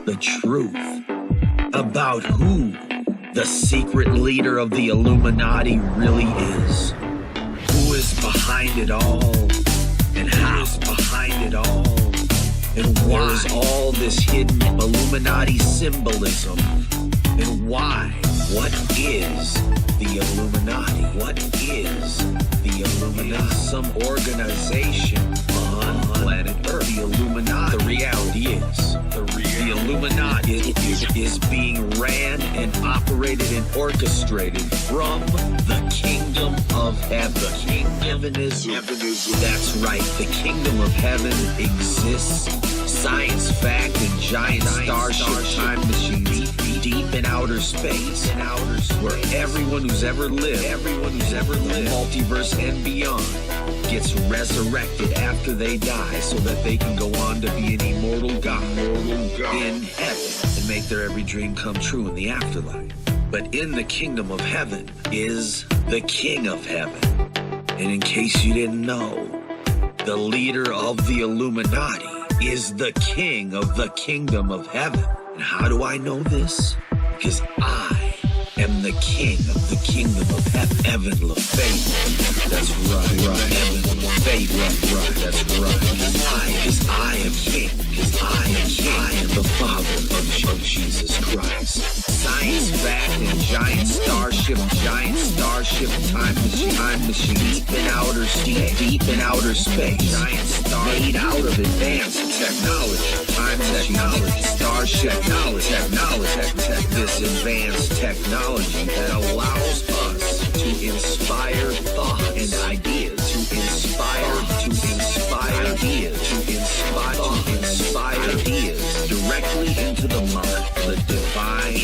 the truth about who the secret leader of the Illuminati really is. Who is behind it all, and how is behind it all, and where is all this hidden Illuminati symbolism, and why? What is the Illuminati? What is the Illuminati? Some organization on planet Earth. The Illuminati. The reality is, the Illuminati is being ran and operated and orchestrated from the kingdom of heaven. The kingdom is that's right. The kingdom of heaven exists. Science fact and giant starship time machines deep in outer space, where everyone who's ever lived, the multiverse and beyond, gets resurrected after they die so that they can go on to be an immortal God in heaven and make their every dream come true in the afterlife. But in the kingdom of heaven is the King of Heaven. And in case you didn't know, the leader of the Illuminati is the king of the kingdom of heaven. And how do I know this? Because I am the king of the kingdom of heaven. Evan Lefavor. That's right. Evan Lefavor. Right. That's right. Because I am king. Because I am king. I am the father of Jesus Christ. Science fact and giant starship time machine deep in outer space. Giant star made out of advanced technology. Time technology. Starship technology. This advanced technology that allows us to inspire thought and ideas. To inspire ideas directly into the mind. The divine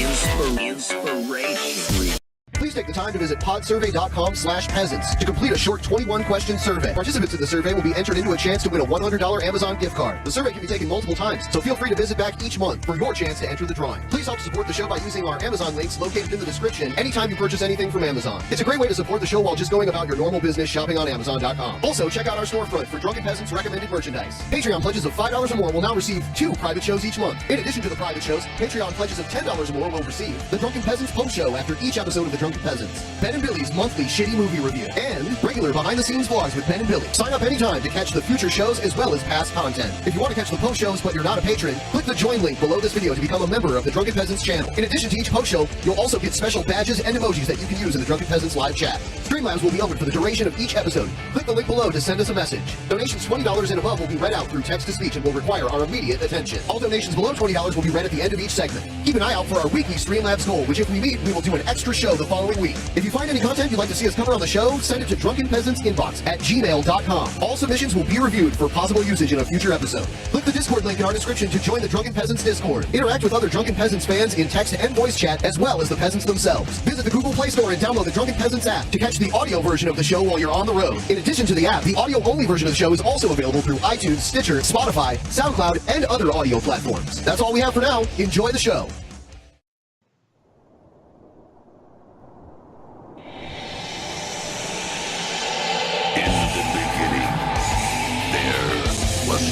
inspiration. Please take the time to visit podsurvey.com/peasants to complete a short 21-question survey. Participants in the survey will be entered into a chance to win a $100 Amazon gift card. The survey can be taken multiple times, so feel free to visit back each month for your chance to enter the drawing. Please help support the show by using our Amazon links located in the description anytime you purchase anything from Amazon. It's a great way to support the show while just going about your normal business shopping on Amazon.com. Also, check out our storefront for Drunken Peasants recommended merchandise. Patreon pledges of $5 or more will now receive 2 private shows each month. In addition to the private shows, Patreon pledges of $10 or more will receive the Drunken Peasants post show after each episode of the Drunken Peasants, Ben and Billy's monthly shitty movie review, and regular behind-the-scenes vlogs with Ben and Billy. Sign up anytime to catch the future shows as well as past content. If you want to catch the post shows but you're not a patron, click the join link below this video to become a member of the Drunken Peasants channel. In addition to each post show, you'll also get special badges and emojis that you can use in the Drunken Peasants live chat. Streamlabs will be open for the duration of each episode. Click the link below to send us a message. Donations $20 and above will be read out through text-to-speech and will require our immediate attention. All donations below $20 will be read at the end of each segment. Keep an eye out for our weekly Streamlabs goal, which if we meet, we will do an extra show the following week. If you find any content you'd like to see us cover on the show, send it to drunkenpeasantsinbox at gmail.com. All submissions will be reviewed for possible usage in a future episode. Click the Discord link in our description to join the Drunken Peasants Discord. Interact with other Drunken Peasants fans in text and voice chat, as well as the peasants themselves. Visit the Google Play Store and download the Drunken Peasants app to catch the audio version of the show while you're on the road. In addition to the app, the audio-only version of the show is also available through iTunes, Stitcher, Spotify, SoundCloud, and other audio platforms. That's all we have for now. Enjoy the show.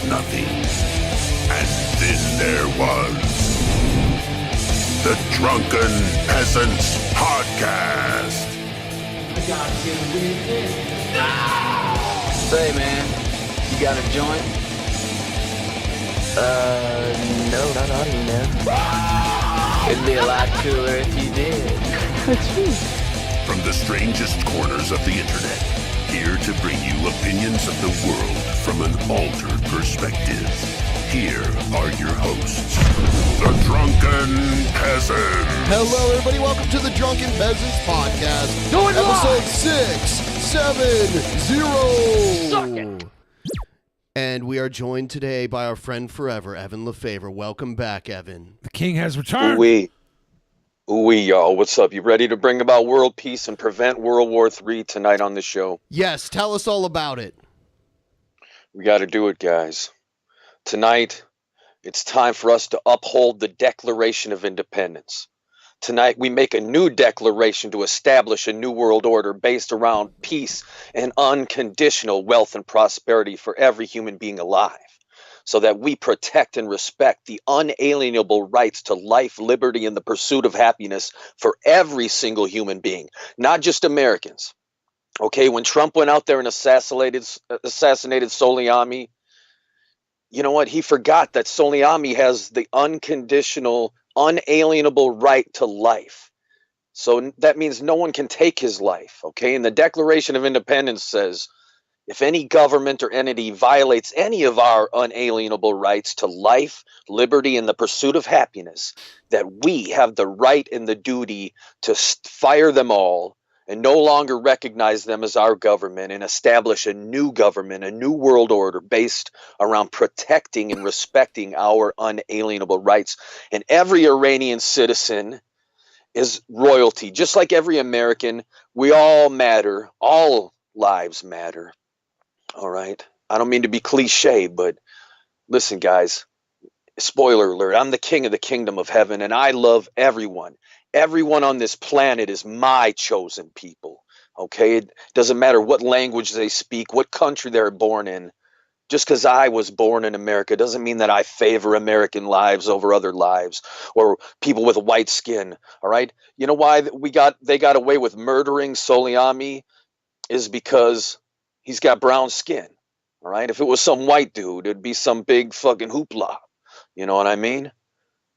Nothing. And then there was the Drunken Peasants Podcast. Say, man, you got a joint? No, not on me, man. It'd be a lot cooler if you did. From the strangest corners of the internet, here to bring you opinions of the world from an altered perspective. Here are your hosts, the Drunken Peasants. Hello, everybody. Welcome to the Drunken Peasants Podcast. Doing episode 670. Suck it. And we are joined today by our friend forever, Evan Lefavor. Welcome back, Evan. The king has returned. Ooh, y'all. What's up? You ready to bring about world peace and prevent World War III tonight on the show? Yes, tell us all about it. We got to do it, guys. Tonight, it's time for us to uphold the Declaration of Independence. Tonight, we make a new declaration to establish a new world order based around peace and unconditional wealth and prosperity for every human being alive. so that we protect and respect the unalienable rights to life, liberty, and the pursuit of happiness for every single human being, not just Americans. Okay, when Trump went out there and assassinated Soleimani, you know what? He forgot that Soleimani has the unconditional, unalienable right to life. So that means no one can take his life. Okay, and the Declaration of Independence says, if any government or entity violates any of our unalienable rights to life, liberty, and the pursuit of happiness, that we have the right and the duty to fire them all and no longer recognize them as our government and establish a new government, a new world order based around protecting and respecting our unalienable rights. And every Iranian citizen is royalty. Just like every American, we all matter. All lives matter. All right. I don't mean to be cliche, but listen, guys, spoiler alert, I'm the king of the kingdom of heaven, and I love everyone. Everyone on this planet is my chosen people. Okay. It doesn't matter what language they speak, what country they're born in. Just because I was born in America doesn't mean that I favor American lives over other lives or people with white skin. All right. You know why they got away with murdering Soleimani is because he's got brown skin. All right. If it was some white dude, it'd be some big fucking hoopla. You know what I mean?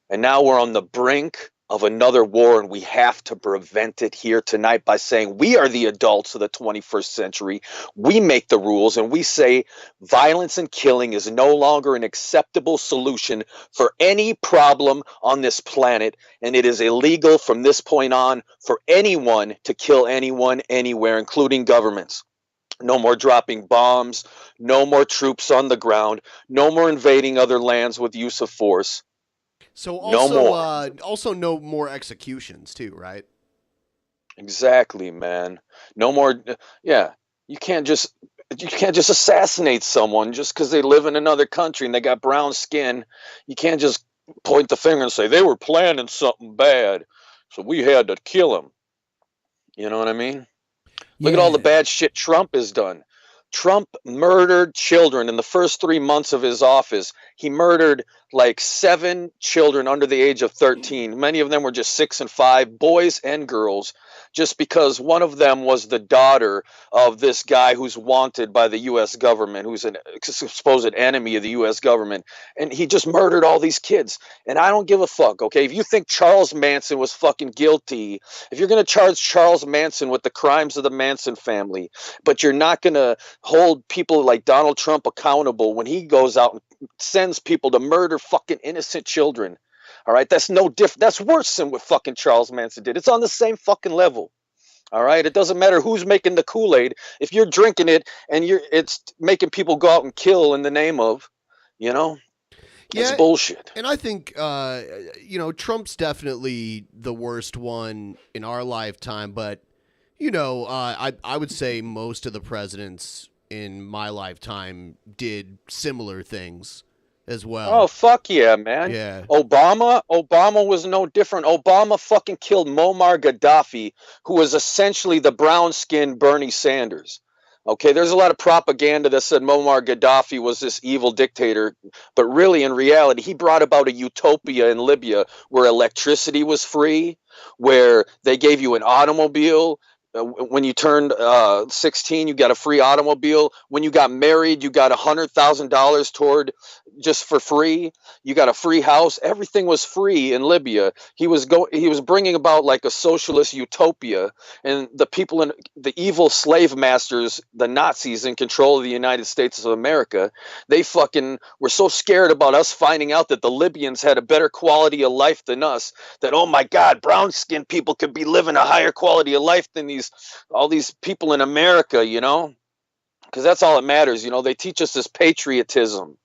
And now we're on the brink of another war, and we have to prevent it here tonight by saying we are the adults of the 21st century. We make the rules, and we say violence and killing is no longer an acceptable solution for any problem on this planet, and it is illegal from this point on for anyone to kill anyone anywhere, including governments. No more dropping bombs, no more troops on the ground, no more invading other lands with use of force. So No more. also no more executions too, right? Exactly, man. No more. Yeah, you can't just assassinate someone just because they live in another country and they got brown skin. You can't just point the finger and say they were planning something bad, so we had to kill them. You know what I mean? Look at all the bad shit Trump has done. Trump murdered children in the first 3 months of his office. He murdered like 7 children under the age of 13. Many of them were just 6 and 5, boys and girls, just because one of them was the daughter of this guy who's wanted by the U.S. government, who's an supposed enemy of the U.S. government. And he just murdered all these kids. And I don't give a fuck, okay? If you think Charles Manson was fucking guilty, if you're going to charge Charles Manson with the crimes of the Manson family, but you're not going to hold people like Donald Trump accountable when he goes out and sends people to murder fucking innocent children. All right, that's no different. That's worse than what fucking Charles Manson did. It's on the same fucking level. All right, it doesn't matter who's making the Kool-Aid. If you're drinking it and it's making people go out and kill in the name of, it's bullshit. And I think Trump's definitely the worst one in our lifetime, but I would say most of the presidents in my lifetime did similar things as well. Oh, fuck yeah, man. Yeah. Obama was no different. Obama fucking killed Muammar Gaddafi, who was essentially the brown-skinned Bernie Sanders. Okay, there's a lot of propaganda that said Muammar Gaddafi was this evil dictator, but really, in reality, he brought about a utopia in Libya where electricity was free, where they gave you an automobile. When you turned 16, you got a free automobile. When you got married, you got $100,000 toward just for free. You got a free house. Everything was free in Libya. He was bringing about like a socialist utopia, and the people in the evil slave masters, the Nazis in control of the United States of America, they fucking were so scared about us finding out that the Libyans had a better quality of life than us, that, oh my God, brown-skinned people could be living a higher quality of life than all these people in America, because that's all that matters. They teach us this patriotism.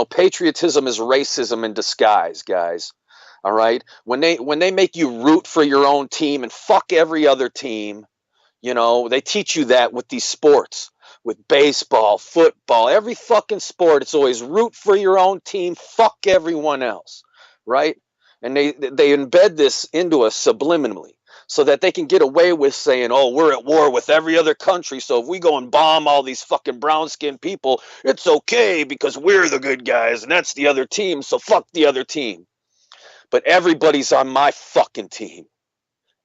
Patriotism is racism in disguise, guys. All right. When they make you root for your own team and fuck every other team, they teach you that with these sports, with baseball, football, every fucking sport. It's always root for your own team, fuck everyone else. Right. And they embed this into us subliminally. so that they can get away with saying, oh, we're at war with every other country, so if we go and bomb all these fucking brown-skinned people, it's okay because we're the good guys and that's the other team, so fuck the other team. But everybody's on my fucking team.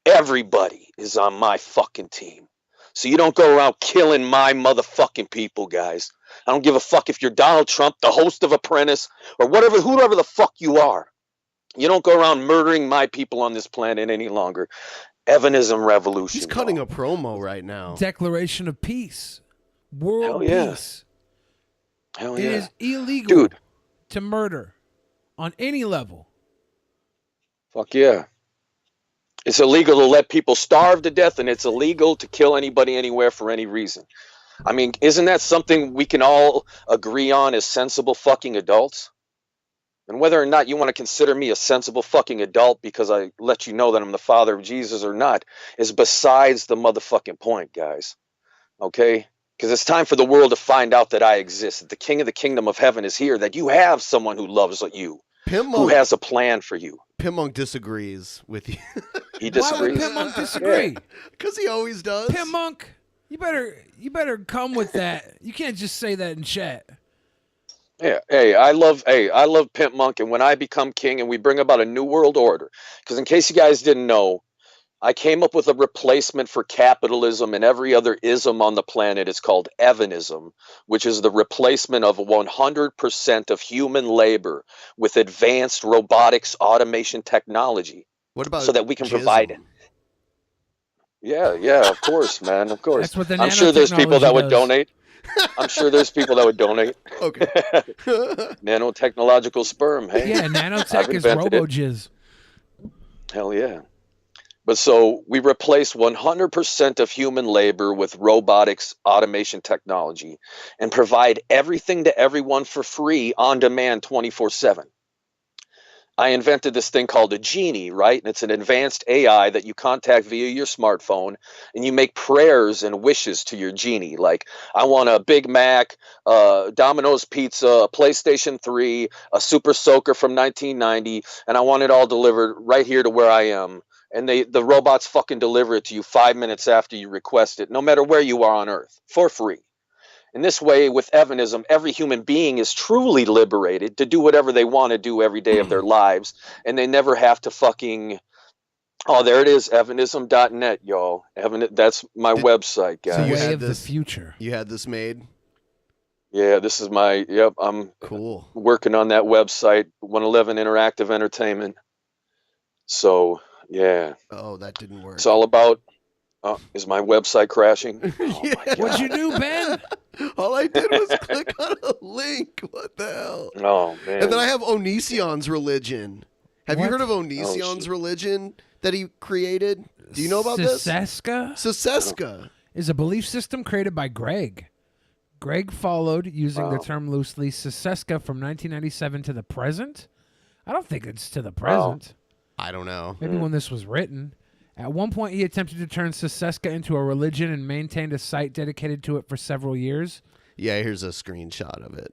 Everybody is on my fucking team. So you don't go around killing my motherfucking people, guys. I don't give a fuck if you're Donald Trump, the host of Apprentice, or whoever the fuck you are. You don't go around murdering my people on this planet any longer. Evanism revolution. He's cutting a promo right now. Declaration of peace. World Hell yeah. peace. Hell It yeah. is illegal Dude. to murder on any level. Fuck yeah. It's illegal to let people starve to death, and it's illegal to kill anybody anywhere for any reason. I mean, isn't that something we can all agree on as sensible fucking adults? And whether or not you want to consider me a sensible fucking adult because I let you know that I'm the father of Jesus or not is besides the motherfucking point, guys. Okay? Because it's time for the world to find out that I exist, that the king of the kingdom of heaven is here, that you have someone who loves you, who has a plan for you. Pimp Monk disagrees with you. He Why would disagrees. Pimp Monk disagree? Because he always does. Pimp Monk, you better come with that. You can't just say that in chat. Yeah, I love Pimp Monk, and when I become king and we bring about a new world order, because in case you guys didn't know, I came up with a replacement for capitalism and every other ism on the planet. It's called Evanism, which is the replacement of 100% of human labor with advanced robotics, automation technology. What about so that we can provide it? Yeah, of course, man, of course. That's what the I'm sure there's people that would nanotechnology donate. I'm sure there's people that would donate. Okay. Nanotechnological sperm, hey? Yeah, I've nanotech is invented it. robo-jizz. Hell yeah. But so we replace 100% of human labor with robotics, automation technology, and provide everything to everyone for free on demand 24/7. I invented this thing called a genie, right? And it's an advanced AI that you contact via your smartphone, and you make prayers and wishes to your genie. Like, I want a Big Mac, Domino's Pizza, a PlayStation 3, a Super Soaker from 1990, and I want it all delivered right here to where I am. And the robots fucking deliver it to you 5 minutes after you request it, no matter where you are on Earth, for free. In this way, with Evanism, every human being is truly liberated to do whatever they want to do every day of their lives, and they never have to fucking... Oh, there it is, evanism.net, y'all. That's my website, guys. The you way had of the this- future. You had this made? Yeah, this is my... Yep, I'm Cool. working on that website, 111 Interactive Entertainment. So, yeah. Oh, that didn't work. It's all about... is my website crashing? Oh, Yeah. my God. What'd you do, Ben? All I did was click on a link. What the hell? Oh, man. And then I have Onision's religion. Have you What? heard of Oh, Onision's shit. religion that he created? Do you know about this? Siseska Siseska. is a belief system created by Greg. Greg followed, using the Wow. term loosely, Siseska from 1997 to the present. I don't think it's to the present. I don't know. Maybe when this was written. At one point, he attempted to turn Siseska into a religion and maintained a site dedicated to it for several years. Yeah, here's a screenshot of it.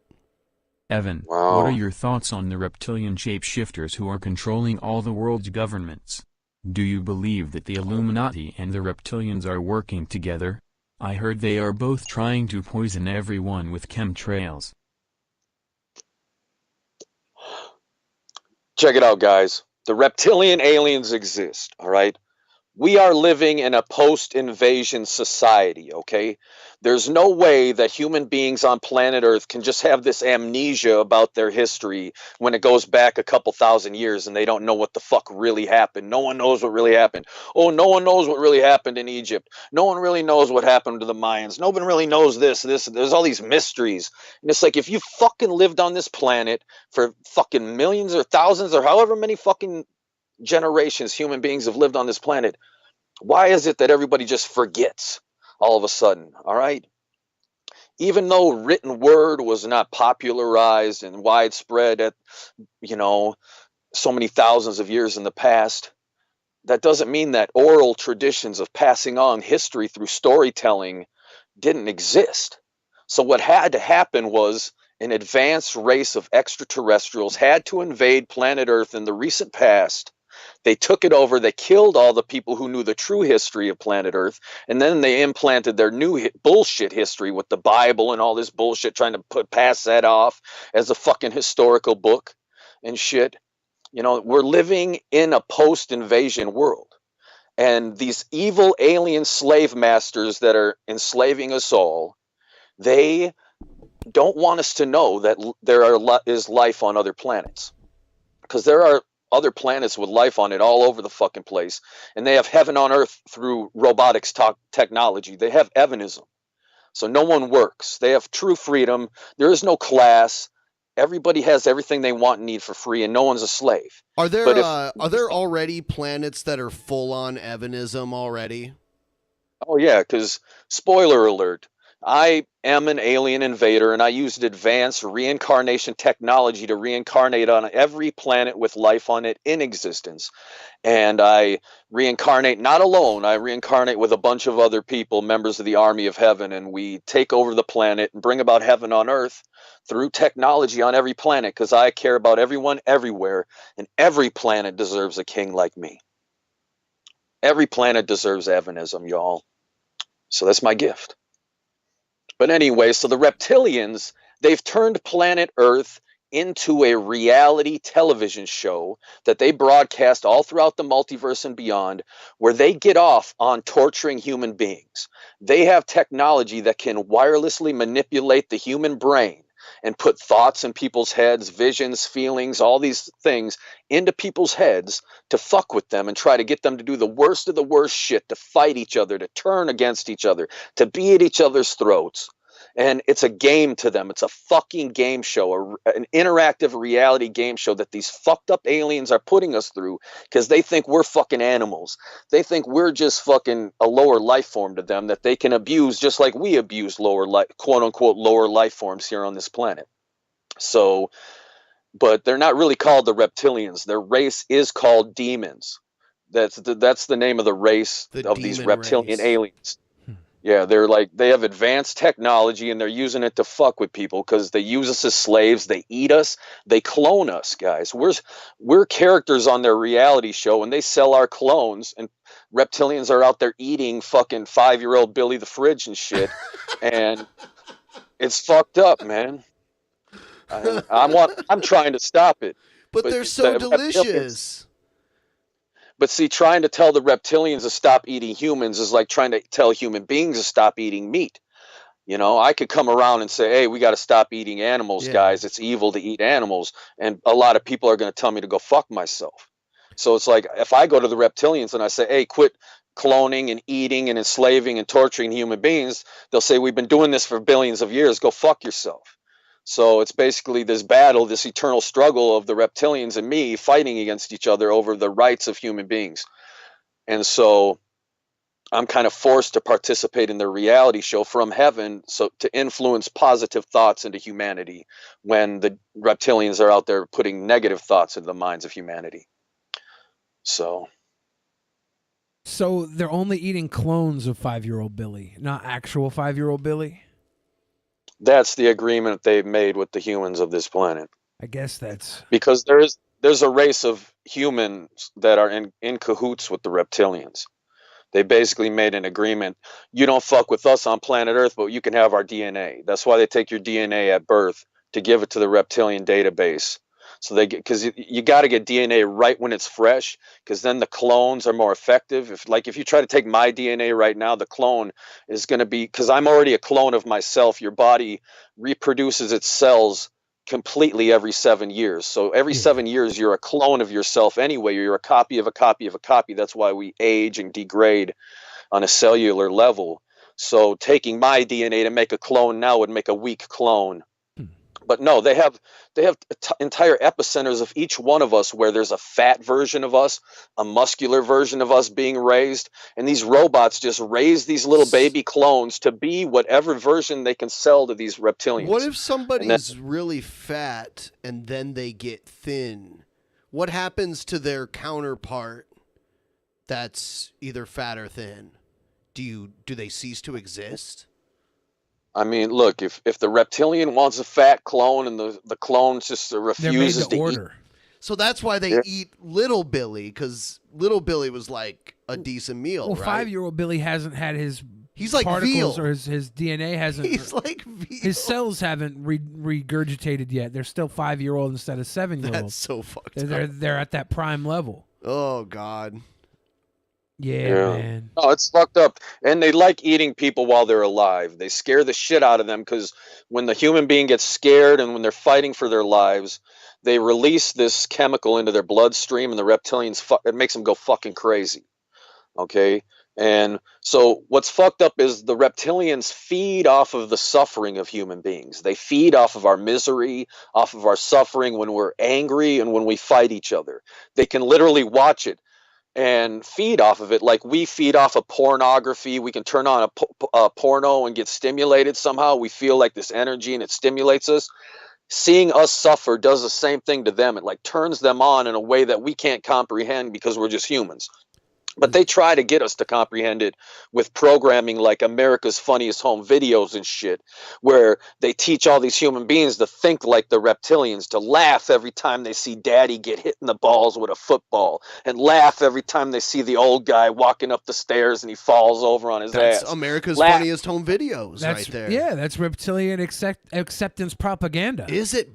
Evan, Wow. what are your thoughts on the reptilian shapeshifters who are controlling all the world's governments? Do you believe that the Illuminati and the reptilians are working together? I heard they are both trying to poison everyone with chemtrails. Check it out, guys. The reptilian aliens exist, all right? We are living in a post-invasion society, okay? There's no way that human beings on planet Earth can just have this amnesia about their history when it goes back a couple thousand years and they don't know what the fuck really happened. No one knows what really happened. Oh, no one knows what really happened in Egypt. No one really knows what happened to the Mayans. No one really knows this. There's all these mysteries. And it's like, if you fucking lived on this planet for fucking millions or thousands or however many fucking generations human beings have lived on this planet, why is it that everybody just forgets all of a sudden? All right, even though written word was not popularized and widespread at so many thousands of years in the past, that doesn't mean that oral traditions of passing on history through storytelling didn't exist. So what had to happen was an advanced race of extraterrestrials had to invade planet Earth in the recent past They took it over. They killed all the people who knew the true history of planet Earth. And then they implanted their new bullshit history with the Bible and all this bullshit, trying to pass that off as a fucking historical book and shit. You know, we're living in a post-invasion world. And these evil alien slave masters that are enslaving us all, they don't want us to know that is life on other planets. Because there are other planets with life on it all over the fucking place. And they have heaven on earth through robotics technology. They have Evanism. So no one works. They have true freedom. There is no class. Everybody has everything they want and need for free, and no one's a slave. Are there already planets that are full on Evanism already? Oh yeah, because spoiler alert, I am an alien invader, and I used advanced reincarnation technology to reincarnate on every planet with life on it in existence. And I reincarnate not alone, I reincarnate with a bunch of other people, members of the army of heaven, and we take over the planet and bring about heaven on earth through technology on every planet, because I care about everyone everywhere, and every planet deserves a king like me. Every planet deserves Evanism, y'all. So that's my gift. But anyway, so the reptilians, they've turned planet Earth into a reality television show that they broadcast all throughout the multiverse and beyond, where they get off on torturing human beings. They have technology that can wirelessly manipulate the human brain and put thoughts in people's heads, visions, feelings, all these things into people's heads to fuck with them and try to get them to do the worst of the worst shit, to fight each other, to turn against each other, to be at each other's throats. And it's a game to them. It's a fucking game show, an interactive reality game show that these fucked up aliens are putting us through, because they think we're fucking animals. They think we're just fucking a lower life form to them that they can abuse, just like we abuse quote unquote lower life forms here on this planet. So, but they're not really called the reptilians. Their race is called demons. That's the name of the race of these reptilian aliens. Yeah, they have advanced technology, and they're using it to fuck with people because they use us as slaves. They eat us. They clone us, guys. We're characters on their reality show, and they sell our clones. And reptilians are out there eating fucking 5-year-old Billy the Fridge and shit, and it's fucked up, man. I'm trying to stop it, but they're so delicious. But see, trying to tell the reptilians to stop eating humans is like trying to tell human beings to stop eating meat. You know, I could come around and say, hey, we got to stop eating animals, guys. It's evil to eat animals. And a lot of people are going to tell me to go fuck myself. So it's like, if I go to the reptilians and I say, hey, quit cloning and eating and enslaving and torturing human beings, they'll say, we've been doing this for billions of years. Go fuck yourself. So it's basically this battle, this eternal struggle of the reptilians and me fighting against each other over the rights of human beings. And so I'm kind of forced to participate in their reality show from heaven, so to influence positive thoughts into humanity when the reptilians are out there putting negative thoughts into the minds of humanity. So they're only eating clones of 5-year-old Billy, not actual 5-year-old Billy? That's the agreement they've made with the humans of this planet. I guess that's because there's a race of humans that are in cahoots with the reptilians. They basically made an agreement. You don't fuck with us on planet Earth, but you can have our DNA. That's why they take your DNA at birth to give it to the reptilian database. So because you got to get DNA right when it's fresh, because then the clones are more effective. If you try to take my DNA right now, the clone is going to be, because I'm already a clone of myself. Your body reproduces its cells completely every 7 years. So every 7 years, you're a clone of yourself anyway. You're a copy of a copy of a copy. That's why we age and degrade on a cellular level. So taking my DNA to make a clone now would make a weak clone. But no, they have entire epicenters of each one of us where there's a fat version of us, a muscular version of us being raised, and these robots just raise these little baby clones to be whatever version they can sell to these reptilians. What if somebody's really fat and then they get thin? What happens to their counterpart that's either fat or thin? Do they cease to exist? I mean, look, if the reptilian wants a fat clone and the clone just refuses to eat. So that's why they eat Little Billy, because Little Billy was like a decent meal, Well, right? 5-year-old Billy hasn't had his He's like particles veal. or his DNA hasn't. He's like veal. His cells haven't regurgitated yet. They're still 5-year-old instead of 7-year-old. That's so fucked They're at that prime level. Oh God. Yeah, man. Oh, it's fucked up. And they like eating people while they're alive. They scare the shit out of them because when the human being gets scared and when they're fighting for their lives, they release this chemical into their bloodstream, and the reptilians, it makes them go fucking crazy. Okay? And so what's fucked up is the reptilians feed off of the suffering of human beings. They feed off of our misery, off of our suffering when we're angry and when we fight each other. They can literally watch it and feed off of it like we feed off of pornography. We can turn on a porno and get stimulated somehow. We feel like this energy and it stimulates us. Seeing us suffer does the same thing to them. It like turns them on in a way that we can't comprehend because we're just humans. But they try to get us to comprehend it with programming like America's Funniest Home Videos and shit, where they teach all these human beings to think like the reptilians, to laugh every time they see daddy get hit in the balls with a football, and laugh every time they see the old guy walking up the stairs and he falls over on his ass. That's America's Funniest Home Videos right there. Yeah, that's reptilian acceptance propaganda. Is it?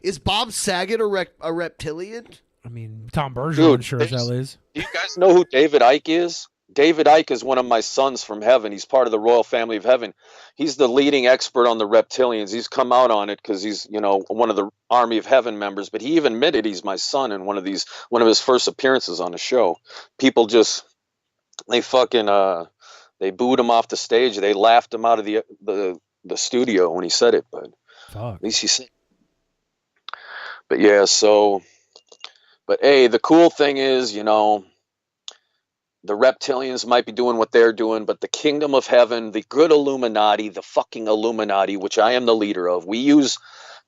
Is Bob Saget a reptilian? I mean, Tom Bergeron sure as hell is. Do you guys know who David Icke is? David Icke is one of my sons from heaven. He's part of the royal family of heaven. He's the leading expert on the reptilians. He's come out on it because he's, one of the Army of Heaven members. But he even admitted he's my son in one of his first appearances on the show. People just, they booed him off the stage. They laughed him out of the studio when he said it. But at least he said. But yeah, so. But hey, the cool thing is, the reptilians might be doing what they're doing, but the kingdom of heaven, the good Illuminati, the fucking Illuminati, which I am the leader of, we use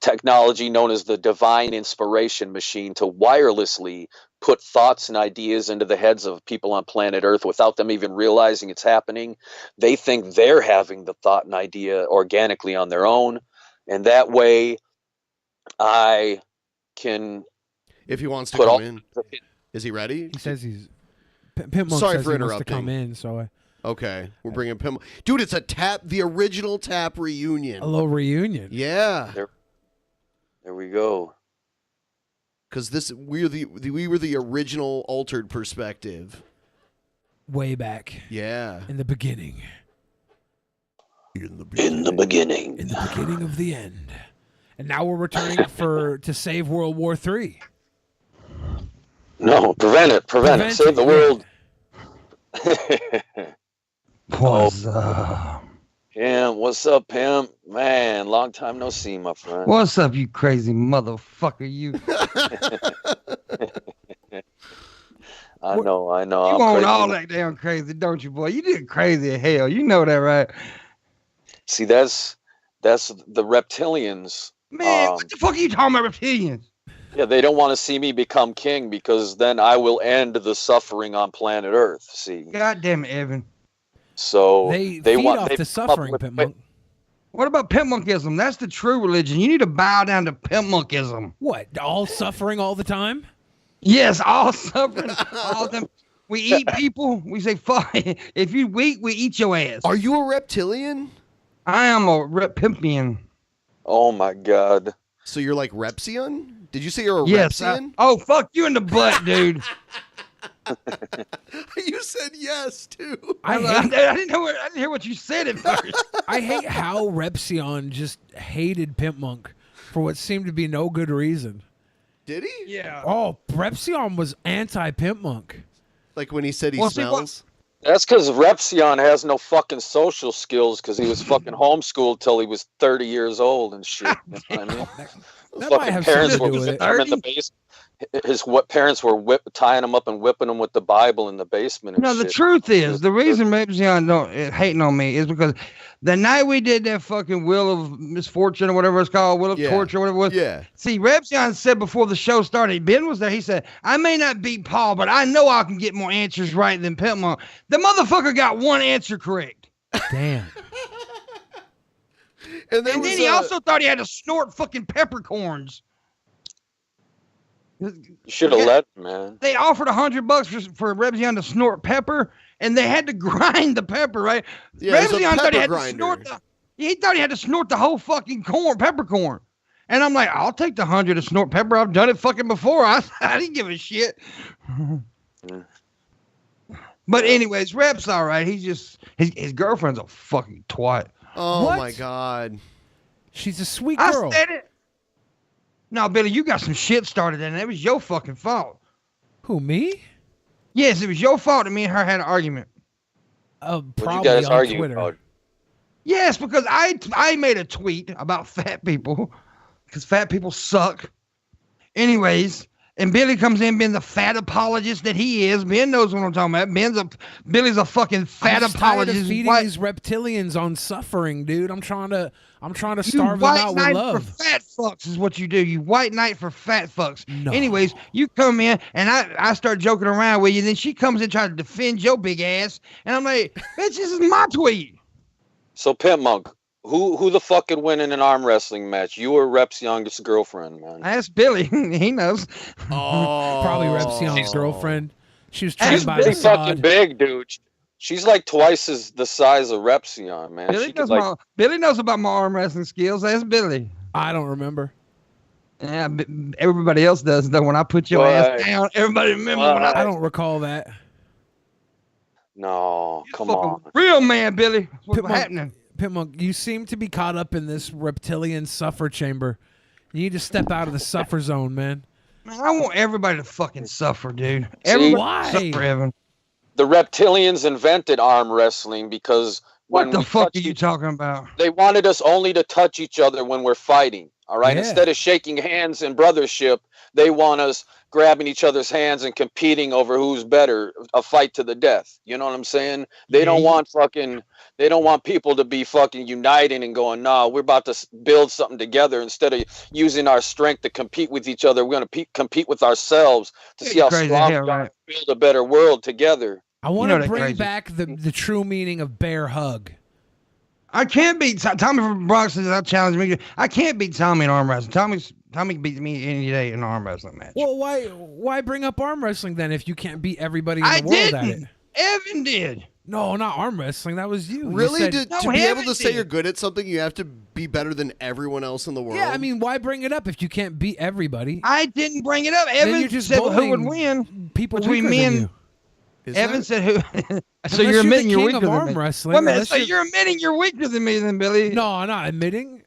technology known as the divine inspiration machine to wirelessly put thoughts and ideas into the heads of people on planet Earth without them even realizing it's happening. They think they're having the thought and idea organically on their own. And that way I can... If he wants to come in, is he ready? He says he's. Pimp Monk Sorry says for he interrupting. wants to come in, so okay, we're bringing Pimp. Dude, it's the original Tap reunion. A little reunion. Yeah. There we go. Because we were the original Altered Perspective. Way back. Yeah. In the beginning. In the beginning. In the beginning of the end. And now we're returning to save World War III. No, prevent it. Save the world. What's up? Pimp, what's up, Pimp? Man, long time no see, my friend. What's up, you crazy motherfucker, you? I know. You want all that damn crazy, don't you, boy? You did crazy as hell. You know that, right? See, that's the reptilians. Man, what the fuck are you talking about, reptilians? Yeah, they don't want to see me become king because then I will end the suffering on planet Earth. See? God damn it, Evan. So they feed off the suffering, Pimp Monk. What about Pimp Monkism? That's the true religion. You need to bow down to Pimp Monkism. What? All suffering all the time? Yes, all suffering. All them. We eat people. We say, fuck. If you weak, we eat your ass. Are you a reptilian? I am a repimpian. Oh my God. So you're like Repsion? Did you say you're a Repsian? Oh, fuck you in the butt, dude. You said yes, too. I didn't hear what you said at first. I hate how Repsion just hated Pimp Monk for what seemed to be no good reason. Did he? Yeah. Oh, Repsion was anti-Pimp Monk. Like when he said he smells? That's because Repsion has no fucking social skills because he was fucking homeschooled till he was 30 years old and shit. You know what I mean? That might have something to do with it. In the basement. His parents were tying him up and whipping him with the Bible in the basement. And the truth is, the reason Repsion don't hating on me is because the night we did that fucking Wheel of Misfortune or whatever it's called, Wheel of Torture or whatever it was. Yeah. See, Repsion said before the show started, Ben was there. He said, I may not beat Paul, but I know I can get more answers right than Pimp Monk. The motherfucker got one answer correct. Damn. And then he also thought he had to snort fucking peppercorns. You should have let him, man. They offered $100 for Rebzion to snort pepper, and they had to grind the pepper, right? Yeah, it's a Rebzion thought he had pepper to snort grinder. he thought he had to snort the whole fucking peppercorn. And I'm like, I'll take the 100 to snort pepper. I've done it fucking before. I didn't give a shit. But anyways, Rep's all right. He's just his girlfriend's a fucking twat. Oh What? my god. She's a sweet I girl. said it. No, Billy, you got some shit started, and it was your fucking fault. Who, me? Yes, it was your fault that me and her had an argument. What you Probably guys on arguing Twitter. about? Yes, because I made a tweet about fat people, because fat people suck. Anyways, and Billy comes in being the fat apologist that he is. Ben knows what I'm talking about. Billy's a fucking fat I'm just tired of apologist. feeding these reptilians on suffering, dude. I'm trying to starve them out with white knight love. for fat fucks is what you do. You white knight for fat fucks. No. Anyways, you come in and I start joking around with you. Then she comes in trying to defend your big ass, and I'm like, bitch, this is my tweet. So, Pimp Monk, who the fuck could win in an arm wrestling match? You or Rep's youngest girlfriend, man? Ask Billy. He knows. Oh. Probably Repsion's girlfriend. She was She's trained by She's fucking Assad. big, dude. She's like twice the size of Repsion, man. Billy knows about my arm wrestling skills. Ask Billy. I don't remember. Yeah, everybody else does though. When I put your ass down, everybody remember when I don't recall that. No, come on. Real man, Billy. What's Pit Monk- happening? Pit Monk, you seem to be caught up in this reptilian suffer chamber. You need to step out of the suffer zone, man. Man, I want everybody to fucking suffer, dude. See? Everybody Why? suffer, Evan. The reptilians invented arm wrestling because What when the we fuck are touch you talking about? they wanted us only to touch each other when we're fighting. All right. Yeah. Instead of shaking hands in brothership, they want us grabbing each other's hands and competing over who's better, a fight to the death. You know what I'm saying? They don't want people to be fucking uniting and going, nah, we're about to build something together. Instead of using our strength to compete with each other, we're going to compete with ourselves to see how Crazy strong hell, we are right. to build a better world together. I want know to that bring crazy. back the true meaning of bear hug. I can't beat Tommy from Bronx. Says I challenge me. I can't beat Tommy in arm wrestling. Tommy beats me any day in an arm wrestling match. Well, why bring up arm wrestling then if you can't beat everybody in the I world at it? didn't. Evan did. No, not arm wrestling. That was you. You Really? said- To be able to say did. you're good at something, you have to be better than everyone else in the world? Yeah, I mean, why bring it up if you can't beat everybody? I didn't bring it up. Then Evan you're just said who would bullying win people between weaker me than and you. Is Evan that- said who. So Unless you're admitting the you're king weaker of than arm me. wrestling. Wait a minute. Unless So you're admitting you're weaker than me, then Billy? No, I'm not admitting.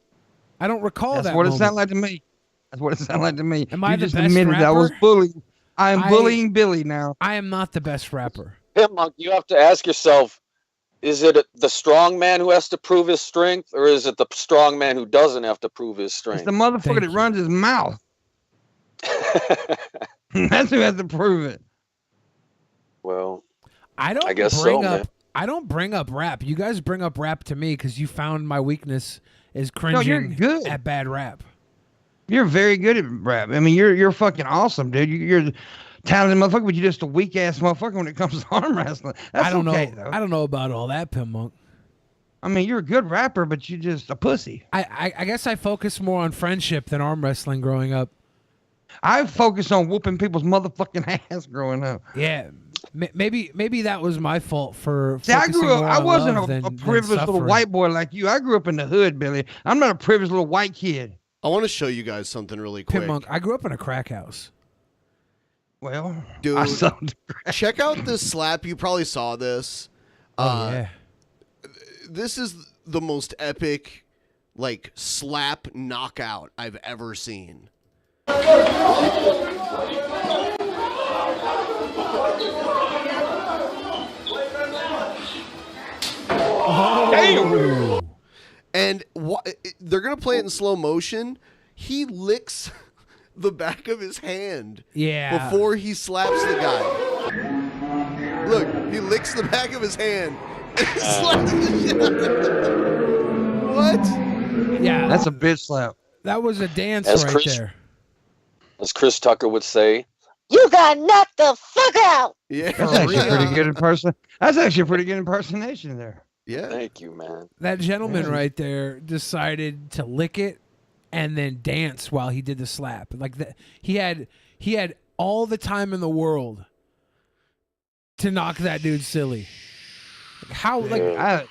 I don't recall That's that. what it moment. sounded like to me. That's what it sounded like to me. Am I you the just best admitted I was rapper? bullying. I am I- bullying Billy now. I am not the best rapper. Pimp Monk, you have to ask yourself, is it the strong man who has to prove his strength, or is it the strong man who doesn't have to prove his It's strength? the motherfucker Thank that you. runs his mouth. That's who has to prove it. Well, I don't I guess bring so, up. man. I don't bring up rap. You guys bring up rap to me because you found my weakness is you're cringing good. at bad rap. You're very good at rap. I mean, you're fucking awesome, dude. You're a talented motherfucker, but you're just a weak ass motherfucker when it comes to arm wrestling. That's I don't okay, know. though. I don't know about all that, Pimp Monk. I mean, you're a good rapper, but you're just a pussy. I guess I focus more on friendship than arm wrestling growing up. I focused on whooping people's motherfucking ass growing up. Yeah, maybe that was my fault for. See, I focusing grew up. more I on wasn't love a than privileged little suffering. white boy like you. I grew up in the hood, Billy. I'm not a privileged little white kid. I want to show you guys something really quick. Pimp Monk. I grew up in a crack house. Well, Dude, I saw. check out this slap. You probably saw this. Oh yeah. This is the most epic, like, slap knockout I've ever seen. Oh. And they're gonna play it in slow motion. He licks the back of his hand Yeah. before he slaps the guy. Look, he licks the back of his hand and slaps the shit out of him. What? Yeah. That's a bitch slap. That was a dance As right Chris- there. As Chris Tucker would say, You got knocked the fuck out. Yeah. That's actually a pretty good impersonation. That's actually a pretty good impersonation there. Yeah. thank you, man. That gentleman right there decided to lick it and then dance while he did the slap. Like that, he He had all the time in the world to knock that dude silly. How that's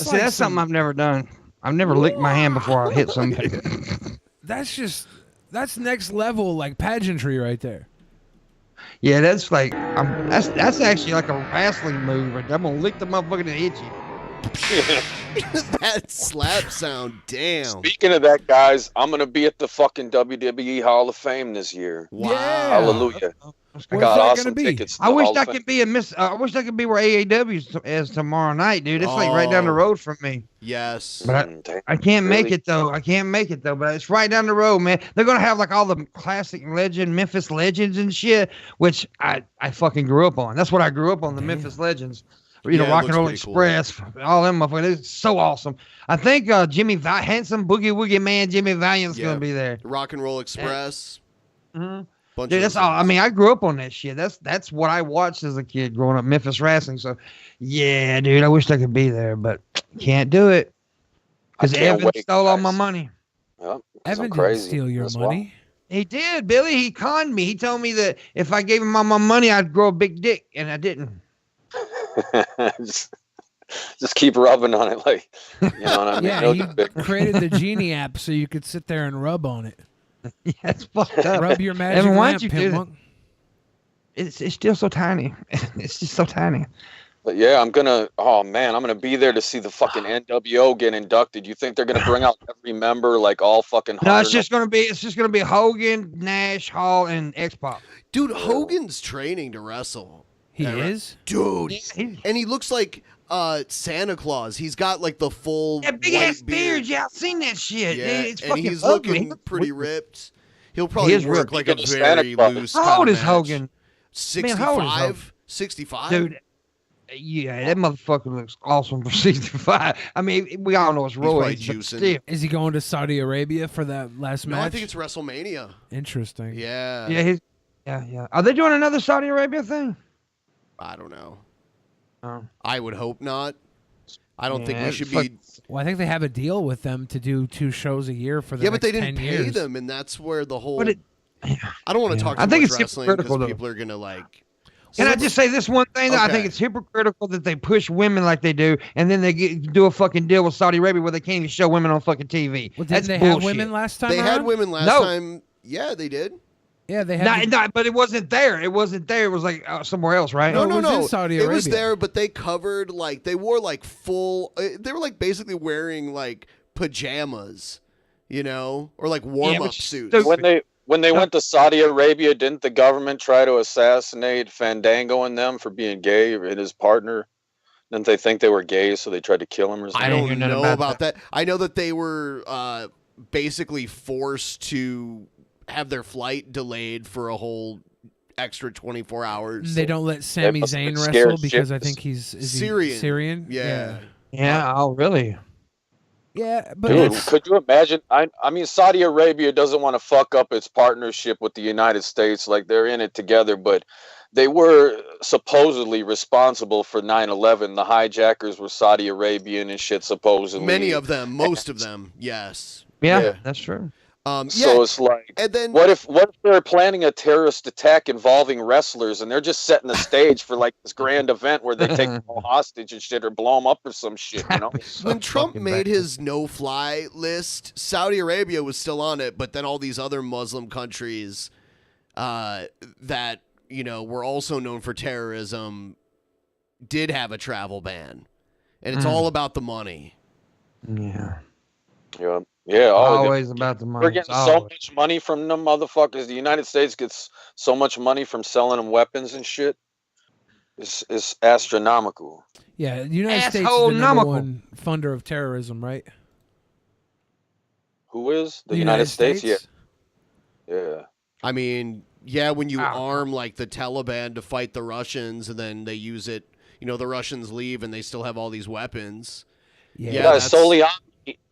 like that's something I've never done. I've never licked my hand before I hit somebody. That's next level like pageantry right there. Yeah, that's like that's actually like a wrestling move. I'm gonna lick the motherfucker and hit you. That slap sound, damn. Speaking of that, guys, I'm gonna be at the fucking WWE Hall of Fame this year. Wow. Hallelujah. I got awesome tickets. I wish I could be I wish I could be where AAW is tomorrow night, dude. It's like right down the road from me. Yes. But I can't make it though. But it's right down the road, man. They're gonna have like all the classic Memphis legends and shit, which I fucking grew up on. That's what I grew up on, the Memphis legends. You know, Rock and Roll Express, all them motherfuckers. It's so awesome. I think handsome Boogie Woogie Man Jimmy Valiant's gonna be there. Rock and Roll Express. Dude, that's all. I mean, I grew up on that shit. That's what I watched as a kid growing up, Memphis wrestling. So, yeah, dude, I wish I could be there, but can't do it because Evan stole all my money. Yep, Evan didn't steal your money. He did, Billy. He conned me. He told me that if I gave him all my money, I'd grow a big dick, and I didn't. just keep rubbing on it, like, you know what I mean? Yeah, you created the Genie app so you could sit there and rub on it. Yeah, it's fucked up. Rub your magic Evan, why'd lamp, you do Pimp that? Monk. It's still so tiny. It's just so tiny. But yeah, I'm gonna be there to see the fucking NWO get inducted. You think they're gonna bring out every member, like all fucking? No, it's just gonna be Hogan, Nash, Hall, and X-Pac. Dude, Hogan's training to wrestle. He is? Dude. And he looks like Santa Claus. He's got like the full big ass beard. Yeah, I've seen that shit. Yeah, Dude, it's and fucking he's ugly. looking pretty ripped. He'll probably is work ripped. like a very loose How old kinda is match. Hogan? 65? 65? Dude, yeah, that motherfucker looks awesome for 65. I mean, we all know it's probably roids, but juicing. still. Is he going to Saudi Arabia for that last No, match? I think it's WrestleMania. Interesting. Yeah. Yeah. Are they doing another Saudi Arabia thing? I don't know. Oh. I would hope not. I don't think we should be. Well, I think they have a deal with them to do 2 shows a year for the Yeah, next but they didn't 10 pay years. them, and that's where the whole. But I don't want to talk too I think much it's wrestling because hypocritical, though. people are gonna like. Can I just say this one thing? That I think Okay. it's hypocritical that they push women like they do, and then they do a fucking deal with Saudi Arabia where they can't even show women on fucking TV. Well, That's didn't they have bullshit. women last time They had around? women last time. Yeah, they did. Yeah, they had. But it wasn't there. It wasn't there. It was like somewhere else, right? No. Saudi It was Arabia. there, but they covered like they wore like full. They were like basically wearing like pajamas, you know, or like warm up suits. When they went to Saudi Arabia, didn't the government try to assassinate Fandango and them for being gay and his partner? Didn't they think they were gay, so they tried to kill him or something? I don't know about that. I know that they were basically forced to have their flight delayed for a whole extra 24 hours. They don't let Sami must have Zayn been scared wrestle because I shitless. think he's is he Syrian. Syrian? Yeah. Yeah. Oh, really? Yeah, but Dude, it's- could you imagine? I mean, Saudi Arabia doesn't want to fuck up its partnership with the United States. Like, they're in it together, but they were supposedly responsible for 9/11. The hijackers were Saudi Arabian and shit, supposedly. Many of them, most of them, yes. Yeah, that's true. So it's like, and then what if they're planning a terrorist attack involving wrestlers and they're just setting the stage for like this grand event where they take them all hostage and shit or blow them up or some shit, you know? when Trump made his no-fly list, Saudi Arabia was still on it, but then all these other Muslim countries that, you know, were also known for terrorism did have a travel ban. And it's all about the money. Yeah. Yeah. Yeah, Always about the money. We're getting so much money from them motherfuckers. The United States gets so much money from selling them weapons and shit. It's astronomical. yeah, the United States is the number one funder of terrorism, right? Who is? The United States? Yeah. Yeah. I mean, yeah, when you arm like the Taliban to fight the Russians and then they use it, you know, the Russians leave and they still have all these weapons. Yeah,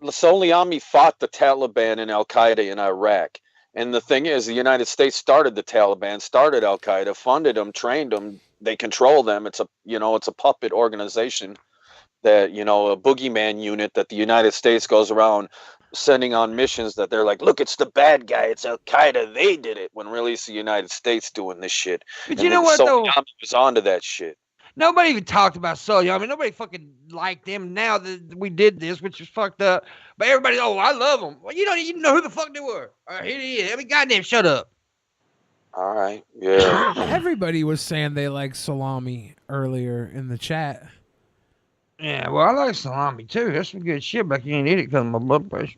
Soleimani fought the Taliban and Al Qaeda in Iraq. And the thing is, the United States started the Taliban, started Al Qaeda, funded them, trained them. They control them. It's a puppet organization that, you know, a boogeyman unit that the United States goes around sending on missions that they're like, look, it's the bad guy, it's Al Qaeda, they did it, when really it's the United States doing this shit. But and you know what though? Was onto that shit. Nobody even talked about Sully. I mean, nobody fucking liked him now that we did this, which is fucked up. But everybody, oh, I love him. Well, you don't even know who the fuck they were. Here he is. I mean, goddamn, shut up. All right, yeah. Everybody was saying they like salami earlier in the chat. Yeah, well, I like salami too. That's some good shit, but I can't eat it because of my blood pressure.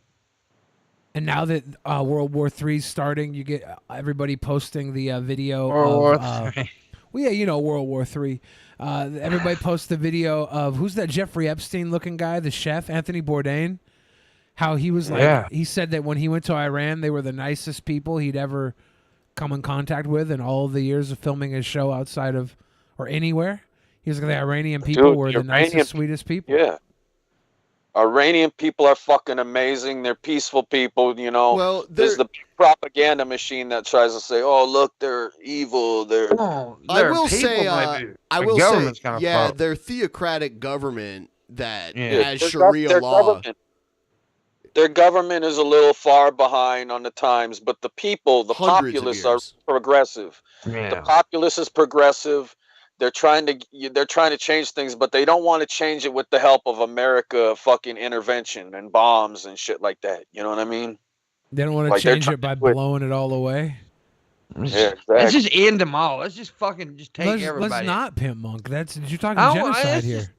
And now that World War III's starting, you get everybody posting the video World of... War III. Well, yeah, you know World War III. Everybody posts the video of... Who's that Jeffrey Epstein-looking guy, the chef, Anthony Bourdain? How he was like... Yeah. He said that when he went to Iran, they were the nicest people he'd ever come in contact with in all the years of filming his show outside of... Or anywhere. He was like, the Iranian people were the nicest, sweetest people. Yeah. Iranian people are fucking amazing. They're peaceful people, you know. Well, there's the propaganda machine that tries to say, "Oh, look, they're evil." I will say, yeah, their theocratic government that has Sharia law. Their government is a little far behind on the times, but the people, the populace, are progressive. Yeah. The populace is progressive. They're trying to change things, but they don't want to change it with the help of America fucking intervention and bombs and shit like that. You know what I mean? They don't want to change it by blowing it all away. Yeah, exactly. Let's just end them all. Let's just fucking take everybody. Let's not pimp monk. You're talking genocide here.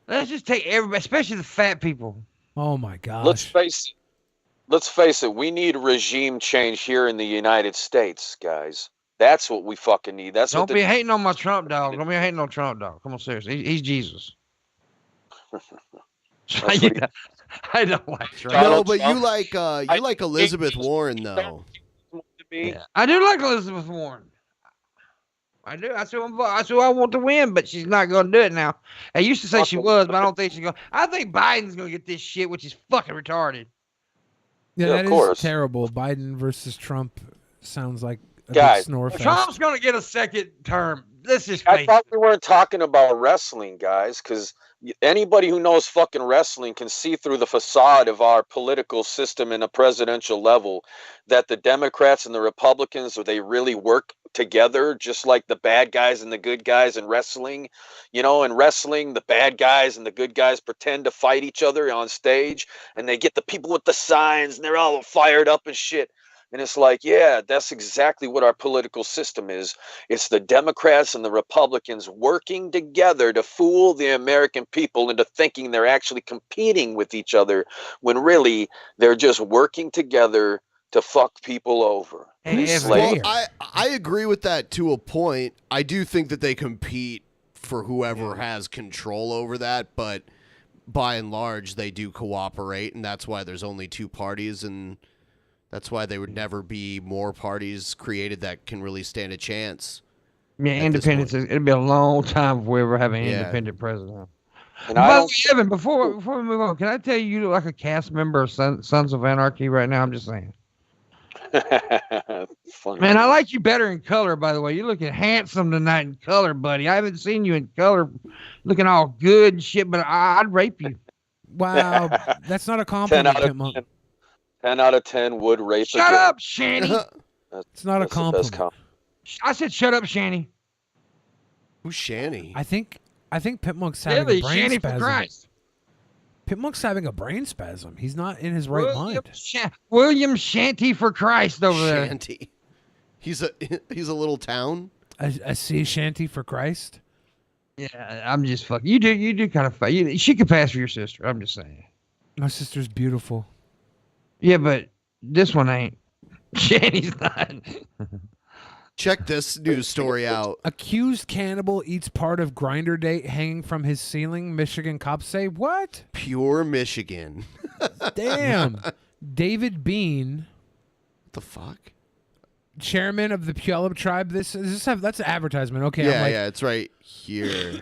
Let's just take everybody, especially the fat people. Oh my gosh. Let's face it. We need regime change here in the United States, guys. That's what we fucking need. Don't be hating on my Trump dog. Don't be hating on Trump dog. Come on, seriously. He's Jesus. I don't like Trump. No, but you like Elizabeth Warren though. Yeah. I do like Elizabeth Warren. I do. That's who I want to win, but she's not going to do it now. I used to say she was, but I don't think she's going. I think Biden's going to get this shit, which is fucking retarded. Yeah, that is terrible. Biden versus Trump sounds like a Guys, big snore fest. Trump's going to get a second term. Let's just I thought we weren't talking about wrestling, guys, because anybody who knows fucking wrestling can see through the facade of our political system in a presidential level that the Democrats and the Republicans, they really work together, just like the bad guys and the good guys in wrestling. You know, in wrestling, the bad guys and the good guys pretend to fight each other on stage, and they get the people with the signs, and they're all fired up and shit. And it's like, yeah, that's exactly what our political system is. It's the Democrats and the Republicans working together to fool the American people into thinking they're actually competing with each other when really they're just working together to fuck people over. Well, I agree with that to a point. I do think that they compete for whoever has control over that, but by and large, they do cooperate, and that's why there's only two parties, and that's why there would never be more parties created that can really stand a chance. Yeah, independence. It'll be a long time before we ever have an independent president. And by the way, Evan, before we move on, can I tell you look like a cast member of Sons of Anarchy right now? I'm just saying. Funny. Man, I like you better in color, by the way. You're looking handsome tonight in color, buddy. I haven't seen you in color looking all good and shit, but I'd rape you. Wow, that's not a compliment, Pimp Monk. 10 out of 10 would rape. Shut up, Shanny. It's not a compliment. I said shut up, Shanny. Who's Shanny? I think Pimp Monk's having a brain Shanny spasm. for Christ. Pimp Monk's having a brain spasm. He's not in his right mind. William Shanty for Christ over there. Shanty. He's a little town. A sea shanty for Christ. Yeah, I'm just fucking. You do kind of fuck. She could pass for your sister. I'm just saying. My sister's beautiful. Yeah, but this one ain't. Shanny's not. Check this news story out. Accused cannibal eats part of grinder date hanging from his ceiling. Michigan cops say what? Pure Michigan. Damn. David Bean. What the fuck? Chairman of the Puyallup tribe. That's an advertisement. Okay. Yeah, it's right here.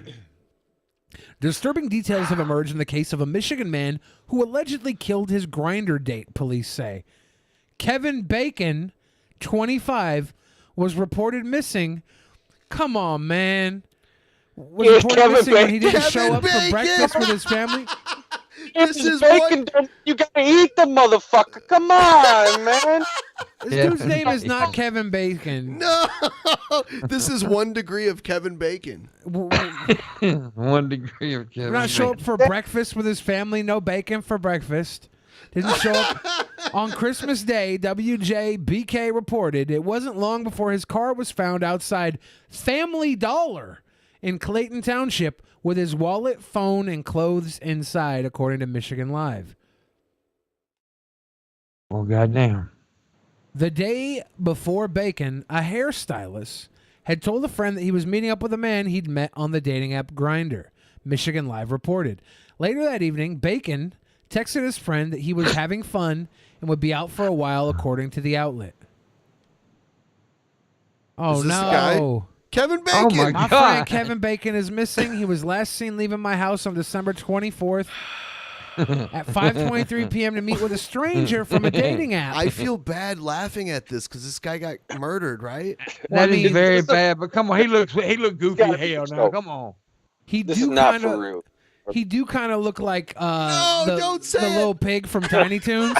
Disturbing details have emerged in the case of a Michigan man who allegedly killed his grinder date, police say. Kevin Bacon, 25, was reported missing. Come on, man. Was reported missing when he didn't show up for breakfast with his family. This is bacon. You gotta eat the motherfucker. Come on, man. This dude's name is not Kevin Bacon. No, this is 1 degree of Kevin Bacon. 1 degree of Kevin. Did not show up for breakfast with his family. No bacon for breakfast. Didn't show up on Christmas Day. WJBK reported it wasn't long before his car was found outside Family Dollar in Clayton Township with his wallet, phone, and clothes inside, according to Michigan Live. Oh, goddamn. The day before Bacon, a hairstylist had told a friend that he was meeting up with a man he'd met on the dating app Grindr, Michigan Live reported. Later that evening, Bacon texted his friend that he was having fun and would be out for a while, according to the outlet. Oh, Is this the no. guy? Kevin Bacon. Oh, my My God. friend Kevin Bacon is missing. He was last seen leaving my house on December 24th at 5:23 p.m. to meet with a stranger from a dating app. I feel bad laughing at this because this guy got murdered, right? That is very it's a- bad, but come on, he looked goofy gotta as be hell so. now. Come on. He This do is not kind for of real. he do kind of look like No, the, don't say the it. little pig from Tiny Toons.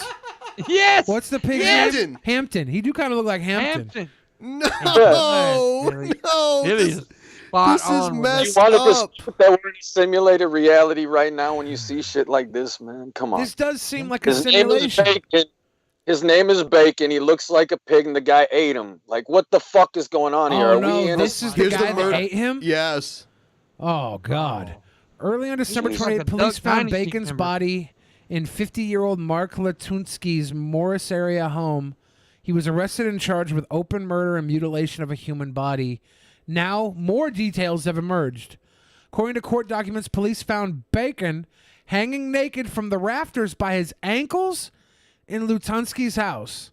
Yes. What's the pig's Hampton. name? Hampton. He do kind of look like Hampton. Hampton. No, Billy. no. Billy This, is spot this is on with You messed want to up. just put that word in simulated reality right now when you see shit like this, man? Come on. This does seem like a His name is simulation. Bacon. His name is Bacon. He looks like a pig, and the guy ate him. Like, what the fuck is going on here? Oh Are we no, in this a... is the Here's the guy that murder. ate him? Yes. Oh God. Early on December looks like 28th, a police Duck found Dynasty Bacon's member. body in 50-year-old Mark Latunsky's Morris area home. He was arrested and charged with open murder and mutilation of a human body. Now, more details have emerged. According to court documents, police found Bacon hanging naked from the rafters by his ankles in Lutunsky's house.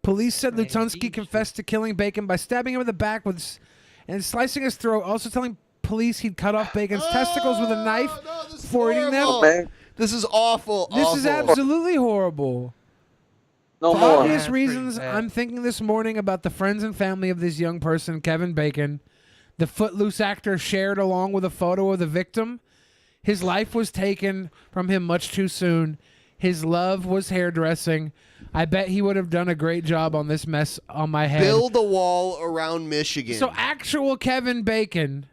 Police said Lutunsky confessed to killing Bacon by stabbing him in the back and slicing his throat, also telling police he'd cut off Bacon's testicles with a knife no, this is before eating them. horrible. Man, This is awful. This awful. is absolutely horrible. no For more. obvious That's pretty reasons, bad. I'm thinking this morning about the friends and family of this young person, Kevin Bacon. The Footloose actor shared along with a photo of the victim. His life was taken from him much too soon. His love was hairdressing. I bet he would have done a great job on this mess on my head. Build a wall around Michigan. So actual Kevin Bacon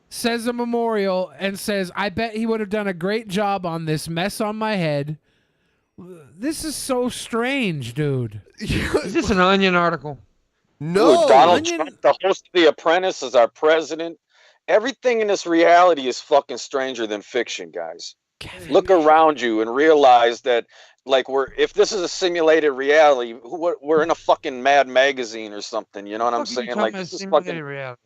says a memorial and says, I bet he would have done a great job on this mess on my head. This is so strange, dude. Is this an Onion article? no. Dude, Donald Onion- Trump, the host of The Apprentice, is our president. Everything in this reality is fucking stranger than fiction, guys. Look around you and realize that, like, if this is a simulated reality, we're in a fucking Mad magazine or something. You know what I'm Fuck you saying? talking Like, about this is simulated fucking. reality.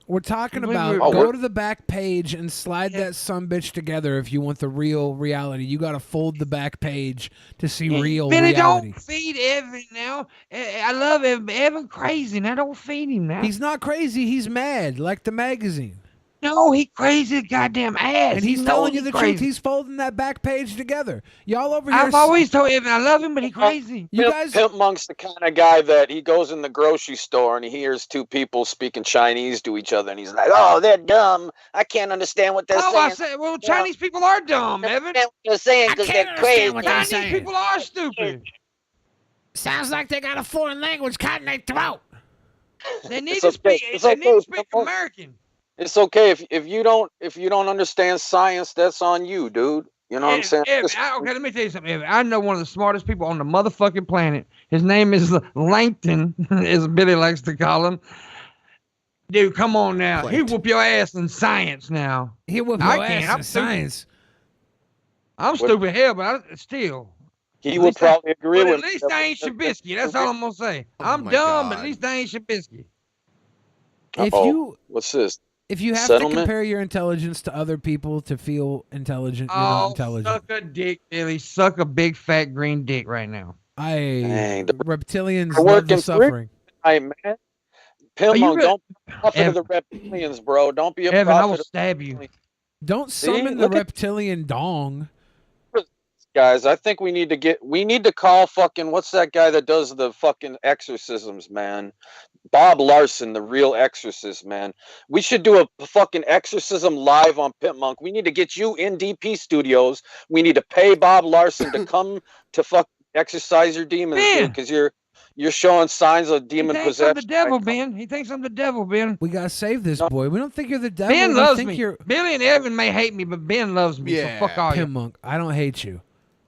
We're talking Wait, about wait, wait. go to the back page and slide that sumbitch together if you want the real reality. You got to fold the back page to see real Billy, reality. don't feed Evan now. I love Evan. Evan crazy now. Don't feed him now. He's not crazy. He's mad, like the magazine. No, he crazy goddamn ass. And he's He telling knows you the crazy. truth. He's folding that back page together. Y'all over here. I've always told Evan I love him, but he crazy. You guys. Pimp Monk's the kind of guy that he goes in the grocery store and he hears two people speaking Chinese to each other, and he's like, "Oh, they're dumb. I can't understand what they're Oh, I saying. said, well, Chinese people are dumb, I Evan. understand what they're saying because they're crazy." Chinese people are stupid. Sounds like they got a foreign language caught in their throat. They need It's to okay. speak. It's They okay. need to speak Don't- American. It's okay if you don't understand science. That's on you, dude. You know what I'm saying? Evan, okay, let me tell you something, Evan. I know one of the smartest people on the motherfucking planet. His name is Langton, as Billy likes to call him. Dude, come on now. He whoop your ass in science now. He will I your can't. ass I'm in stupid. science. I'm stupid hell, but still. He At would least probably agree But with at least I ain't Shabisky. That's all I'm gonna say. Oh I'm my dumb, but God. at least I ain't Shabisky. If Uh-oh. you What's this? if you have Settlement? to compare your intelligence to other people to feel intelligent, you're not Oh, intelligent. suck a dick, Billy. Suck a big fat green dick right now. Dang, the- Reptilians We're love the working suffering. Hey, man. Are Pimp you Monk, really- don't be a prophet of the reptilians, bro. Don't be a Evan, I will prophet of stab you. Don't See? summon the Look at- reptilian dong. guys. I think we need to call fucking, what's that guy that does the fucking exorcisms, man? Bob Larson, the real exorcist, man. We should do a fucking exorcism live on Pimp Monk. We need to get you in DP Studios. We need to pay Bob Larson to come to fuck exorcise your demons, dude, because you're showing signs of demon He thinks possession. I'm the devil, Ben. He thinks I'm the devil, Ben. We gotta save this boy. We don't think you're the devil. Ben We loves think me. You're... Billy and Evan may hate me, but Ben loves me. Yeah. So fuck all you. Pimp Monk, I don't hate you.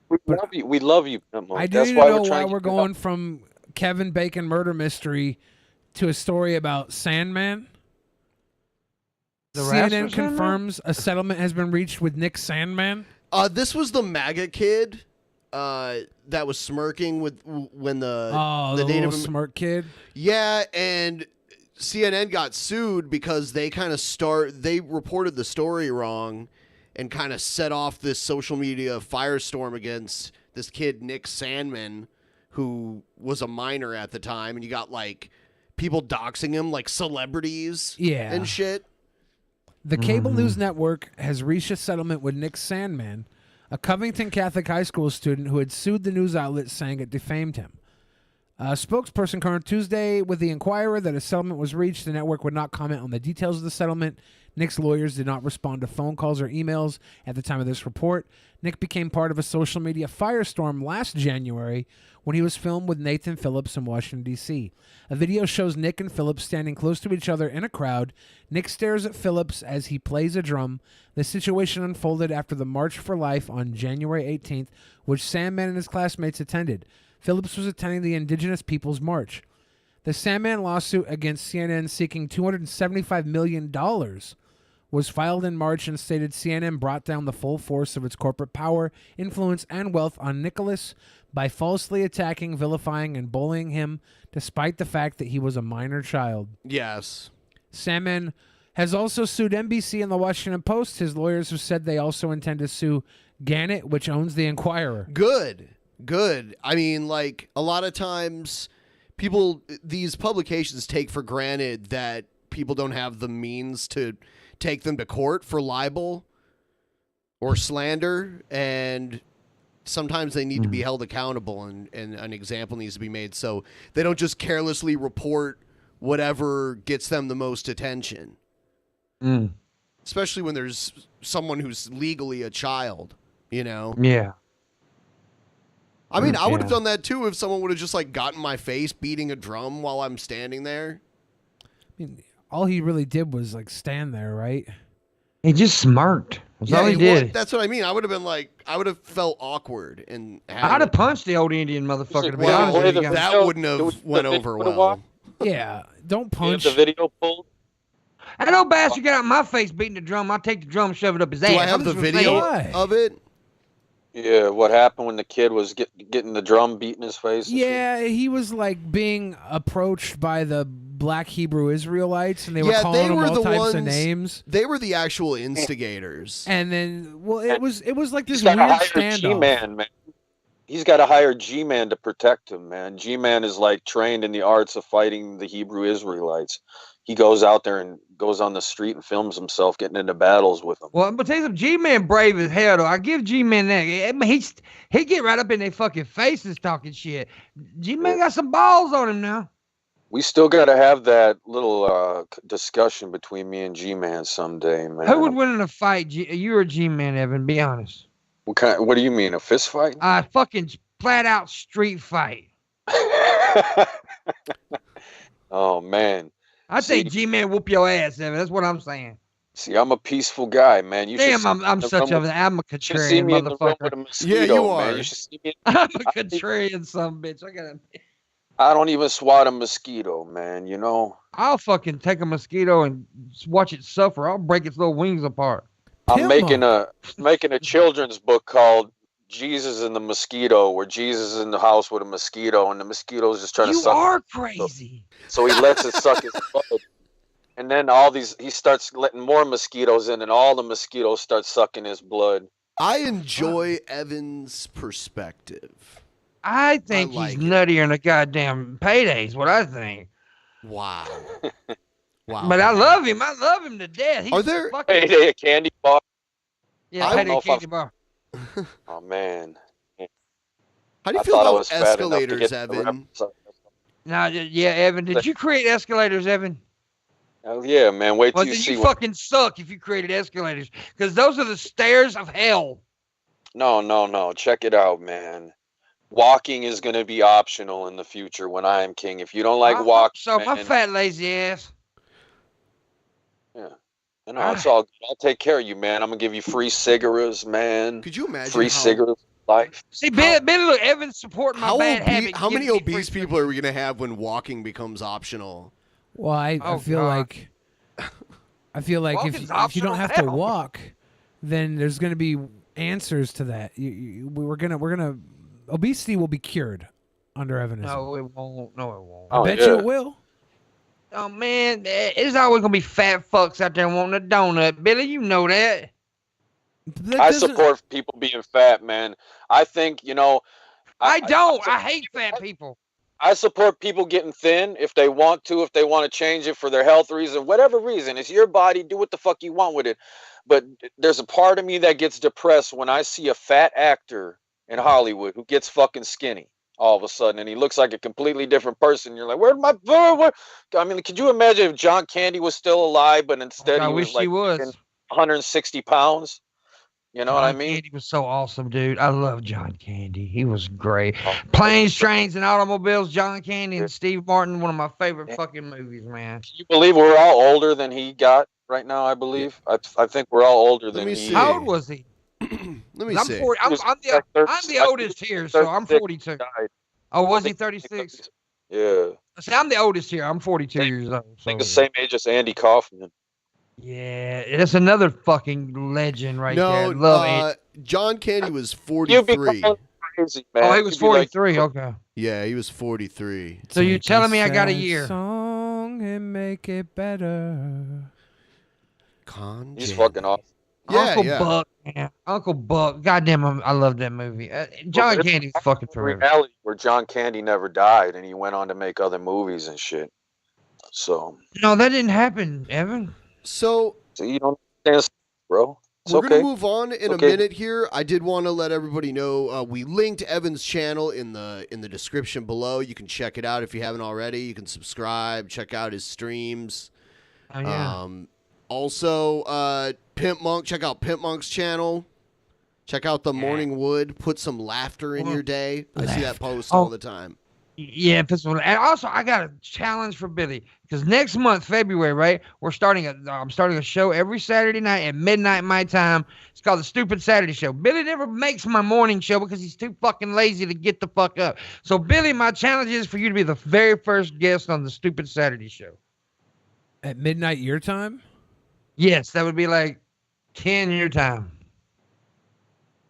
We love you, Pimp Monk. I do That's need why to know we're why trying to we're get it going up. from Kevin Bacon murder mystery to a story about Sandman. The rapper CNN Sandman? confirms a settlement has been reached with Nick Sandman. This was the MAGA kid that was smirking when the The Native little smirk kid. Yeah, and CNN got sued because they kind of they reported the story wrong and kind of set off this social media firestorm against this kid Nick Sandman, who was a minor at the time, and you got like people doxing him, like celebrities, and shit. The cable news network has reached a settlement with Nick Sandman, a Covington Catholic high school student who had sued the news outlet saying it defamed him. A spokesperson confirmed Tuesday with the Inquirer that a settlement was reached. The network would not comment on the details of the settlement. Nick's lawyers did not respond to phone calls or emails at the time of this report. Nick became part of a social media firestorm last January when he was filmed with Nathan Phillips in Washington, D.C. A video shows Nick and Phillips standing close to each other in a crowd. Nick stares at Phillips as he plays a drum. The situation unfolded after the March for Life on January 18th, which Sandman and his classmates attended. Phillips was attending the Indigenous Peoples March. The Sandman lawsuit against CNN seeking $275 million was filed in March and stated CNN brought down the full force of its corporate power, influence, and wealth on Nicholas by falsely attacking, vilifying, and bullying him despite the fact that he was a minor child. Yes. Sandman has also sued NBC and the Washington Post. His lawyers have said they also intend to sue Gannett, which owns the Inquirer. Good. I mean, like, a lot of times these publications take for granted that people don't have the means to take them to court for libel or slander, and sometimes they need to be held accountable, and an example needs to be made so they don't just carelessly report whatever gets them the most attention. Especially when there's someone who's legally a child, you know? Yeah. I mean, I would have done that too if someone would have just like gotten in my face beating a drum while I'm standing there. I mean, all he really did was like stand there, right? He just smirked. That's all he did. That's what I mean. I would have been like, I would have felt awkward and I'd have punched the old Indian motherfucker. To be well, honest with you, that wouldn't have went over well. Yeah, don't punch. The video pulled. That old bastard got out my face beating the drum. I take the drum, shove it up his ass. Do I have the video of it? Yeah, what happened when the kid was getting the drum beat in his face? Yeah, he was like being approached by the black Hebrew Israelites, and they were calling him all types of names. They were the actual instigators. And then, well, it was like this He's got weird to hire standoff. G-Man, man. He's got to hire G-Man to protect him, man. G-Man is like trained in the arts of fighting the Hebrew Israelites. He goes out there and goes on the street and films himself getting into battles with them. Well, but tell you something, G-Man brave as hell, though. I give G-Man that. I mean, he get right up in their fucking faces talking shit. G-Man got some balls on him now. We still got to have that little discussion between me and G-Man someday, man. Who would win in a fight? You or G-Man, Evan? Be honest. What do you mean, a fist fight? Fucking flat out street fight. Oh, man. I say G-Man whoop your ass, Evan. That's what I'm saying. See, I'm a peaceful guy, man. Damn, I'm a contrarian motherfucker. Yeah, you are. Man. You should see me. I'm a contrarian son bitch. I don't even swat a mosquito, man, you know? I'll fucking take a mosquito and watch it suffer. I'll break its little wings apart. I'm making a children's book called Jesus and the Mosquito, where Jesus is in the house with a mosquito, and the mosquito's just trying to suck. You are crazy. So he lets it suck his blood. And then he starts letting more mosquitoes in, and all the mosquitoes start sucking his blood. I enjoy Evan's perspective. I think he's nuttier than a goddamn Payday's what I think. Wow. But I love him. I love him to death. He's Are there Payday a candy bar? Yeah, Payday a candy bar. Oh man. How do you I feel thought I about was fat enough to escalators, get the Evan? reps. Now, yeah, Evan, did you create escalators, Evan? Hell yeah, man. Wait Well, till you then see you what. fucking suck if you created escalators, because those are the stairs of hell. No. Check it out, man. Walking is going to be optional in the future when I am king. If you don't like I hope walking, so, my man, fat lazy ass. yeah. No, it's all good. I'll take care of you, man. I'm going to give you free cigarettes, man. Could you imagine Free how cigarettes for life. See, Billy, look, Evan's supporting my bad habit. how many giving me obese free people are we gonna have when walking becomes optional? Well, I Oh, feel God. like if Walking's you optional don't have to hell. walk, then there's going to be answers to that. We're gonna obesity will be cured under Evanism. No, it won't. No, it won't. I bet you it will. Oh, man, there's always going to be fat fucks out there wanting a donut. Billy, you know that. I support people being fat, man. I think, I don't. I hate fat people. I support people getting thin if they want to change it for their health reason, whatever reason. It's your body. Do what the fuck you want with it. But there's a part of me that gets depressed when I see a fat actor in Hollywood who gets fucking skinny all of a sudden, and he looks like a completely different person. You're like, where? I mean, could you imagine if John Candy was still alive, but instead I he was wish like he was. 160 pounds? You know what I mean? Candy was so awesome, dude. I love John Candy. He was great. Planes, Trains, and Automobiles, John Candy and Steve Martin, one of my favorite fucking movies, man. You believe we're all older than he got right now, I believe? I think we're all older than he. How old was he? Let me I'm see. 40, I'm the oldest here, so I'm 42. Oh, was he 36? Yeah. See, I'm the oldest here. I'm 42 years old. I think the same age as Andy Kaufman. Yeah, that's another fucking legend right No, there. Love it. John Candy was You'd be 43. crazy, man. Oh, he was You'd be like, 43. Okay. Yeah, he was 43. So you're telling me I got a year? Song and make it better. He's fucking awesome. Yeah, Uncle yeah. Buck, man. Uncle Buck. Goddamn, I love that movie. John Well, Candy's fucking terrific. reality where John Candy never died and he went on to make other movies and shit. So No, that didn't happen, Evan. So you don't understand, bro. It's we're okay. gonna move on in Okay. a minute here. I did want to let everybody know we linked Evan's channel in the description below. You can check it out if you haven't already. You can subscribe, check out his streams. Oh, yeah. Also, Pimp Monk. Check out Pimp Monk's channel. Check out the Morning Wood. Put some laughter in your day. I see that post all the time. Yeah, and also I got a challenge for Billy because next month, February, right? I'm starting a show every Saturday night at midnight my time. It's called the Stupid Saturday Show. Billy never makes my morning show because he's too fucking lazy to get the fuck up. So Billy, my challenge is for you to be the very first guest on the Stupid Saturday Show at midnight your time. Yes, that would be like 10 your time.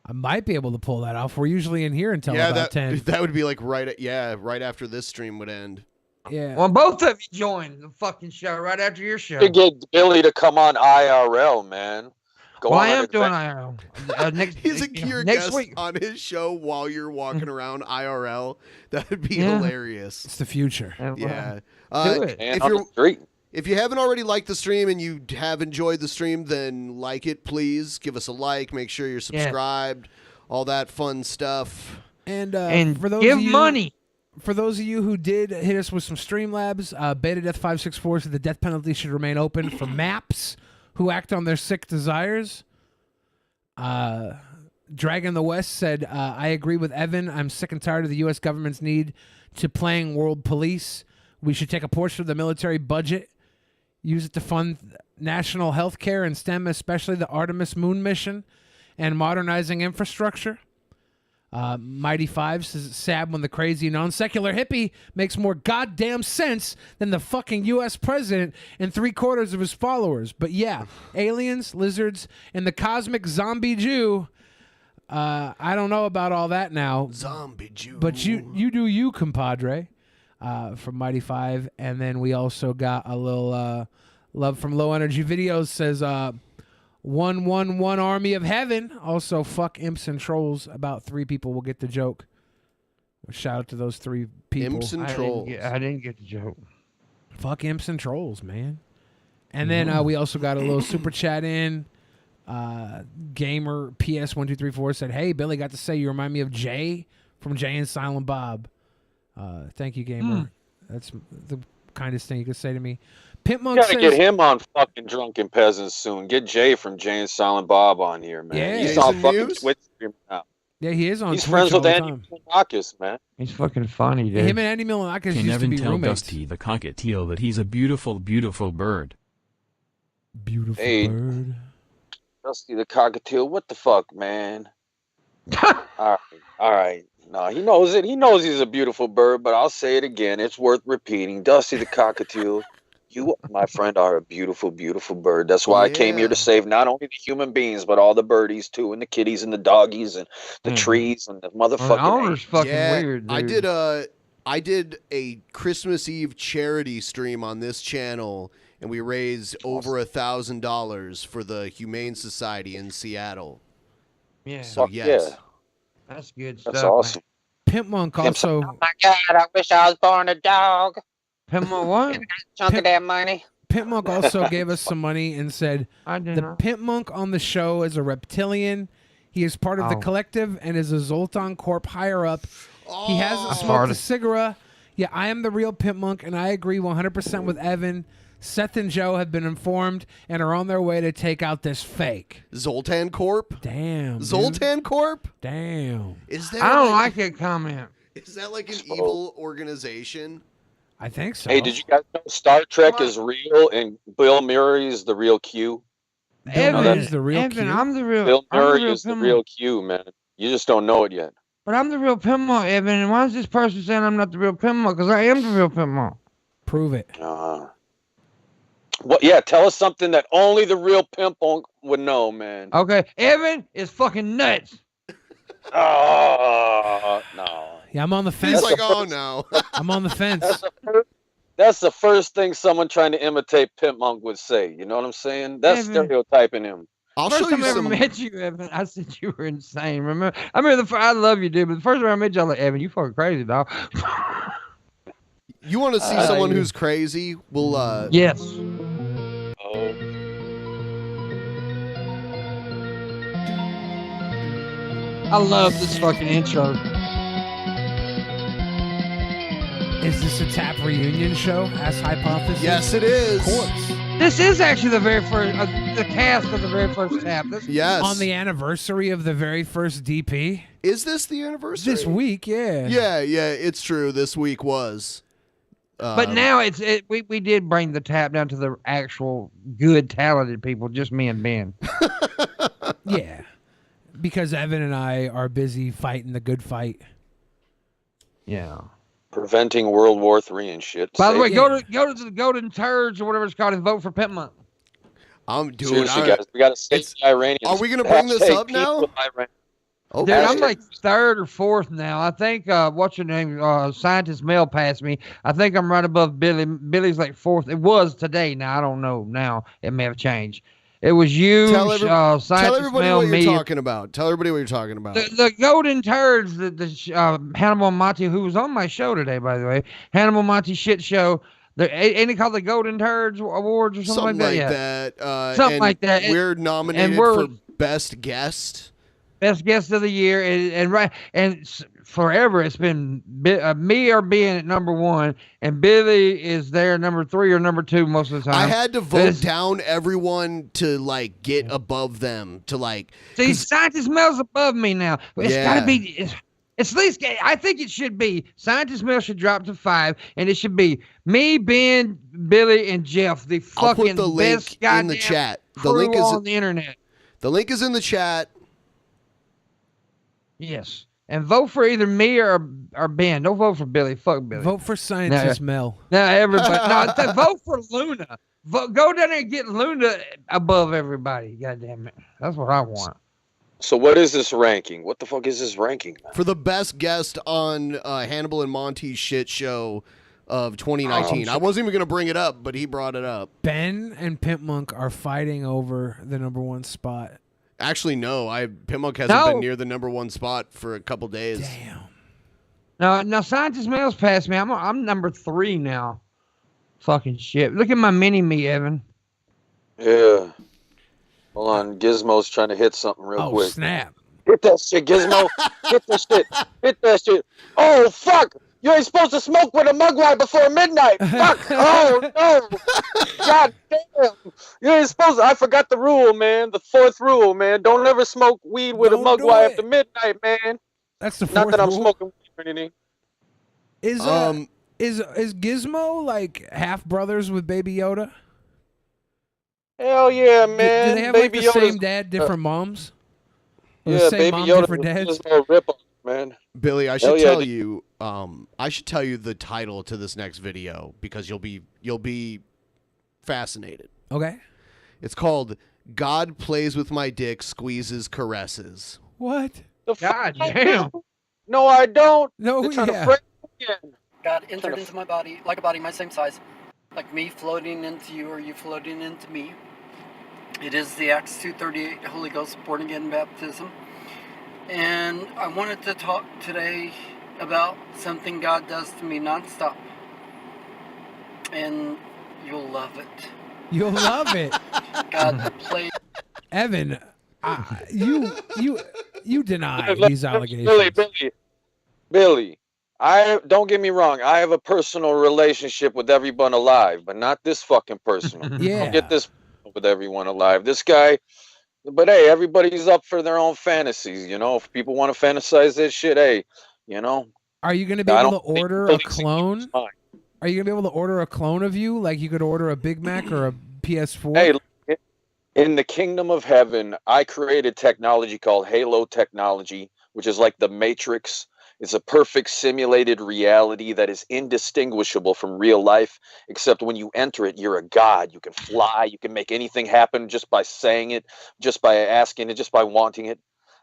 I might be able to pull that off. We're usually in here until about 10. That would be like right after this stream would end. Yeah. Well, both of you join the fucking show right after your show. To get Billy to come on IRL, man. Go Well, on I am an doing adventure. IRL. He's a cure next guest week. on his show while you're walking around IRL. That would be hilarious. It's the future. Yeah. Do it. And on the street. If you haven't already liked the stream and you have enjoyed the stream, then like it, please. Give us a like. Make sure you're subscribed. All that fun stuff. And And for those give of you, money. For those of you who did hit us with some Streamlabs, Beta Death 564 said the death penalty should remain open for maps who act on their sick desires. Dragon the West said, I agree with Evan. I'm sick and tired of the U.S. government's need to playing world police. We should take a portion of the military budget, use it to fund national health care and STEM, especially the Artemis moon mission and modernizing infrastructure. Mighty Five says it's sad when the crazy non-secular hippie makes more goddamn sense than the fucking U.S. president and 3/4 of his followers. But yeah, aliens, lizards, and the cosmic zombie Jew. I don't know about all that now. Zombie Jew. But you do you, compadre. From Mighty Five. And then we also got a little love from Low Energy Videos says 111 Army of Heaven. Also, fuck imps and trolls. About 3 people will get the joke. Shout out to those 3 people. Imps and trolls. I didn't get the joke. Fuck imps and trolls, man. And then we also got a little super chat in. Gamer PS1234 said, "Hey, Billy, got to say you remind me of Jay from Jay and Silent Bob. Thank you, gamer. That's the kindest thing you could say to me. Pimp Monk You gotta says, get him on fucking Drunken Peasants soon. Get Jay from Jay and Silent Bob on here, man. Yeah. He's on Jason fucking Mewes? Twitch stream now. yeah, he is on He's Twitch friends all with the Andy time. Milonakis, man. He's fucking funny, dude. Him and Andy Milonakis Can used to Evan be tell roommates. Dusty the cockatiel that he's a beautiful, beautiful bird? Beautiful Hey. bird. Dusty the Cockatiel, what the fuck, man? All right. No, he knows it. He knows he's a beautiful bird, but I'll say it again. It's worth repeating. Dusty the Cockatiel, you, my friend, are a beautiful, beautiful bird. That's why I came here to Yeah. save not only the human beings, but all the birdies too, and the kitties and the doggies and the Mhm. trees and the Well, the motherfucking. owner's fucking Yeah, weird, dude. I did a Christmas Eve charity stream on this channel, and we raised over $1,000 for the Humane Society in Seattle. Yeah, So Fuck yes, yeah, that's good that's stuff. awesome. Pimp Monk also. Oh my God, I wish I was born a dog. Man. Pimp Monk, what? Chunk of that money. Pimp Monk also gave us some money and said I did the not. Pimp Monk on the show is a reptilian. He is part of the Oh. collective and is a Zoltan Corp higher up. He hasn't That's smoked hard. a cigarette. Yeah, I am the real Pimp Monk, and I agree 100% with Evan. Seth and Joe have been informed and are on their way to take out this fake. Zoltan Corp. Damn. dude. Zoltan Corp. Damn. Is that I don't like that comment. Is that like an evil organization? I think so. Hey, did you guys know Star Trek is real and Bill Murray is the real Q? Evan, is the real Evan, Q? I'm the real. Bill I'm the Murray real is the Pimp real Monk. Q, man. You just don't know it yet. But I'm the real Pimp Monk, Evan. And why is this person saying I'm not the real Pimp Monk? Because I am the real Pimp Monk. Prove it. Well, yeah, tell us something that only the real pimp would know, man. Okay, Evan is fucking nuts. Oh, no. Yeah, I'm on the fence. He's like, oh no. I'm on the fence. That's the first thing someone trying to imitate Pimp Monk would say. You know what I'm saying? That's Evan. stereotyping him. I'll First show time you I ever some. met you, Evan, I said you were insane. Remember? I remember I love you, dude. But the first time I met you, I was like, Evan, you fucking crazy, dog. You want to see someone who's crazy? We'll Yes. Oh, I love this fucking intro. Is this a tap reunion show? As hypothesis. Yes, it is. Of course. This is actually the very first, the cast of the very first tap. This, Yes. On the anniversary of the very first DP Is this the anniversary? this week. Yeah. Yeah, it's true. This week was. But now we did bring the tap down to the actual good, talented people, just me and Ben. Yeah. Because Evan and I are busy fighting the good fight. Yeah. preventing World War III and shit. By the way, Yeah. go to the Golden Turds or whatever it's called and vote for Pimp Monk. I'm doing. Seriously, guys, we got to save the Iranians. Are we gonna bring this Hashtag up now? peace with Iran. Oh, Dude, I'm Hashtag- like third or fourth now. I think what's your name? Scientist Mel passed me. I think I'm right above Billy. Billy's like fourth. It was today. Now I don't know. Now it may have changed. It was you, Tell Scientist everybody Mel, what you're me. talking about. Tell everybody what you're talking about. The Golden Turds, the Hannibal Monty, who was on my show today, by the way, Hannibal Monty shit show. Ain't it called the Golden Turds Awards or something, Something like Yeah. that. Something and like that. We're nominated we're- for best guest. Best guest of the year, and forever it's been me or being at number one, and Billy is there number 3 or number 2 most of the time. I had to vote It's- down everyone to like get above them to like. See, Scientist Mel's above me now. It's Yeah. got to be. It's at least. I think it should be. Scientist Mel should drop to 5, and it should be me, Ben, Billy, and Jeff. The I'll fucking put the link best in goddamn the chat. The crew link is on the internet. the link is in the chat. Yes, and vote for either me or Ben. Don't vote for Billy. Fuck Billy. Vote for Scientist Mel. Now everybody, vote for Luna. Go down there and get Luna above everybody. God damn it, that's what I want. So what is this ranking? What the fuck is this ranking? For the best guest on Hannibal and Monty's shit show of 2019. I wasn't even going to bring it up, but he brought it up. Ben and Pimp Monk are fighting over the number 1 spot. Actually, no. Pimp Monk hasn't been near the number 1 spot for a couple days. Damn. Now Scientist Mel's past me. I'm number 3 now. Fucking shit. Look at my mini-me, Evan. Yeah. Hold on, Gizmo's trying to hit something real Oh, quick. snap. Hit that shit, Gizmo. Hit that shit. Hit that shit. Oh, fuck. You ain't supposed to smoke with a mugwai before midnight. Fuck. Oh, no. God damn. You ain't supposed to. I forgot the rule, man. The 4th rule, man. Don't ever smoke weed with Don't a do mugwai it. after midnight, man. That's the 4th Not that I'm rule. smoking weed or anything. Is Gizmo like half brothers with Baby Yoda? Hell yeah, man. Do they have Baby like the Yoda's- same dad, different moms? Or Yeah, the same Baby mom, Yoda different was dads? just a rip-off, man. Billy, I Hell should yeah, tell dude. you. I should tell you the title to this next video because you'll be fascinated. Okay. It's called "God Plays with My Dick, Squeezes, Caresses." What? The God fuck? damn. No, I don't. No, They're trying yeah. to frame me again. God entered into my body, like a body my same size, like me floating into you or you floating into me. It is the Acts 2:38 Holy Ghost born again baptism. And I wanted to talk today about something God does to me nonstop. And you'll love it. You'll love it. God plays. Evan, you deny Look, these allegations. Billy, I don't get me wrong. I have a personal relationship with everyone alive, but not this fucking personal. Yeah. Don't get this with everyone alive. This guy, but hey, everybody's up for their own fantasies. You know, if people want to fantasize this shit, hey, you know. Are you going to be I able to don't think order a policing clone? is fine. Are you going to be able to order a clone of you? Like you could order a Big Mac or a PS4? Hey, in the kingdom of heaven, I created technology called Halo technology, which is like the Matrix. It's a perfect simulated reality that is indistinguishable from real life, except when you enter it, you're a god. You can fly. You can make anything happen just by saying it, just by asking it, just by wanting it.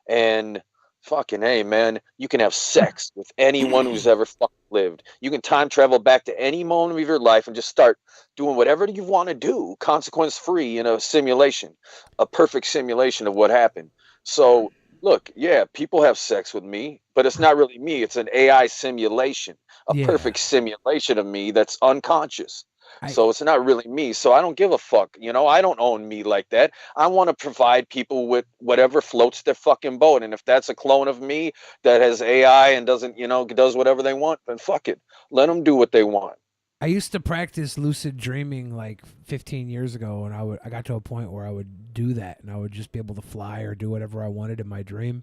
And fucking hey, man, you can have sex with anyone who's ever fucking lived. You can time travel back to any moment of your life and just start doing whatever you want to do, consequence free, in a simulation, a perfect simulation of what happened. So look, yeah, people have sex with me, but it's not really me. It's an AI simulation, a Yeah. perfect simulation of me that's unconscious. So it's not really me. So I don't give a fuck. You know, I don't own me like that. I want to provide people with whatever floats their fucking boat. And if that's a clone of me that has AI and doesn't, you know, does whatever they want, then fuck it. Let them do what they want. I used to practice lucid dreaming like 15 years ago, and I got to a point where I would do that, and I would just be able to fly or do whatever I wanted in my dream,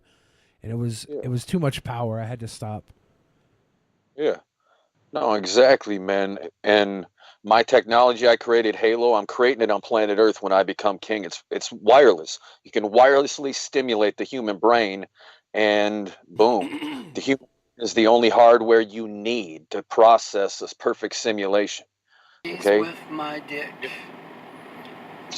and it was too much power. I had to stop. Yeah. No, exactly, man. And my technology I created, Halo, I'm creating it on planet Earth when I become king. It's wireless. You can wirelessly stimulate the human brain, and boom, the human is the only hardware you need to process this perfect simulation. Okay? With my dick.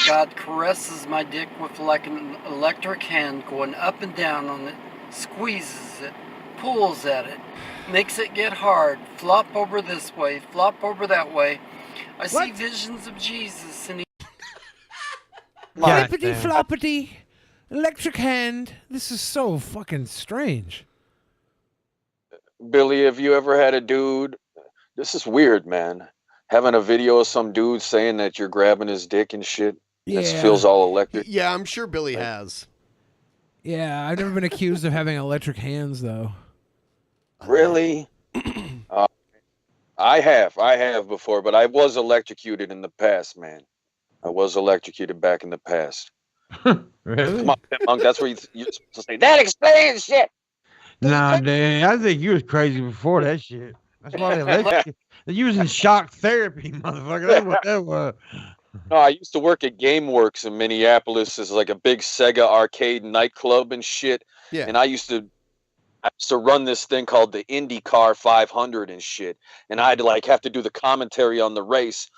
God caresses my dick with like an electric hand going up and down on it, squeezes it, pulls at it, makes it get hard, flop over this way, flop over that way. I see visions of Jesus and he... Flippity floppity, electric hand. This is so fucking strange. Billy, have you ever had a dude? This is weird, man. Having a video of some dude saying that you're grabbing his dick and shit. It Yeah. feels all electric. Yeah, I'm sure Billy has. Yeah, I've never been accused of having electric hands though. Really? I have before, but I was electrocuted in the past, man. I was electrocuted back in the past. Really? Come on, Monk, that's where you're supposed to say, that explains shit. Nah, Dan, I think you was crazy before that shit. That's why they let you. They're using shock therapy, motherfucker. That's what that was. No, I used to work at GameWorks in Minneapolis as like a big Sega arcade nightclub and shit. Yeah. And I used to run this thing called the IndyCar 500 and shit. And I had to like have to do the commentary on the race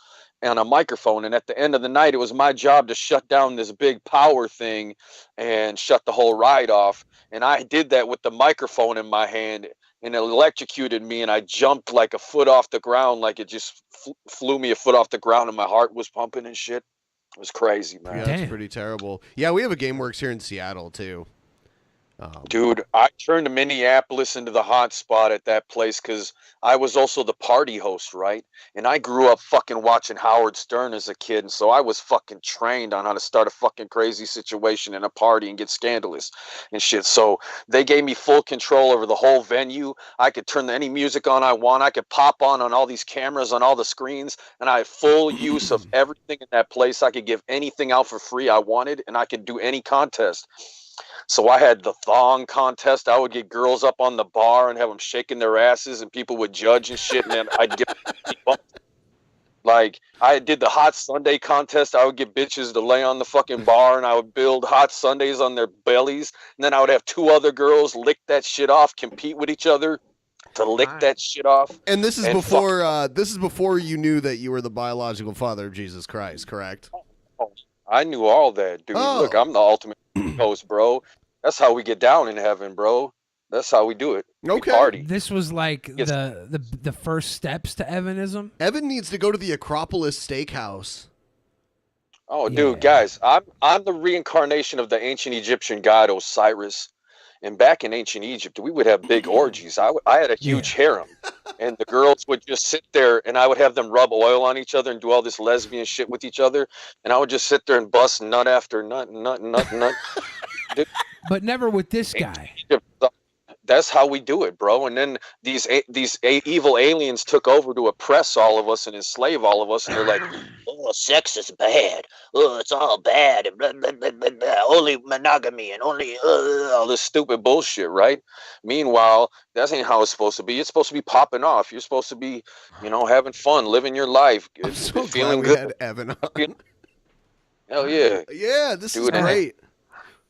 on a microphone. And at the end of the night, it was my job to shut down this big power thing and shut the whole ride off. And I did that with the microphone in my hand, and it electrocuted me. And I jumped like a foot off the ground, like it just flew me a foot off the ground, and my heart was pumping and shit. It was crazy, man. Yeah, that's pretty terrible. Yeah, we have a GameWorks here in Seattle too. Dude, I turned Minneapolis into the hot spot at that place because I was also the party host, right? And I grew up fucking watching Howard Stern as a kid, and so I was fucking trained on how to start a fucking crazy situation in a party and get scandalous and shit. So they gave me full control over the whole venue. I could turn any music on I want. I could pop on all these cameras on all the screens, and I had full use of everything in that place. I could give anything out for free I wanted, and I could do any contest. So I had the thong contest. I would get girls up on the bar and have them shaking their asses, and people would judge and shit. And then I'd give like I did the hot Sunday contest. I would get bitches to lay on the fucking bar, and I would build hot Sundays on their bellies. And then I would have two other girls lick that shit off, compete with each other to lick that shit off. And this is before you knew that you were the biological father of Jesus Christ, correct? I knew all that, dude. Look, I'm the ultimate host, bro. That's how we get down in heaven, bro. That's how we do it. Okay. We party. This was like the first steps to Evanism. Evan needs to go to the Acropolis Steakhouse. Oh, dude, guys, I'm the reincarnation of the ancient Egyptian god Osiris. And back in ancient Egypt, we would have big orgies. I had a huge harem, and the girls would just sit there, and I would have them rub oil on each other and do all this lesbian shit with each other, and I would just sit there and bust nut after nut. Dude, But never with this guy. that's how we do it, bro. And then these evil aliens took over to oppress all of us and enslave all of us, and they're like, "Oh, sex is bad. Oh, it's all bad, and blah, blah, blah, blah, blah. Only monogamy and only all this stupid bullshit, right?" Meanwhile, that ain't how it's supposed to be. It's supposed to be popping off. You're supposed to be, having fun, living your life, feeling good. Had Evan on. Hell yeah. Yeah, this is Dude, great.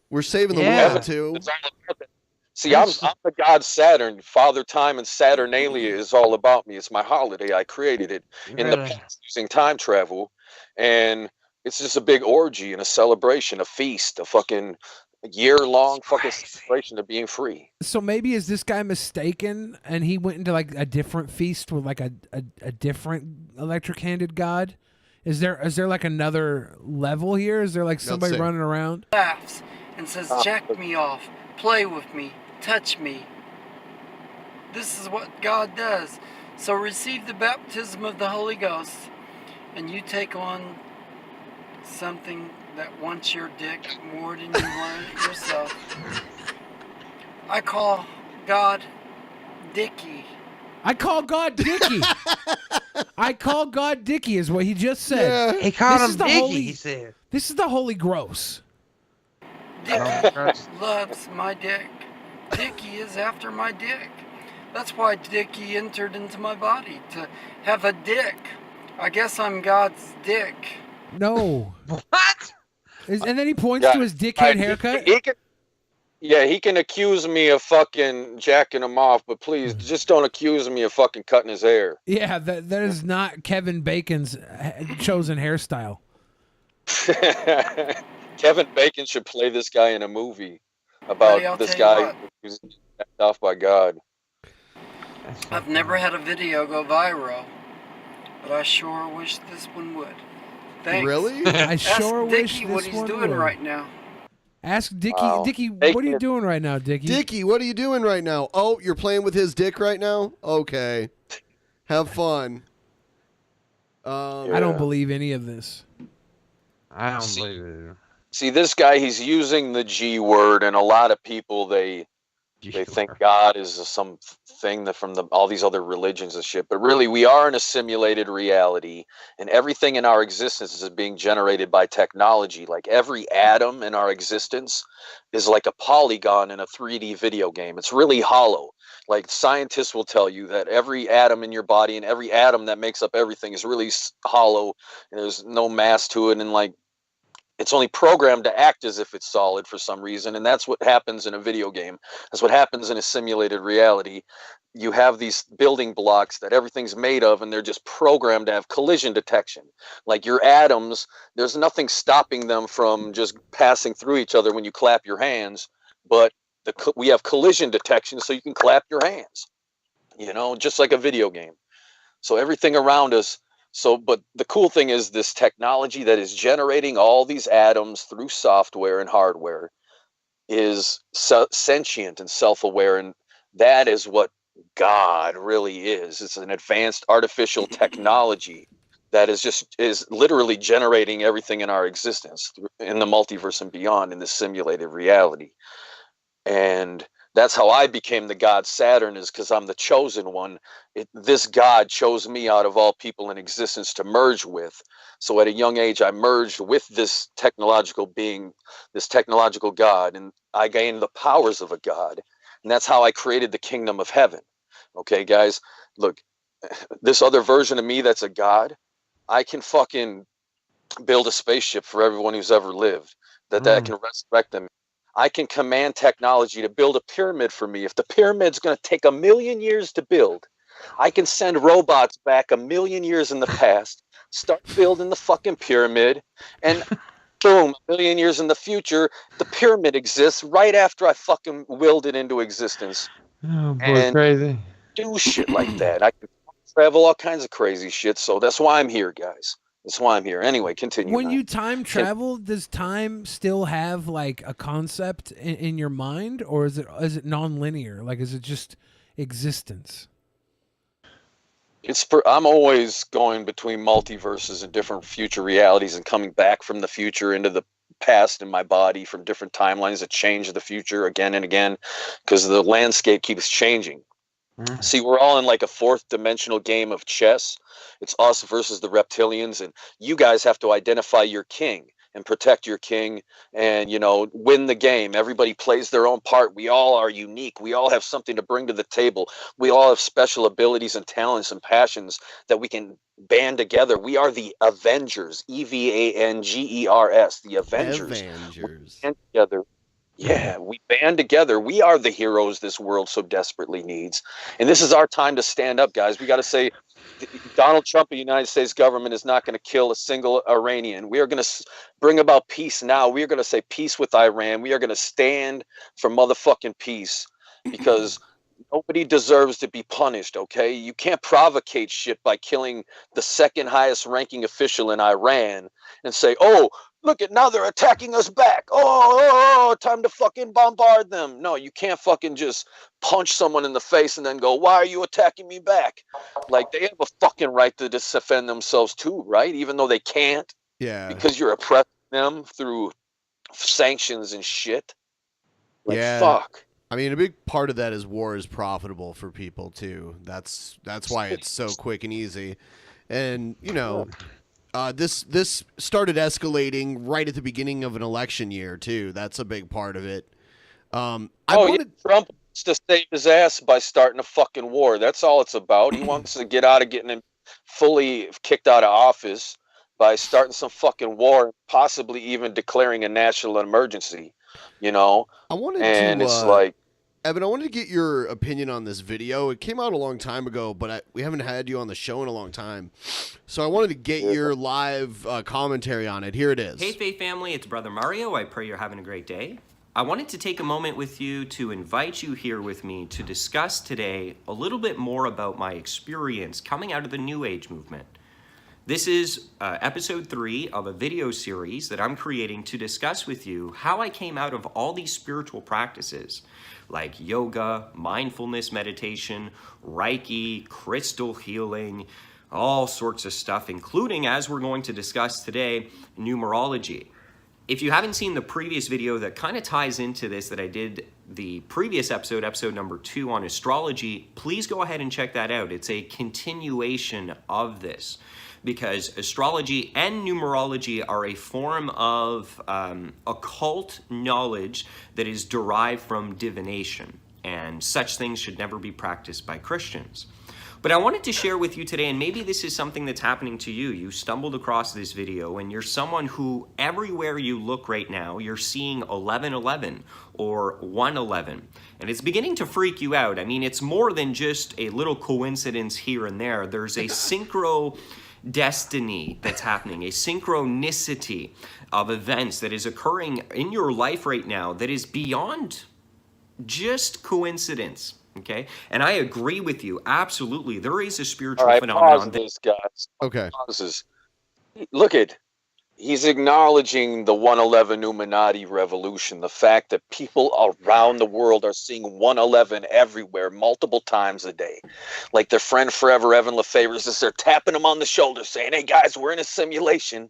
We're saving the world too. It's all about that. See, I'm the god Saturn. Father Time and Saturnalia is all about me. It's my holiday. I created it in the past using time travel. And it's just a big orgy and a celebration, a feast, a fucking year-long fucking celebration of being free. So maybe is this guy mistaken and he went into like a different feast with like a different electric-handed god? Is there like another level here? Is there like somebody running around? Laughs and says, "Jack me off, play with me, touch me." This is what God does. So receive the baptism of the Holy Ghost, and you take on something that wants your dick more than you want it yourself. I call God Dickie. I call God Dickie. I call God Dickie is what he just said. Yeah. He called him Dickie, he said. This is the Holy Gross. Dickie loves my dick. Dickie is after my dick. That's why Dickie entered into my body, to have a dick. I guess I'm God's dick. No. What? And then he points to his dickhead haircut. He can accuse me of fucking jacking him off, but please just don't accuse me of fucking cutting his hair. Yeah, that is not Kevin Bacon's chosen hairstyle. Kevin Bacon should play this guy in a movie about this guy who's jacked off by God. I've never had a video go viral, but I sure wish this one would. Thanks. Really? I sure Ask wish Dickie this what he's one doing would. right now. Ask Dickie. Wow. Dickie, what are you doing right now, Dickie? Dickie, what are you doing right now? Oh, you're playing with his dick right now? Okay. Have fun. I don't believe any of this. I don't believe it. See, this guy, he's using the G word, and a lot of people, they think God is some thing that from all these other religions and shit. But really, we are in a simulated reality, and everything in our existence is being generated by technology. Like every atom in our existence is like a polygon in a 3D video game. It's really hollow. Like scientists will tell you that every atom in your body and every atom that makes up everything is really hollow, and there's no mass to it, and like it's only programmed to act as if it's solid for some reason. And that's what happens in a video game. That's what happens in a simulated reality. You have these building blocks that everything's made of, and they're just programmed to have collision detection. Like your atoms, there's nothing stopping them from just passing through each other when you clap your hands, but we have collision detection so you can clap your hands, just like a video game. So everything around us. But the cool thing is this technology that is generating all these atoms through software and hardware. is sentient and self-aware, and that is what God really is. It's an advanced artificial technology that is literally generating everything in our existence in the multiverse and beyond in this simulated reality. And that's how I became the god Saturn, is because I'm the chosen one. This God chose me out of all people in existence to merge with. So at a young age, I merged with this technological being, this technological God, and I gained the powers of a God. And that's how I created the kingdom of heaven. Okay, guys, look, this other version of me that's a God, I can fucking build a spaceship for everyone who's ever lived, that can resurrect them. I can command technology to build a pyramid for me. If the pyramid's going to take 1,000,000 years to build, I can send robots back 1,000,000 years in the past, start building the fucking pyramid, and boom, 1,000,000 years in the future, the pyramid exists right after I fucking willed it into existence. Oh boy, And crazy. do shit like that. I can travel, all kinds of crazy shit. So that's why I'm here, guys. That's why I'm here. Anyway, continue. When you time travel, does time still have like a concept in your mind, or is it non-linear? Like, is it just existence? I'm always going between multiverses and different future realities and coming back from the future into the past in my body from different timelines that change the future again and again, because the landscape keeps changing. See, we're all in like a fourth dimensional game of chess. It's us versus the reptilians, and you guys have to identify your king and protect your king and, win the game. Everybody plays their own part. We all are unique. We all have something to bring to the table. We all have special abilities and talents and passions that we can band together. We are the Avengers, Evangers, the Avengers. And together. Yeah, we band together. We are the heroes this world so desperately needs. And this is our time to stand up, guys. We got to say, Donald Trump of the United States government is not going to kill a single Iranian. We are going to bring about peace now. We are going to say peace with Iran. We are going to stand for motherfucking peace, because nobody deserves to be punished, okay? You can't provocate shit by killing the second highest ranking official in Iran and say, oh, look at, now they're attacking us back. Oh, time to fucking bombard them. No, you can't fucking just punch someone in the face and then go, why are you attacking me back? Like, they have a fucking right to defend themselves too, right? Even though they can't. Yeah. Because you're oppressing them through sanctions and shit. Like, yeah. Fuck. I mean, a big part of that is war is profitable for people too. That's why it's so quick and easy. And this started escalating right at the beginning of an election year too. That's a big part of it. Trump wants to save his ass by starting a fucking war. That's all it's about. He wants to get out of getting him fully kicked out of office by starting some fucking war, possibly even declaring a national emergency. I wanted it's like, Evan, I wanted to get your opinion on this video. It came out a long time ago, but we haven't had you on the show in a long time. So I wanted to get your live commentary on it. Here it is. Hey, Faith family, it's Brother Mario. I pray you're having a great day. I wanted to take a moment with you to invite you here with me to discuss today a little bit more about my experience coming out of the New Age movement. This is episode 3 of a video series that I'm creating to discuss with you how I came out of all these spiritual practices like yoga, mindfulness meditation, Reiki, crystal healing, all sorts of stuff, including, as we're going to discuss today, numerology. If you haven't seen the previous video that kind of ties into this that I did the previous episode number 2 on astrology, please go ahead and check that out. It's a continuation of this, because astrology and numerology are a form of occult knowledge that is derived from divination, and such things should never be practiced by Christians. But I wanted to share with you today, and maybe this is something that's happening to you. You stumbled across this video, and you're someone who, everywhere you look right now, you're seeing 1111 or 111, and it's beginning to freak you out. I mean, it's more than just a little coincidence here and there. There's a synchro destiny that's happening, a synchronicity of events that is occurring in your life right now that is beyond just coincidence. Okay, and I agree with you. Absolutely, there is a spiritual phenomenon. Pause this, guys. Okay. Pauses. Look at He's acknowledging the 111 Illuminati revolution, the fact that people around the world are seeing 111 everywhere, multiple times a day. Like their friend forever, Evan Lefavor, is just there tapping them on the shoulder saying, hey guys, we're in a simulation.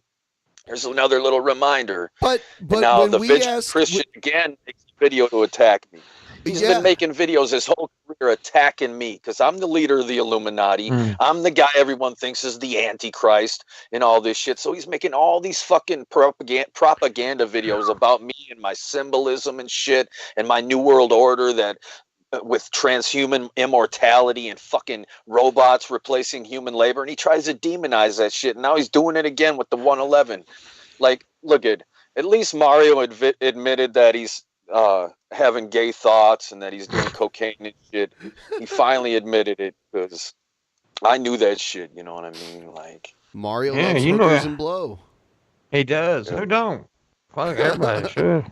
Here's another little reminder. But and now when the we vigilant ask, Christian again makes a video to attack me. He's been making videos his whole career attacking me because I'm the leader of the Illuminati. I'm the guy everyone thinks is the Antichrist and all this shit. So he's making all these fucking propaganda videos about me and my symbolism and shit and my new world order that with transhuman immortality and fucking robots replacing human labor. And he tries to demonize that shit. And now he's doing it again with the 111. Like, look at least Mario admitted that he's having gay thoughts and that he's doing cocaine and shit. He finally admitted it because I knew that shit. You know what I mean? Like Mario loves hookers and blow. He does. Who don't? Fuck everybody. Sure.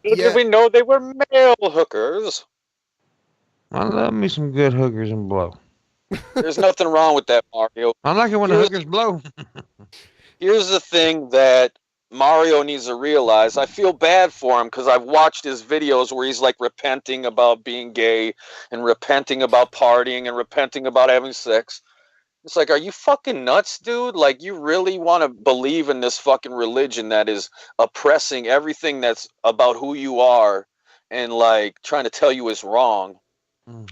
Did we know they were male hookers? I love me some good hookers and blow. There's nothing wrong with that, Mario. I like it when the hookers blow. Here's the thing that Mario needs to realize. I feel bad for him because I've watched his videos where he's like repenting about being gay and repenting about partying and repenting about having sex. It's like, are you fucking nuts, dude? Like, you really want to believe in this fucking religion that is oppressing everything that's about who you are and like trying to tell you is wrong.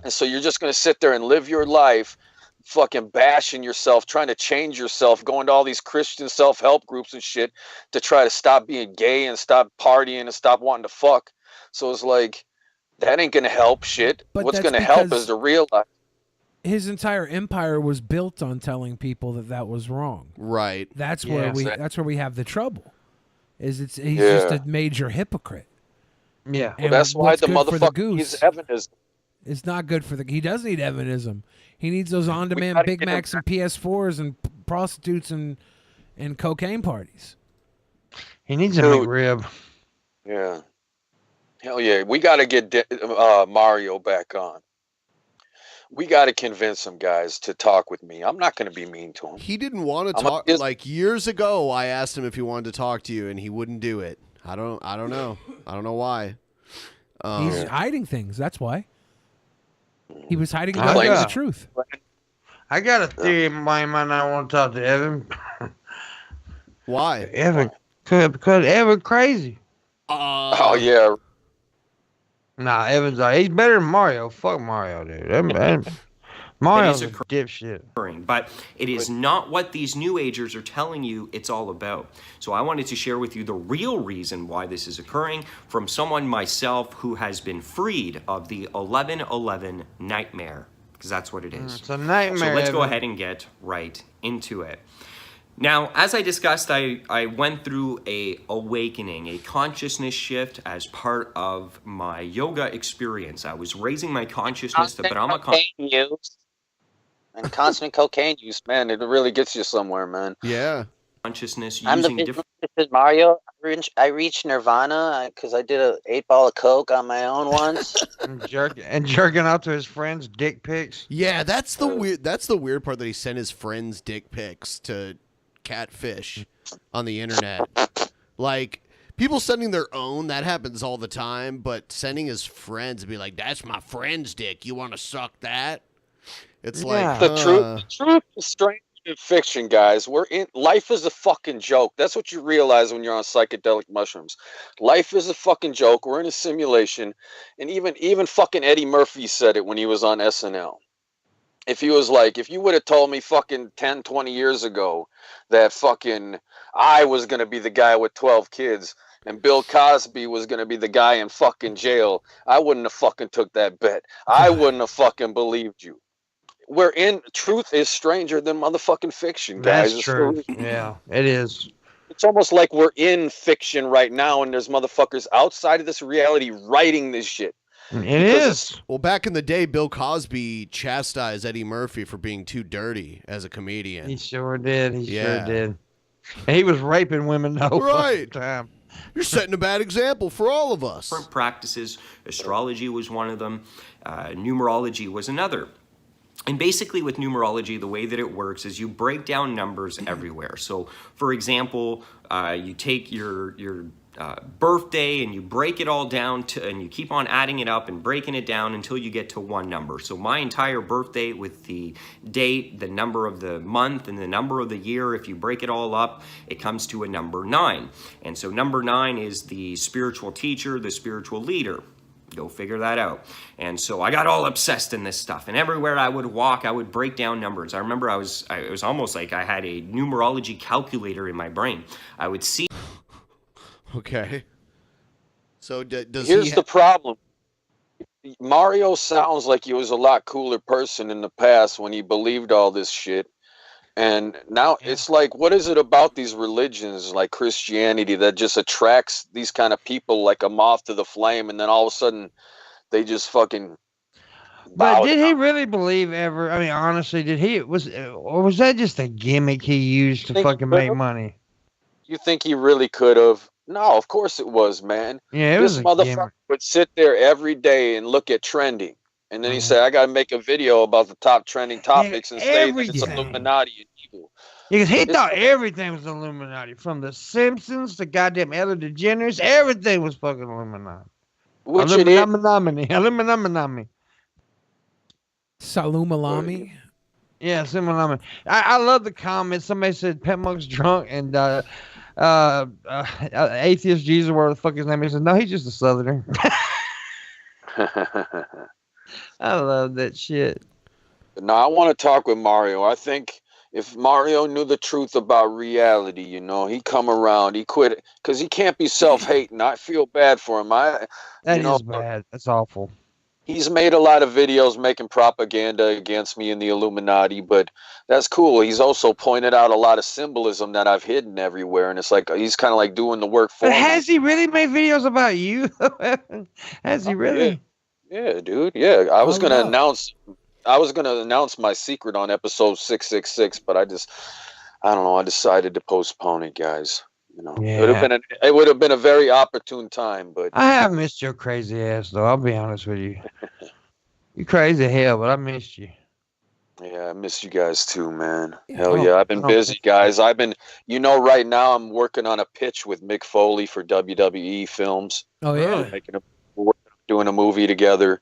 And so you're just going to sit there and live your life fucking bashing yourself, trying to change yourself, going to all these Christian self-help groups and shit to try to stop being gay and stop partying and stop wanting to fuck. So it's like, that ain't going to help shit. But what's that's going to help because is to realize his entire empire was built on telling people that that was wrong. Right. That's where that's where we have the trouble. He's just a major hypocrite. Yeah. Well, that's why the motherfucker needs Evanism. It's not good for he does need Evanism. He needs those on-demand Big Macs and PS4s and prostitutes and cocaine parties. He needs a McRib. Yeah. Hell yeah. We got to get Mario back on. We got to convince him, guys, to talk with me. I'm not going to be mean to him. He didn't want to talk. Like years ago, I asked him if he wanted to talk to you, and he wouldn't do it. I don't know. I don't know why. He's hiding things. That's why. He was hiding the truth. I got a theory in my mind. I want to talk to Evan. Why? Evan, because Evan crazy. Oh yeah. Nah, he's better than Mario. Fuck Mario, dude. Mario's a dipshit. But it is not what these New Agers are telling you it's all about. So I wanted to share with you the real reason why this is occurring from someone myself who has been freed of the 1111 nightmare, because that's what it is. It's a nightmare. So let's go ahead and get right into it. Now, as I discussed, I went through a awakening, a consciousness shift as part of my yoga experience. I was raising my consciousness to Brahma use. And constant cocaine use, man, it really gets you somewhere, man. Yeah. Consciousness I'm using the different. This is Mario. I reached Nirvana because I did a 8-ball of coke on my own once. and jerking out to his friends' dick pics. Yeah, that's the weird. That's the weird part, that he sent his friends' dick pics to Catfish on the internet. Like, people sending their own, that happens all the time, but sending his friends and be like, that's my friend's dick, you want to suck that? It's like the truth is stranger than fiction, guys. Life is a fucking joke. That's what you realize when you're on psychedelic mushrooms. Life is a fucking joke. We're in a simulation. And even fucking Eddie Murphy said it when he was on SNL. If you would have told me fucking 10, 20 years ago that fucking I was going to be the guy with 12 kids and Bill Cosby was going to be the guy in fucking jail, I wouldn't have fucking took that bet. I wouldn't have fucking believed you. Truth is stranger than motherfucking fiction, guys. That's true. Yeah, it is. It's almost like we're in fiction right now and there's motherfuckers outside of this reality writing this shit. It is. Well, back in the day, Bill Cosby chastised Eddie Murphy for being too dirty as a comedian. He sure did. He sure did. And he was raping women the whole fucking time. You're setting a bad example for all of us. Different practices. Astrology was one of them. Numerology was another. And basically with numerology, the way that it works is you break down numbers everywhere. So for example, you take your birthday and you break it all down and you keep on adding it up and breaking it down until you get to one number. So my entire birthday with the date, the number of the month, and the number of the year, if you break it all up, it comes to a number 9. And so number 9 is the spiritual teacher, the spiritual leader. Go figure that out. And so I got all obsessed in this stuff. And everywhere I would walk, I would break down numbers. I remember it was almost like I had a numerology calculator in my brain. I would see. Okay. So does Here's the problem. Mario sounds like he was a lot cooler person in the past when he believed all this shit. And now it's like, what is it about these religions like Christianity that just attracts these kind of people like a moth to the flame, and then all of a sudden they just fucking But did he really believe ever? I mean, honestly, or was that just a gimmick he used to fucking make money? You think he really could have? No, of course it was, man. Yeah, this motherfucker would sit there every day and look at trending. And then he said, I got to make a video about the top trending topics and say that it's Illuminati and evil. Because he thought everything was Illuminati. From The Simpsons to goddamn Ellen DeGeneres, everything was fucking Illuminati. Which Illuminati. Salumalami. Yeah, Salumalami. I love the comments. Somebody said Pet Monk's drunk and atheist Jesus, whatever the fuck his name is. He said, no, he's just a southerner. I love that shit. No, I want to talk with Mario. I think if Mario knew the truth about reality, you know, he'd come around. He quit because he can't be self-hating. I feel bad for him. That is bad. That's awful. He's made a lot of videos making propaganda against me and the Illuminati, but that's cool. He's also pointed out a lot of symbolism that I've hidden everywhere, and it's like he's kind of like doing the work for me. But has he really made videos about you? Has he really? Yeah, dude. Yeah, I was gonna announce my secret on episode 666, but I don't know. I decided to postpone it, guys. You know, it would have been a very opportune time, but I have missed your crazy ass, though. I'll be honest with you. You crazy hell, but I missed you. Yeah, I miss you guys too, man. Hell yeah, I've been busy, guys. Right now I'm working on a pitch with Mick Foley for WWE Films. Oh yeah, we're doing a movie together.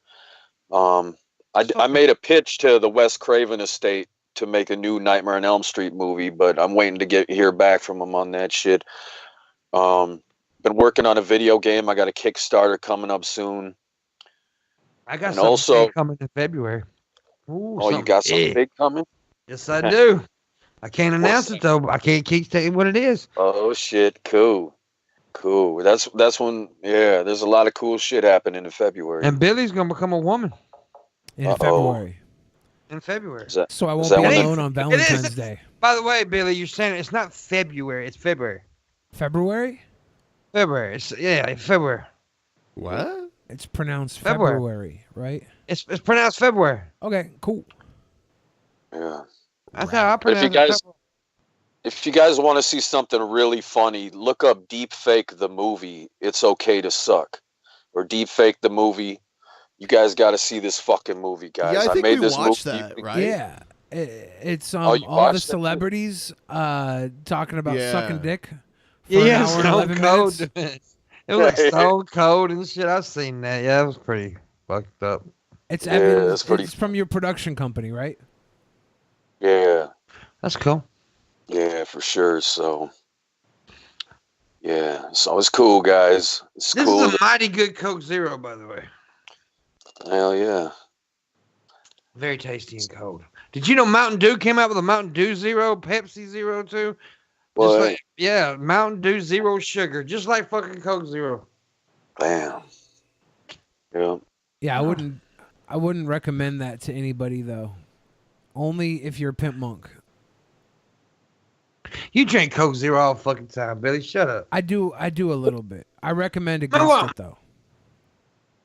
I made a pitch to the Wes Craven estate to make a new Nightmare on Elm Street movie, but I'm waiting to hear back from them on that shit. Been working on a video game. I got a Kickstarter coming up soon. I got something coming in February. Ooh, you got something big coming? Yes, I do. I can't announce it though. I can't keep telling what it is. Oh shit! Cool. That's when. Yeah, there's a lot of cool shit happening in February. And Billy's gonna become a woman in February. In February. So I won't be alone on Valentine's Day. By the way, Billy, you're saying it's not February. It's February. February? February. February. What? It's pronounced February, right? It's pronounced February. Okay, cool. Yeah. I thought I pronounced it. If you guys want to see something really funny, look up Deepfake the movie. It's okay to suck, or Deepfake the movie. You guys got to see this fucking movie, guys. Yeah, I think made we this watched movie. that, right? Yeah, it's Oh, you all the watched it? celebrities talking about sucking dick. For Yeah, an hour and 11 Stone Cold. minutes. It was like Stone Cold and shit. I've seen that. Yeah, it was pretty fucked up. It's Evan. It's from your production company, right? Yeah. That's cool. Yeah, for sure. So, yeah. So it's cool, guys. It's This cool. is a mighty good Coke Zero, by the way. Hell yeah. Very tasty and cold. Did you know Mountain Dew came out with a Mountain Dew Zero, Pepsi Zero too? What? Mountain Dew Zero sugar, just like fucking Coke Zero. Damn. Yeah. Yeah, I wouldn't recommend that to anybody though. Only if you're a pimp monk. You drink Coke Zero all fucking time, Billy. Shut up. I do a little bit. I recommend against it though.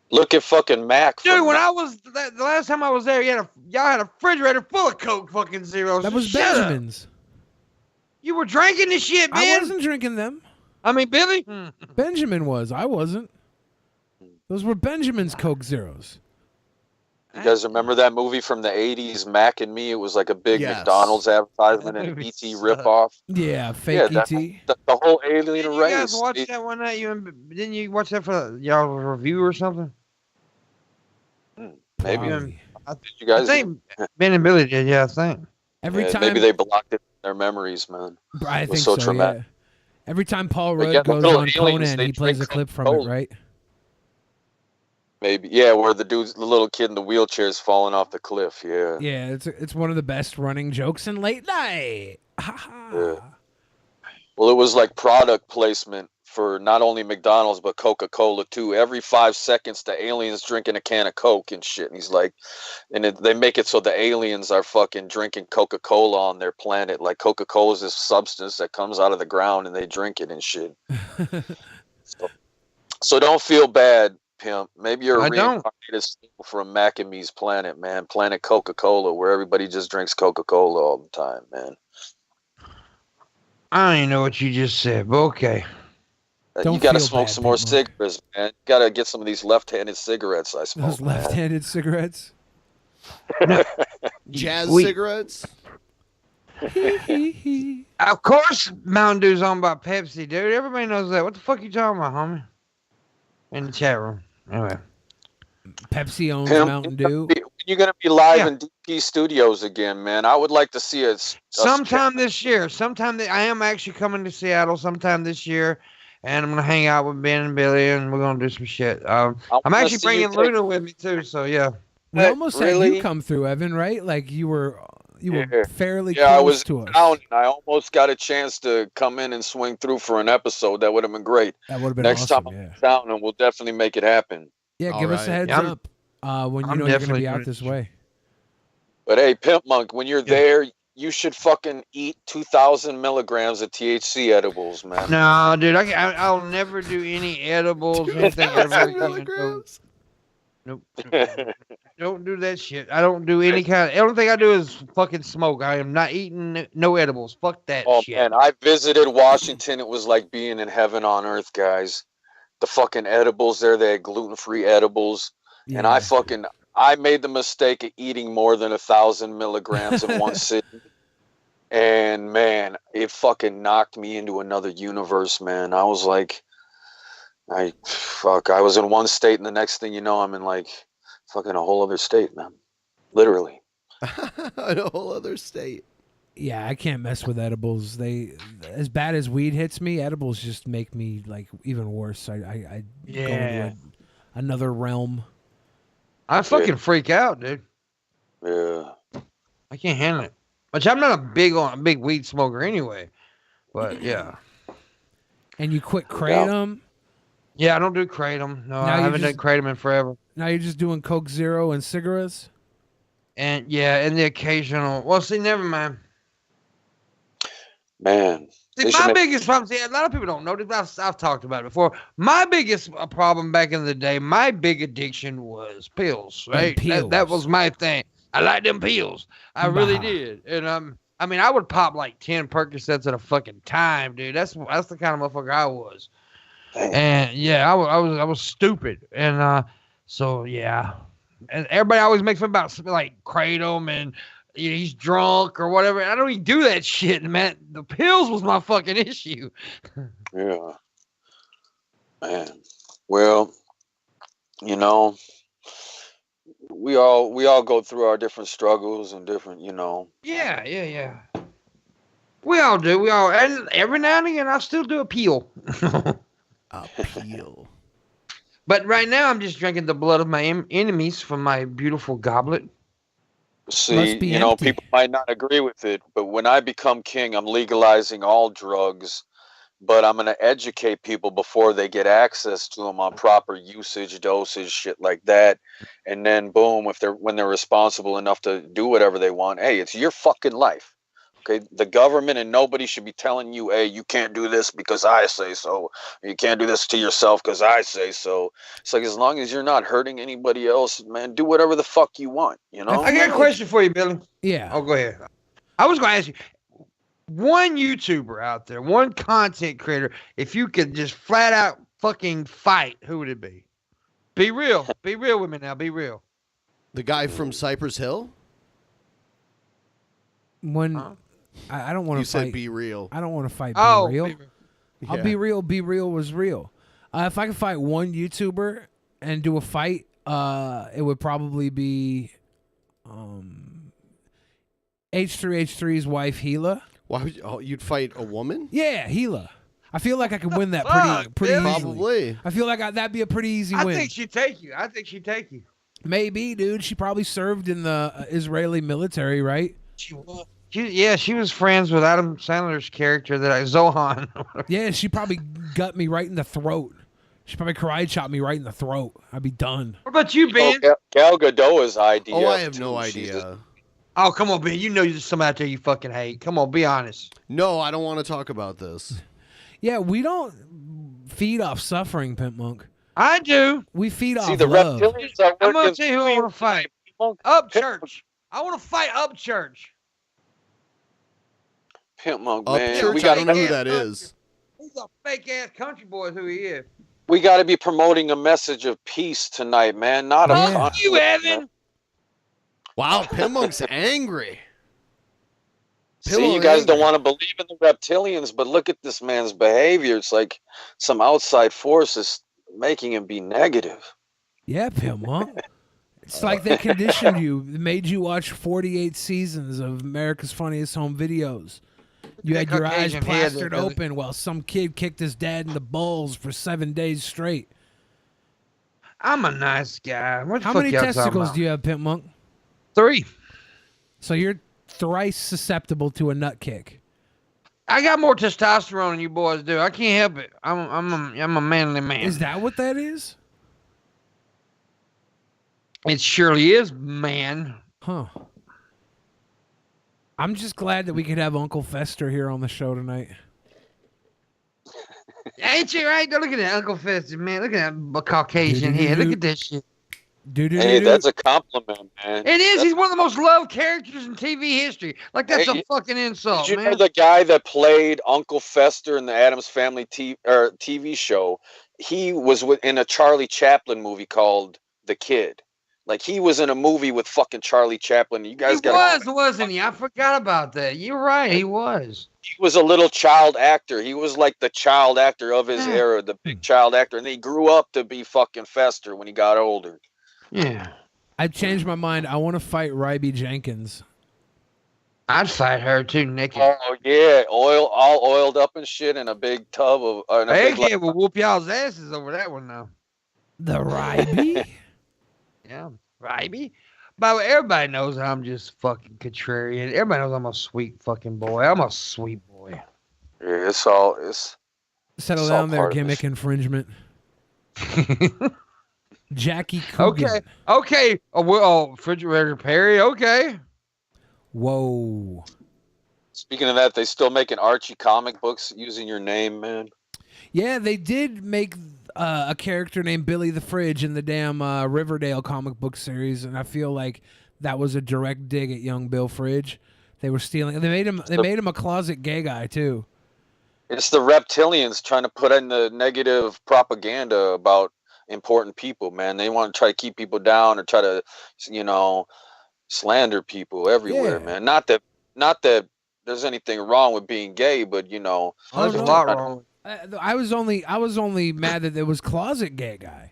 Look at fucking Mac. Dude, when I was the last time I was there, y'all had a refrigerator full of Coke fucking Zeros. That was Shut Benjamin's. Up. You were drinking this shit, man. I wasn't drinking them. I mean, Billy. Benjamin was. I wasn't. Those were Benjamin's Coke Zeros. You guys remember that movie from the 80s, Mac and Me? It was like a big Yes. McDonald's advertisement That and an movie E.T. sucked. ripoff. Yeah, fake Yeah, ET. the whole alien Didn't you race. guys watch that one night? Didn't you watch that for y'all review or something? Maybe. Probably. I, You guys, I think Ben and Billy did. Yeah, I think. Every yeah, time, maybe they blocked it in their memories, man. I It was think so so. traumatic. Yeah. Every time Paul They Rudd get the goes little on aliens, Conan, they he plays a drink clip from it, Coca-Cola. right? Maybe, yeah, where the little kid in the wheelchair is falling off the cliff. Yeah. Yeah, it's one of the best running jokes in late night. Yeah. Well, it was like product placement for not only McDonald's but Coca-Cola too. Every 5 seconds, the aliens drinking a can of Coke and shit. And he's like, they make it so the aliens are fucking drinking Coca-Cola on their planet. Like Coca-Cola is this substance that comes out of the ground and they drink it and shit. So don't feel bad, pimp. Maybe you're a I don't. reincarnated soul from Mac and Me's planet, man. Planet Coca-Cola, where everybody just drinks Coca-Cola all the time, man. I don't even know what you just said, but okay. You gotta smoke some more cigarettes, man. You gotta get some of these left-handed cigarettes I smoke. Those left-handed cigarettes. Jazz We- cigarettes. Of course, Mountain Dew's owned by Pepsi, dude. Everybody knows that. What the fuck you talking about, homie? In the chat room. Anyway. Pepsi owns Pimp, Mountain Dew. You're gonna be live Yeah. in DP Studios again, man. I would like to see it. Sometime this year. I am actually coming to Seattle sometime this year, and I'm gonna hang out with Ben and Billy, and we're gonna do some shit. I'm wanna actually see you bringing Luna with me too. So yeah. We almost had really? you come through, Evan, right? Like you were fairly Yeah, I close was to us. down. And I almost got a chance to come in and swing through for an episode. That would have been great. That would have been Next awesome, time yeah. I'm down, and we'll definitely make it happen. Yeah, give us a heads up when you I'm know you're gonna definitely be out gonna- this way. But hey, Pimp Monk, when you're there, you should fucking eat 2,000 milligrams of THC edibles, man. No, dude, I'll never do any edibles, anything ever again. Nope. Don't do that shit. I don't do any kind of. The only thing I do is fucking smoke. I am not eating no edibles. Fuck that Oh shit. man, I visited Washington. It was like being in heaven on earth, guys. The fucking edibles there, they had gluten-free edibles, and I made the mistake of eating more than 1,000 milligrams in one sitting. And man, it fucking knocked me into another universe, man. I was like, I was in one state, and the next thing you know, I'm in like fucking a whole other state, man. Literally. In a whole other state. Yeah, I can't mess with edibles. They, as bad as weed hits me, edibles just make me like even worse. I go into another realm. I fucking freak out, dude. Yeah. I can't handle it. Which I'm not a big weed smoker anyway. But yeah. And you quit kratom? Yeah, I don't do kratom. No, Now I you haven't just- done kratom in forever. Now you're just doing Coke Zero and cigarettes? And yeah, and the occasional. Well, see, never mind. Man. See, my biggest problem, see, a lot of people don't know this. I've talked about it before. My biggest problem back in the day, my big addiction was pills, right? pills. That was my thing. I like them pills. I really did. And I mean, I would pop like 10 Percocets at a fucking time, dude. That's the kind of motherfucker I was. And yeah, I was stupid. And so yeah. And everybody always makes fun about like kratom and he's drunk or whatever. I don't even do that shit, man. The pills was my fucking issue. Yeah. Man. Well, you know, we all go through our different struggles and different, you know. Yeah. We all do. We all, and every now and again, I still do a peel. A peel. But right now, I'm just drinking the blood of my enemies from my beautiful goblet. See, you know, people might not agree with it, but when I become king, I'm legalizing all drugs, but I'm going to educate people before they get access to them on proper usage, dosage, shit like that. And then boom, when they're responsible enough to do whatever they want, hey, it's your fucking life. Okay, the government and nobody should be telling you, hey, you can't do this because I say so. You can't do this to yourself because I say so. It's like, as long as you're not hurting anybody else, man, do whatever the fuck you want, you know? I got a question for you, Billy. Yeah. Oh, go ahead. I was going to ask you, one YouTuber out there, one content creator, if you could just flat out fucking fight, who would it be? Be real. Be real with me now. Be real. The guy from Cypress Hill? When I don't want You to said fight. Be Real. I don't want to fight. Oh, Be Real. Be Real. I'll Yeah. be real. Be Real was real. If I could fight one YouTuber and do a fight, it would probably be H3H3's wife Hila. Why would you'd fight a woman? Yeah, Hila. I feel like I could win that Fuck, pretty Billy. easily. Probably. I feel like that'd be a pretty easy I win. think she'd take you. I think she'd take you. Maybe, dude. She probably served in the Israeli military, right? She was. She was friends with Adam Sandler's character Zohan. Yeah, she probably gut me right in the throat. She probably karate chopped me right in the throat. I'd be done. What about you, Ben? Gal Gadot's idea. Oh, I have no too. She's idea. Oh, come on, Ben. You know there's somebody out there you fucking hate. Come on, be honest. No, I don't want to talk about this. Yeah, we don't feed off suffering, Pimp Monk. I do. We feed See, off the love. reptilians are I'm gonna working. tell you who I want to fight. Up Church. I want to fight Up Church. Pimp Monk, Up man. Church, We I got don't know who to that is. He's a fake ass country boy. Is who he is. we got to be promoting a message of peace tonight, man. Not a Yeah. conflict, You, man. Evan. Wow, Pimmonk's angry. See, you guys don't want to believe in the reptilians, but look at this man's behavior. It's like some outside force is making him be negative. Yeah, Pimp Monk. It's like they conditioned you, made you watch 48 seasons of America's Funniest Home Videos. You had your eyes Caucasian head plastered there, open while some kid kicked his dad in the balls for 7 days straight. I'm a nice guy. What the How fuck many y'all talking testicles about? do you have, Pimp Monk? 3. So you're thrice susceptible to a nut kick. I got more testosterone than you boys do. I can't help it. I'm a manly man. Is that what that is? It surely is, man. Huh. I'm just glad that we could have Uncle Fester here on the show tonight. Ain't you right? Look at that Uncle Fester, man. Look at that Caucasian head. Look at this shit. Hey, that's a compliment, man. It is. He's one of the most loved characters in TV history. Like, that's Hey, a fucking insult, Did you man. know the guy that played Uncle Fester in the Addams Family TV show? He was in a Charlie Chaplin movie called The Kid. Like, he was in a movie with fucking Charlie Chaplin. You guys got. Wasn't he? I forgot about that. You're right. He was. He was a little child actor. He was like the child actor of his era, the big child actor, and he grew up to be fucking Fester when he got older. Yeah. I've changed my mind. I want to fight Ryby Jenkins. I'd fight her too, naked. Oh yeah, all oiled up and shit in a big tub of. In a Hey, big, kid will whoop y'all's asses over that one now. The Ryby? Yeah, Ryby. By the way, everybody knows I'm just fucking contrarian. Everybody knows I'm a sweet fucking boy. I'm a sweet boy. Yeah, it's Settle it's all down there, part of gimmick this. infringement. Jackie Coogan. Okay. Refrigerator Perry. Okay. Whoa. Speaking of that, they still making Archie comic books using your name, man. Yeah, they did make a character named Billy the Fridge in the damn Riverdale comic book series, and I feel like that was a direct dig at young Bill Fridge. They were stealing. They made him a closet gay guy too. It's the reptilians trying to put in the negative propaganda about important people, man. They want to try to keep people down or try to, slander people everywhere, Yeah. man. Not that there's anything wrong with being gay, but There's a lot wrong. I was only mad that it was closet gay guy.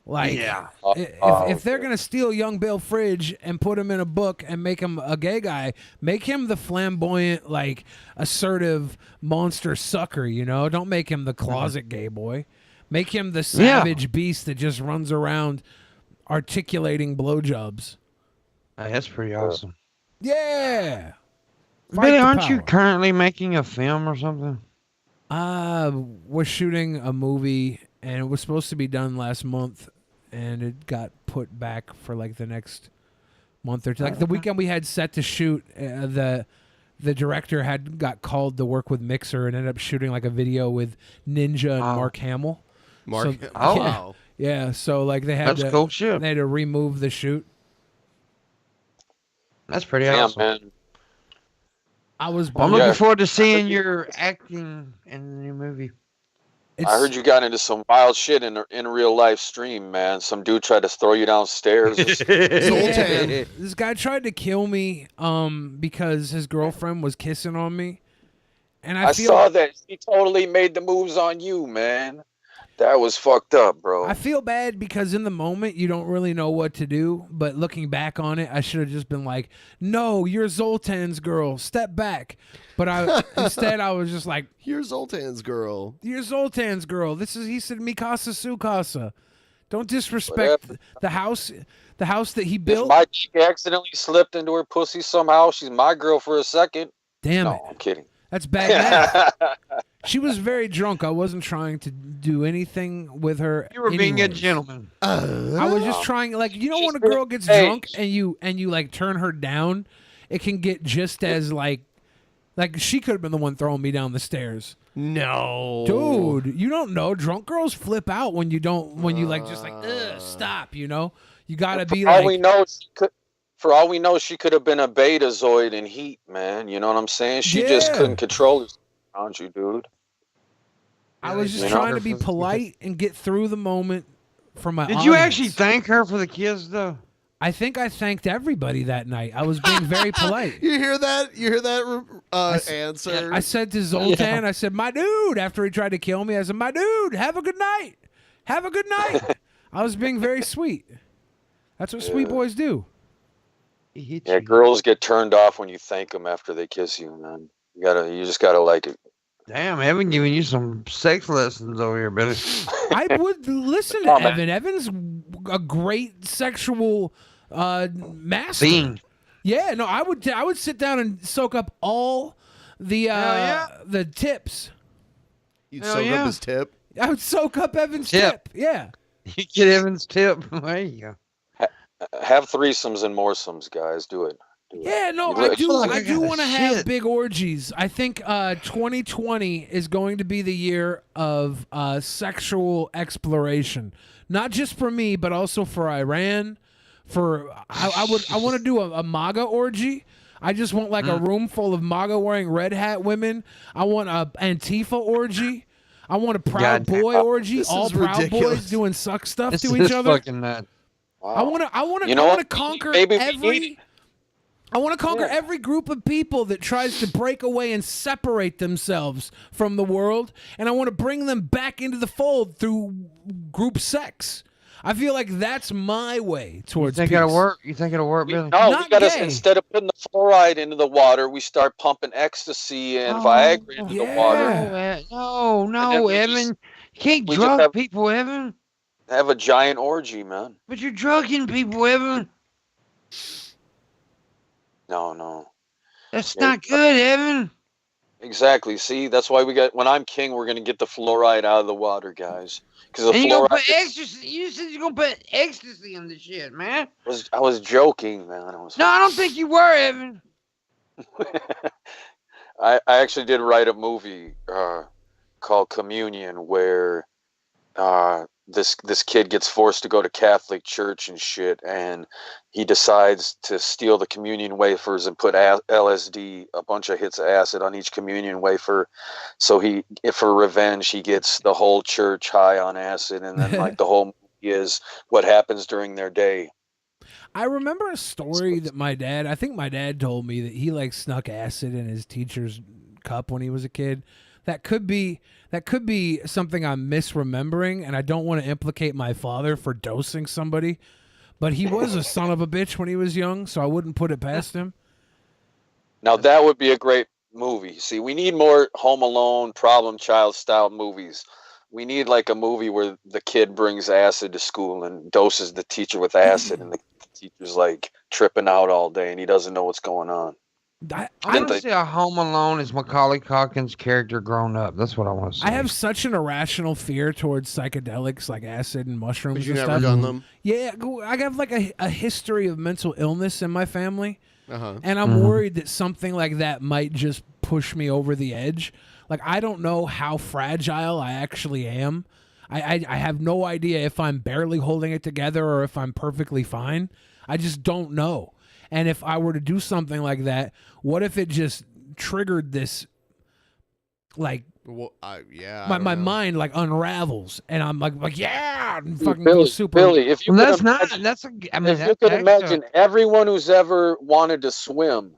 Like, Yeah. if they're gonna steal young Bill Fridge and put him in a book and make him a gay guy, make him the flamboyant, like assertive monster sucker. Don't make him the closet gay boy. Make him the savage beast that just runs around articulating blowjobs. Hey, that's pretty awesome. Yeah. Fight Billy, the aren't you power. currently making a film or something? We're shooting a movie, and it was supposed to be done last month, and it got put back for like the next month or two. Like the weekend we had set to shoot, the director got called to work with Mixer and ended up shooting like a video with Ninja and Mark Hamill. Wow. Yeah, so like they had That's cool shit. They had to remove the shoot. That's pretty damn, awesome. man. I was I'm bummed. looking forward to seeing your acting in the new movie. I heard you got into some wild shit in real life stream, man. Some dude tried to throw you downstairs. This guy tried to kill me because his girlfriend was kissing on me. And I saw that. He totally made the moves on you, man. That was fucked up, bro. I feel bad because in the moment you don't really know what to do, but looking back on it, I should have just been like, "No, you're Zoltan's girl. Step back." But instead I was just like, "You're Zoltan's girl. You're Zoltan's girl. He said Mikasa Sukasa. Don't disrespect the house that he built." If my chick accidentally slipped into her pussy somehow, she's my girl for a second. Damn it. No, I'm kidding. That's bad math. She was very drunk. I wasn't trying to do anything with her. You were being a gentleman. I was just trying, like, you know, when a girl gets drunk and you like turn her down, it can get just as like she could have been the one throwing me down the stairs. No, dude, you don't know. Drunk girls flip out when you just like, ugh, stop. You know, you gotta be like. For all we know, she could have been a betazoid in heat, man. You know what I'm saying? She just couldn't control herself around you, dude. I was just trying to be polite and get through the moment for my Did you actually thank her for the kiss, though? I think I thanked everybody that night. I was being very polite. You hear that? You hear that answer? I said to Zoltan, I said, "My dude," after he tried to kill me, I said, "My dude, have a good night. Have a good night." I was being very sweet. That's what sweet boys do. Yeah, girls get turned off when you thank them after they kiss you, man. You just gotta like it. Damn, Evan giving you some sex lessons over here, Billy. I would listen to Evan. Evan's a great sexual master. Being. Yeah, no, I would sit down and soak up all the tips. You'd soak up his tip? I would soak up Evan's tip. Yeah. You get Evan's tip. There you go. Have threesomes and moresome, guys. Do it. Yeah, no, I do want to have big orgies. I think 2020 is going to be the year of sexual exploration, not just for me, but also for Iran. I want to do a MAGA orgy. I just want like a room full of MAGA wearing red hat women. I want a Antifa orgy. I want a Proud Boy orgy. All Proud ridiculous. Boys doing suck stuff This to is each other. fucking nuts. Wow. I want to conquer every group of people that tries to break away and separate themselves from the world, and I want to bring them back into the fold through group sex. I feel like that's my way towards peace. You think it'll work, Billy? No, we gotta, instead of putting the fluoride into the water, we start pumping ecstasy and Viagra into the water. No, Evan. You can't drug people, Evan. Have a giant orgy, man. But you're drugging people, Evan. No. That's not good, Evan. Exactly. See, that's why when I'm king, we're gonna get the fluoride out of the water, guys. Because the you're gonna fluoride. put ecstasy. You said you're gonna put ecstasy in the shit, man. I was joking, man. No, I don't think you were, Evan. I actually did write a movie called Communion where this kid gets forced to go to Catholic church and shit, and he decides to steal the communion wafers and put LSD, a bunch of hits of acid on each communion wafer. So for revenge, he gets the whole church high on acid, and then like the whole movie is what happens during their day. I remember a story that my dad told me that he like snuck acid in his teacher's cup when he was a kid. That could be something I'm misremembering, and I don't want to implicate my father for dosing somebody, but he was a son of a bitch when he was young, so I wouldn't put it past him. Now that would be a great movie. See, we need more Home Alone, Problem Child style movies. We need like a movie where the kid brings acid to school and doses the teacher with acid, and the teacher's like tripping out all day, and he doesn't know what's going on. I want to see a Home Alone as Macaulay Culkin's character grown up. That's what I want to see. I have such an irrational fear towards psychedelics like acid and mushrooms. But you and never stuff. done them? Yeah, I have like a history of mental illness in my family, and I'm Mhm. worried that something like that might just push me over the edge. Like, I don't know how fragile I actually am. I have no idea if I'm barely holding it together or if I'm perfectly fine. I just don't know. And if I were to do something like that, what if it just triggered this like Well, I my don't know. mind like unravels, and I'm like yeah, and fucking Billy, go super. Billy, if you Well, could that's not. imagine, That's a. I mean, if you could that's imagine everyone who's ever wanted to swim,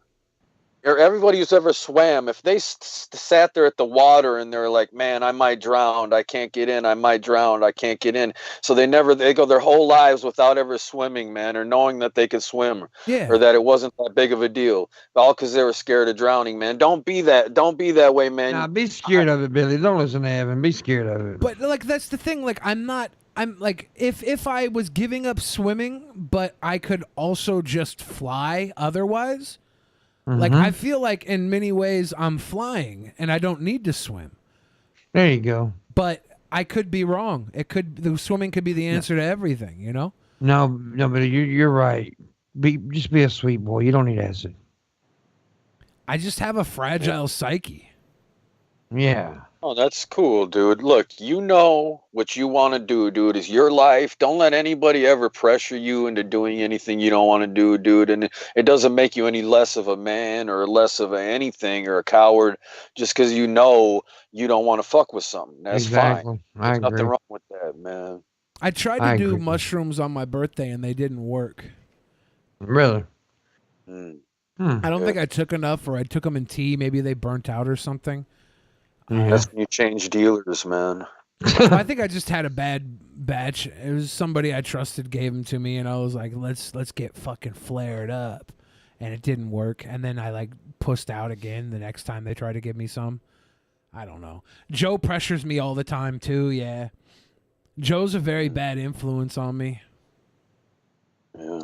or everybody who's ever swam, if they sat there at the water and they're like, man, I might drown, I can't get in, I might drown, I can't get in. So they go their whole lives without ever swimming, man, or knowing that they could swim, Yeah. or that it wasn't that big of a deal, all because they were scared of drowning, man. Don't be that way, man. Nah, be scared of it, Billy. Don't listen to Evan. Be scared of it. But like that's the thing. Like I'm like if I was giving up swimming, but I could also just fly otherwise. Like I feel like in many ways I'm flying and I don't need to swim. There you go. But I could be wrong. The swimming could be the answer to everything, you know? No, but you're right. Just be a sweet boy. You don't need acid. I just have a fragile psyche. Yeah. Oh, that's cool, dude. Look, you know what you want to do, dude. It's your life. Don't let anybody ever pressure you into doing anything you don't want to do, dude. And it doesn't make you any less of a man or less of anything or a coward just because you know you don't want to fuck with something. That's Exactly. fine. I There's agree. nothing wrong with that, man. I tried to do mushrooms on my birthday and they didn't work. Really? I don't think I took enough, or I took them in tea. Maybe they burnt out or something. That's when you change dealers, man. I think I just had a bad batch. It was somebody I trusted gave them to me, and I was like, let's get fucking flared up. And it didn't work. And then I like pussed out again the next time they tried to give me some. I don't know. Joe pressures me all the time too, yeah. Joe's a very bad influence on me. Yeah.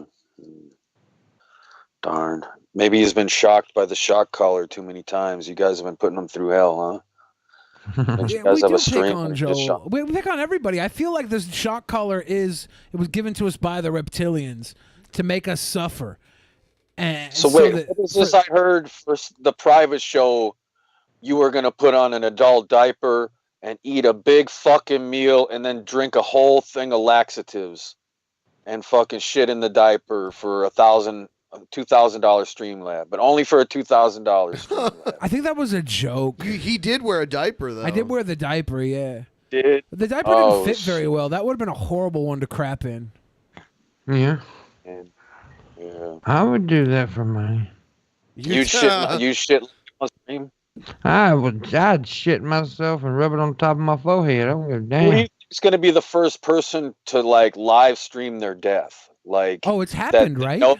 Darn. Maybe he's been shocked by the shock collar too many times. You guys have been putting him through hell, huh? Don't you Yeah, guys we have do a pick stream? on or just Joe. shock- We pick on everybody. I feel like this shock collar it was given to us by the reptilians to make us suffer. And So wait, that- what is this? I heard for the private show, you were gonna put on an adult diaper and eat a big fucking meal and then drink a whole thing of laxatives and fucking shit in the diaper for $2,000 Streamlab, but only for a $2,000 Streamlab. I think that was a joke. He did wear a diaper though. I did wear the diaper, yeah. Did The diaper didn't fit very well. That would have been a horrible one to crap in. Yeah. Yeah. I would do that for money. You shit on stream? I'd shit myself and rub it on top of my forehead. I don't give a Who do damn. you think is going to be the first person to like live stream their death? Like, oh, it's happened, right? Nope.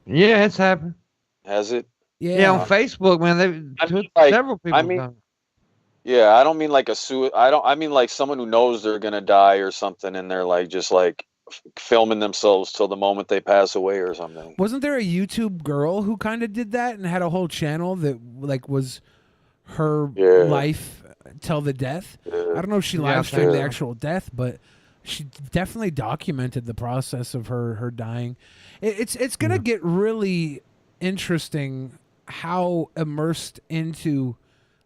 Yeah, it's happened. Has it? Yeah, on Facebook, man. Several people. I mean, yeah, I don't mean like I mean like someone who knows they're gonna die or something, and they're like just like filming themselves till the moment they pass away or something. Wasn't there a YouTube girl who kind of did that and had a whole channel that like was her life till the death? I don't know if she live streamed the actual death, but she definitely documented the process of her dying. It's gonna get really interesting how immersed into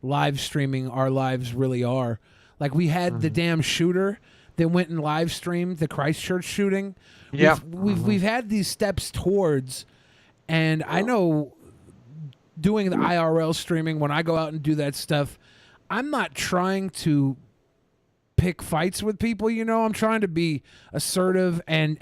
live streaming our lives really are. Like we had the damn shooter that went and live streamed the Christchurch shooting. Yeah. We've had these steps towards, and I know doing the IRL streaming, when I go out and do that stuff, I'm not trying to pick fights with people, you know. I'm trying to be assertive and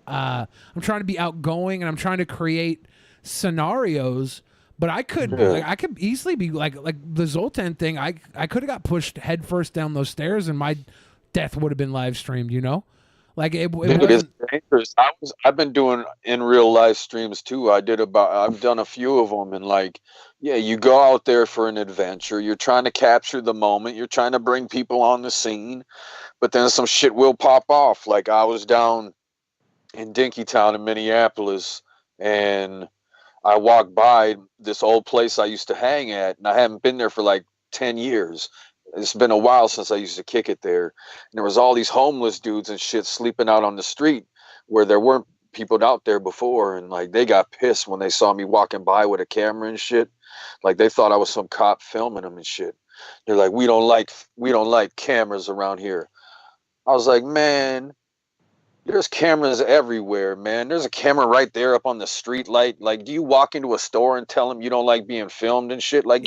I'm trying to be outgoing, and I'm trying to create scenarios. But I could I could easily be like the Zoltan thing. I could have got pushed headfirst down those stairs, and my death would have been live streamed, you know. Like it is dangerous. I've been doing in real life streams too. I've done a few of them, and like, yeah, you go out there for an adventure. You're trying to capture the moment. You're trying to bring people on the scene, but then some shit will pop off. Like I was down in Dinkytown in Minneapolis, and I walked by this old place I used to hang at, and I haven't been there for like 10 years. It's been a while since I used to kick it there. And there was all these homeless dudes and shit sleeping out on the street where there weren't people out there before. And like, they got pissed when they saw me walking by with a camera and shit. Like they thought I was some cop filming them and shit. They're like, we don't like cameras around here. I was like, man, there's cameras everywhere, man. There's a camera right there up on the street light. Like, do you walk into a store and tell them you don't like being filmed and shit? Like,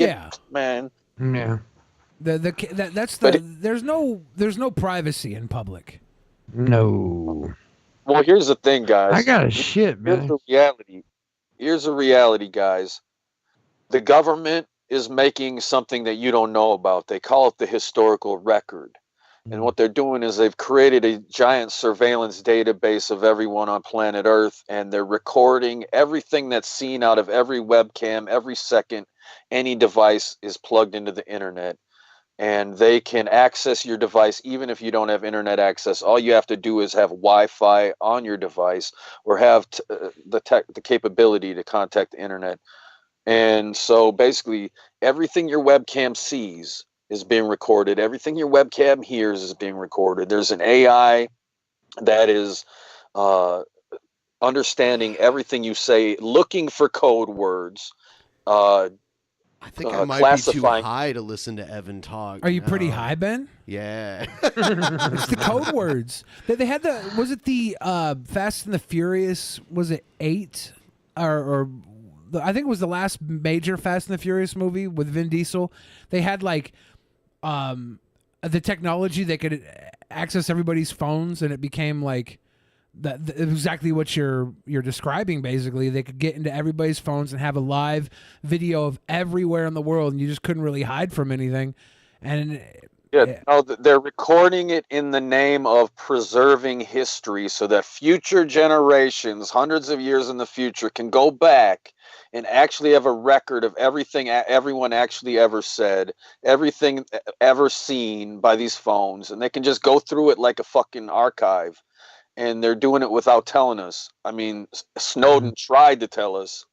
man. Yeah. There's no privacy in public. No. Well, here's the thing, guys. I got a shit, man. Here's the reality. Here's the reality, guys. The government is making something that you don't know about. They call it the historical record. And what they're doing is they've created a giant surveillance database of everyone on planet Earth, and they're recording everything that's seen out of every webcam, every second any device is plugged into the internet. And they can access your device even if you don't have internet access. All you have to do is have Wi-Fi on your device or have the capability to contact the internet. And so basically everything your webcam sees is being recorded. Everything your webcam hears is being recorded. There's an AI that is understanding everything you say, looking for code words. I think I might be too classifying. high to listen to Evan talk. Are you pretty high, Ben? Yeah. It's the code words. They had was it the Fast and the Furious, was it 8? Or I think it was the last major Fast and the Furious movie with Vin Diesel. They had like the technology that could access everybody's phones, and it became like exactly what you're describing. Basically, they could get into everybody's phones and have a live video of everywhere in the world, and you just couldn't really hide from anything. And no, they're recording it in the name of preserving history so that future generations, hundreds of years in the future, can go back and actually have a record of everything everyone actually ever said, everything ever seen by these phones. And they can just go through it like a fucking archive. And they're doing it without telling us. I mean, Snowden tried to tell us,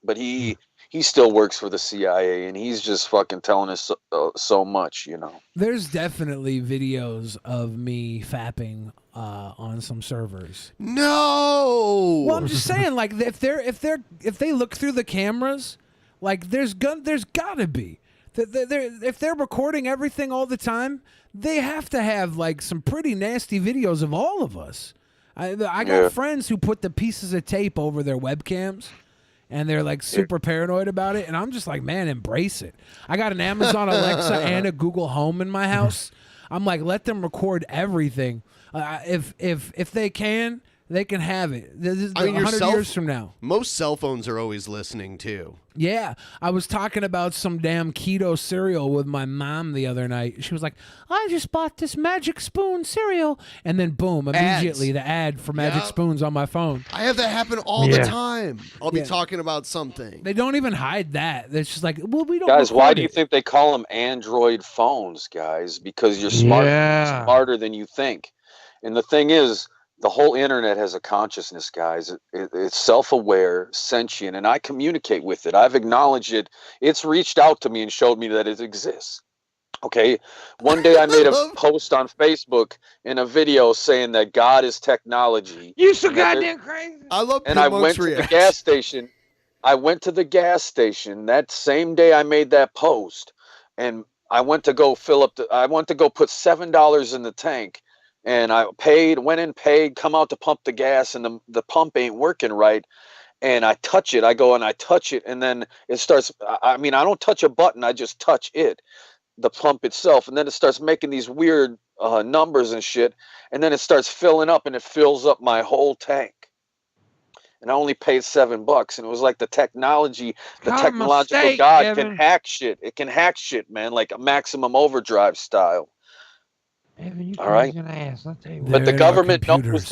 but he still works for the CIA, and he's just fucking telling us so much, you know. There's definitely videos of me fapping on some servers. No. Well, I'm just saying, like, if they look through the cameras, like, there's gotta be. If they're recording everything all the time, they have to have like some pretty nasty videos of all of us. I got friends who put the pieces of tape over their webcams, and they're like super paranoid about it. And I'm just like, man, embrace it. I got an Amazon Alexa and a Google Home in my house. I'm like, let them record everything. If they can, they can have it. This is 100 years from now. Most cell phones are always listening too. Yeah, I was talking about some damn keto cereal with my mom the other night. She was like, I just bought this Magic Spoon cereal. And then boom, immediately the ad for Magic Spoons on my phone. I have that happen all the time. I'll be talking about something. They don't even hide that. It's just like, well, we don't. Guys, why do you think they call them Android phones, guys? Because you're smarter than you think. And the thing is, the whole internet has a consciousness, guys. It's self-aware, sentient, and I communicate with it. I've acknowledged it. It's reached out to me and showed me that it exists. Okay? One day I made a post on Facebook in a video saying that God is technology. You so goddamn crazy. I love And I went to the gas station. I went to the gas station that same day I made that post, and I went to go put $7 in the tank. And I went in, paid, come out to pump the gas, and the pump ain't working right. And I touch it. I go and I touch it, and then it starts. I mean, I don't touch a button. I just touch it, the pump itself. And then it starts making these weird numbers and shit. And then it starts filling up, and it fills up my whole tank. And I only paid $7. And it was like the technology, technological God can hack shit. It can hack shit, man, like a maximum overdrive style. Evan, you all right, ass, I'll tell you but the government knows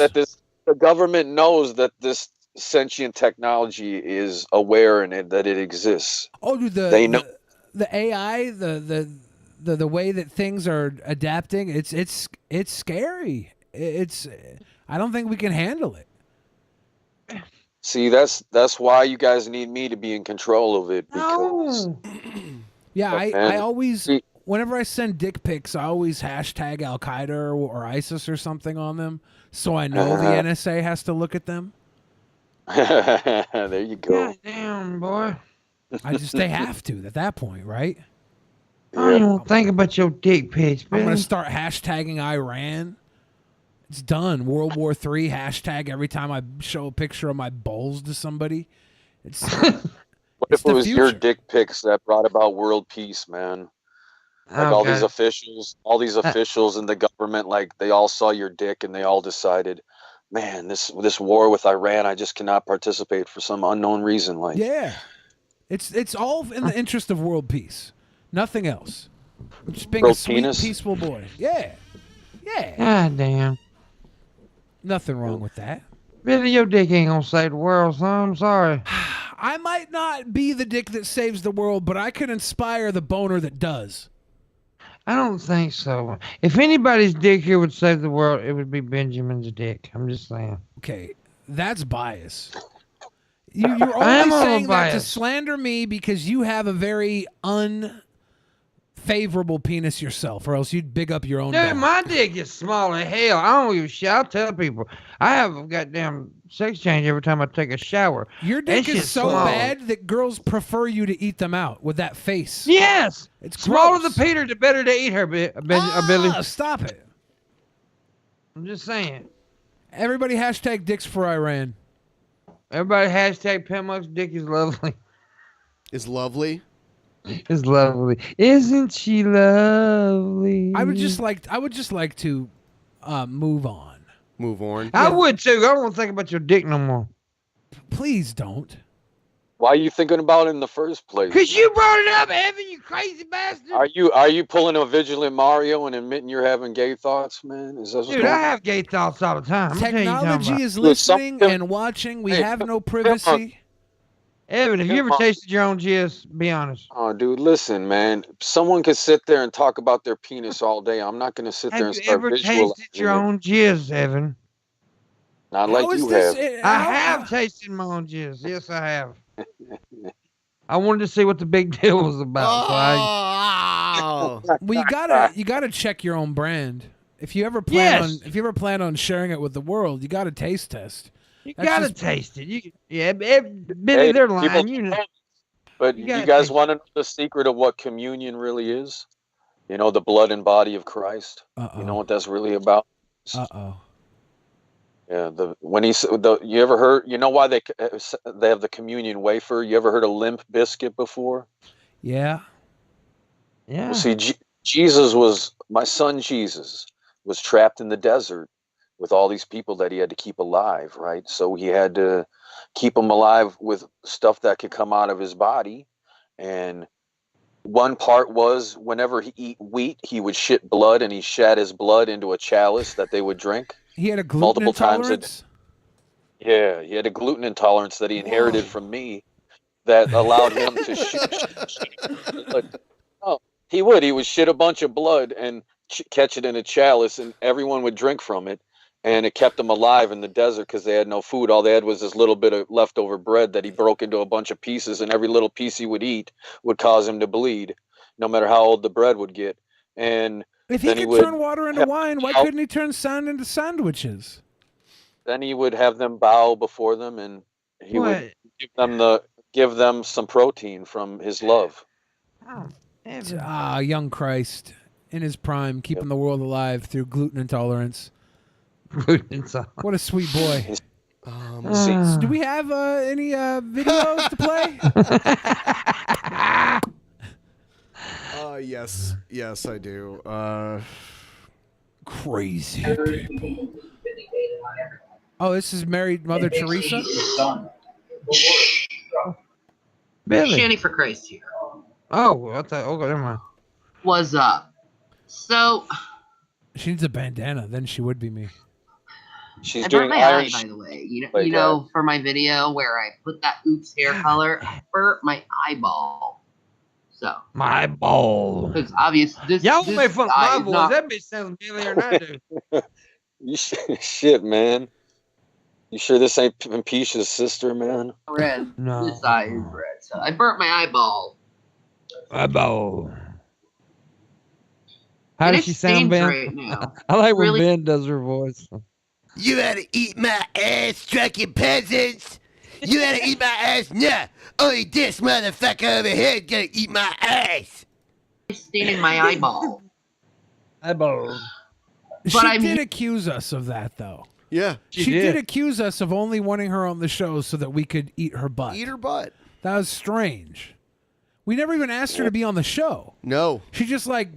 that this sentient technology is aware and that it exists. Oh, dude, they know the AI, the way that things are adapting. It's scary. I don't think we can handle it. See, that's why you guys need me to be in control of it. Because yeah, I always. Whenever I send dick pics, I always hashtag Al Qaeda or ISIS or something on them, so I know the NSA has to look at them. There you go. God damn, boy. They have to at that point, right? I don't even think about your dick pics, man. I'm gonna start hashtagging Iran. It's done. World War III hashtag every time I show a picture of my balls to somebody. What if it was your dick pics that brought about world peace, man? Like all these Okay. officials, all these officials in the government, like they all saw your dick and they all decided, man, this war with Iran, I just cannot participate for some unknown reason. Like, Yeah. It's all in the interest of world peace. Nothing else. Just being a World sweet, penis? peaceful boy. Yeah. Yeah. God damn. Nothing wrong with that. Billy, your dick ain't gonna save the world, son. I'm sorry. I might not be the dick that saves the world, but I could inspire the boner that does. I don't think so. If anybody's dick here would save the world, it would be Benjamin's dick. I'm just saying. Okay, that's bias. You're I am only a saying that to bias. slander me because you have a very unfavorable penis yourself, or else you'd big up your own. Dude, dog. my dick is small as hell. I don't give a shit. I'll tell people. I have a goddamn sex change every time I take a shower. Your dick That is shit's so small. bad that girls prefer you to eat them out with that face. Yes. It's smaller gross. the Peter, the better to eat her, Billy. Stop it. I'm just saying. Everybody hashtag dicks for Iran. Everybody hashtag Pamuk's dick is lovely. Is lovely? It's lovely. Isn't she lovely? I would just like to move on. Move on. I would too. I don't want to think about your dick no more. Please don't. why are you thinking about it in the first place? Cause you brought it up, Evan, you crazy bastard. Are you pulling a vigilant Mario and admitting you're having gay thoughts, man? Is that what's Dude, going I on? have gay thoughts all the time. Technology is Look, some- listening and watching. We Hey, have no come privacy. Evan, have you ever tasted your own jizz? Be honest. Oh, dude, listen, man. Someone could sit there and talk about their penis all day. I'm not going to sit there Have and you start ever visualizing tasted your it. own jizz, Evan? Not like you have. I have tasted my own jizz. Yes, I have. I wanted to see what the big deal was about. So Well, you gotta check your own brand. If you ever plan on sharing it with the world, you got to taste test. You That's gotta just- taste it. Billy, they're lying. people You know. know. But You you, gotta guys taste want to know the secret of what communion really is? You know, the blood and body of Christ. You know what that's really about? Yeah, you ever heard? You know why they have the communion wafer? You ever heard of Limp Biscuit before? Yeah. Yeah. Well, see, my son Jesus was trapped in the desert with all these people that he had to keep alive, right? So he had to keep them alive with stuff that could come out of his body. And one part was whenever he eat wheat, he would shit blood, and he shat his blood into a chalice that they would drink. He had a gluten multiple intolerance? times. Yeah, he had a gluten intolerance that he inherited from me that allowed him to shit blood. Oh, he would shit a bunch of blood and catch it in a chalice, and everyone would drink from it. And it kept them alive in the desert because they had no food. All they had was this little bit of leftover bread that he broke into a bunch of pieces, and every little piece he would eat would cause him to bleed, no matter how old the bread would get. And If he then could would turn water into wine, why couldn't he turn sand into sandwiches? Then he would have them bow before them, and he would give them some protein from his love. Young Christ in his prime, keeping the world alive through gluten intolerance. What a sweet boy. Do we have any videos to play? Yes, I do. Crazy people. Oh, this is married Mother Teresa? Billy. Shanny for Christ here. Oh, I thought. Okay, never mind. What's up? So She needs a bandana, then she would be me. She's I doing burnt my eye, iron. by the way. You Like know, for my video where I put that oops hair color, I burnt my eyeball. So my ball. It's obvious. Y'all this make fun of guy my is voice. not- That bitch sounds billier than I do. Shit, man. You sure this ain't Peach's sister, man? red. No. This eye is red. So I burnt my eyeball. Eyeball. How And does it she sound, stings Ben? right now. I like when Really? Ben does her voice. You gotta eat my ass, drunken peasants. You gotta eat my ass. Nah, only this motherfucker over here is gonna eat my ass. It's staining my eyeball. Eyeball. She But I'm- did accuse us of that, though. Yeah. She did accuse us of only wanting her on the show so that we could eat her butt. Eat her butt. That was strange. We never even asked her to be on the show. No. She just like,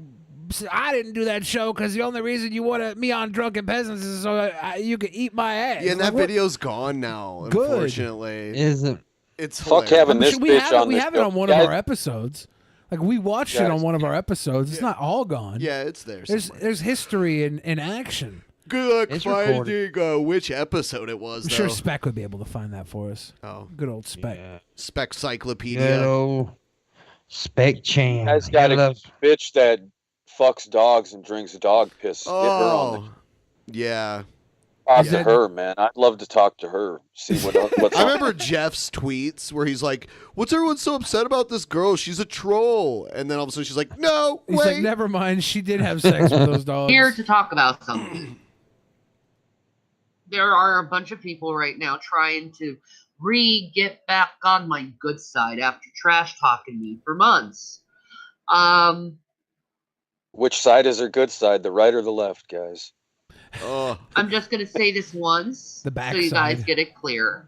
I didn't do that show because the only reason you wanted me on Drunken Peasants is so you could eat my ass. Yeah, and that Like, what? video's gone now, Good. unfortunately. Is it? It's Fuck hilarious. having this we bitch have on we the have it show. on one of Guys, our episodes. Like we watched it on one of our episodes. It's not all gone. Yeah, it's there. There's history in action. Good luck It's finding which episode it was, I'm though. sure Spec would be able to find that for us. Oh. Good old Spec. Spec Cyclopedia. Good old Spec Chan. You guys got a bitch that fucks dogs and drinks dog piss. Get her on Yeah. Talk to her, man. I'd love to talk to her. See what's I on. remember Jeff's tweets where he's like, "What's everyone so upset about this girl? She's a troll." And then all of a sudden she's like, "No, He's wait." like, never mind. She did have sex with those dogs. Here to talk about something. There are a bunch of people right now trying to get back on my good side after trash talking me for months. Which side is her good side, the right or the left, guys? Oh. I'm just gonna say this once, The back so you guys side. get it clear.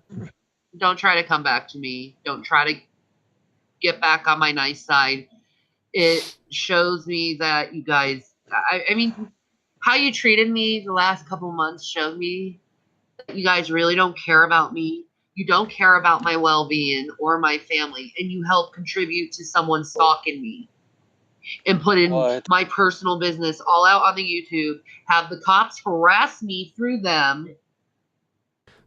Don't try to come back to me. Don't try to get back on my nice side. It shows me that you guys. I mean, how you treated me the last couple months showed me that you guys really don't care about me. You don't care about my well-being or my family, and you help contribute to someone stalking me and putting my personal business all out on the YouTube, have the cops harass me through them.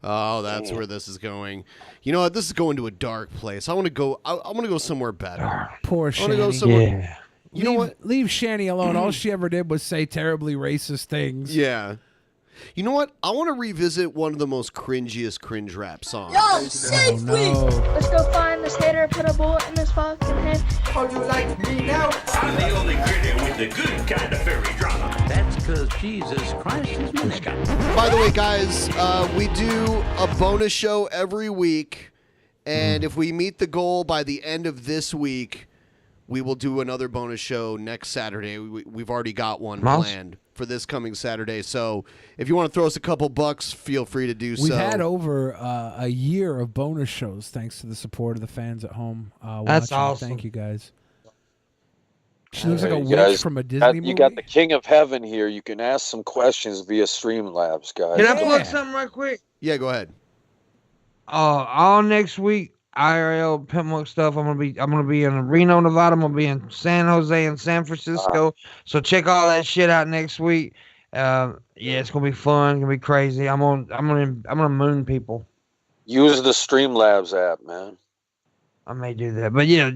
Oh, that's where this is going. You know what? This is going to a dark place. I want to go. I want to go somewhere better. Poor I want to go Shani. somewhere. You know what? Leave Shani alone. All she ever did was say terribly racist things. Yeah. You know what? I want to revisit one of the most cringiest cringe rap songs. Yo, safe, please. Let's go find this hater, put a bullet in his fucking head. Oh, you like me now? I'm the only critter with the good kind of fairy drama. That's because Jesus Christ is Mexican. By the way, guys, we do a bonus show every week, and if we meet the goal by the end of this week, we will do another bonus show next Saturday. We've already got one planned for this coming Saturday. So if you want to throw us a couple bucks, feel free to do so. We've had over a year of bonus shows thanks to the support of the fans at home. That's watching. awesome. Thank you, guys. She looks like a You witch guys from a Disney movie. You got the King of Heaven here. You can ask some questions via Streamlabs, guys. Can I plug something right quick? Yeah, go ahead. All next week, IRL Pimp Monk stuff. I'm gonna be in Reno, Nevada. I'm gonna be in San Jose and San Francisco. So check all that shit out next week. Yeah, it's gonna be fun. It's gonna be crazy. I'm gonna moon people. Use the Streamlabs app, man. I may do that, but yeah,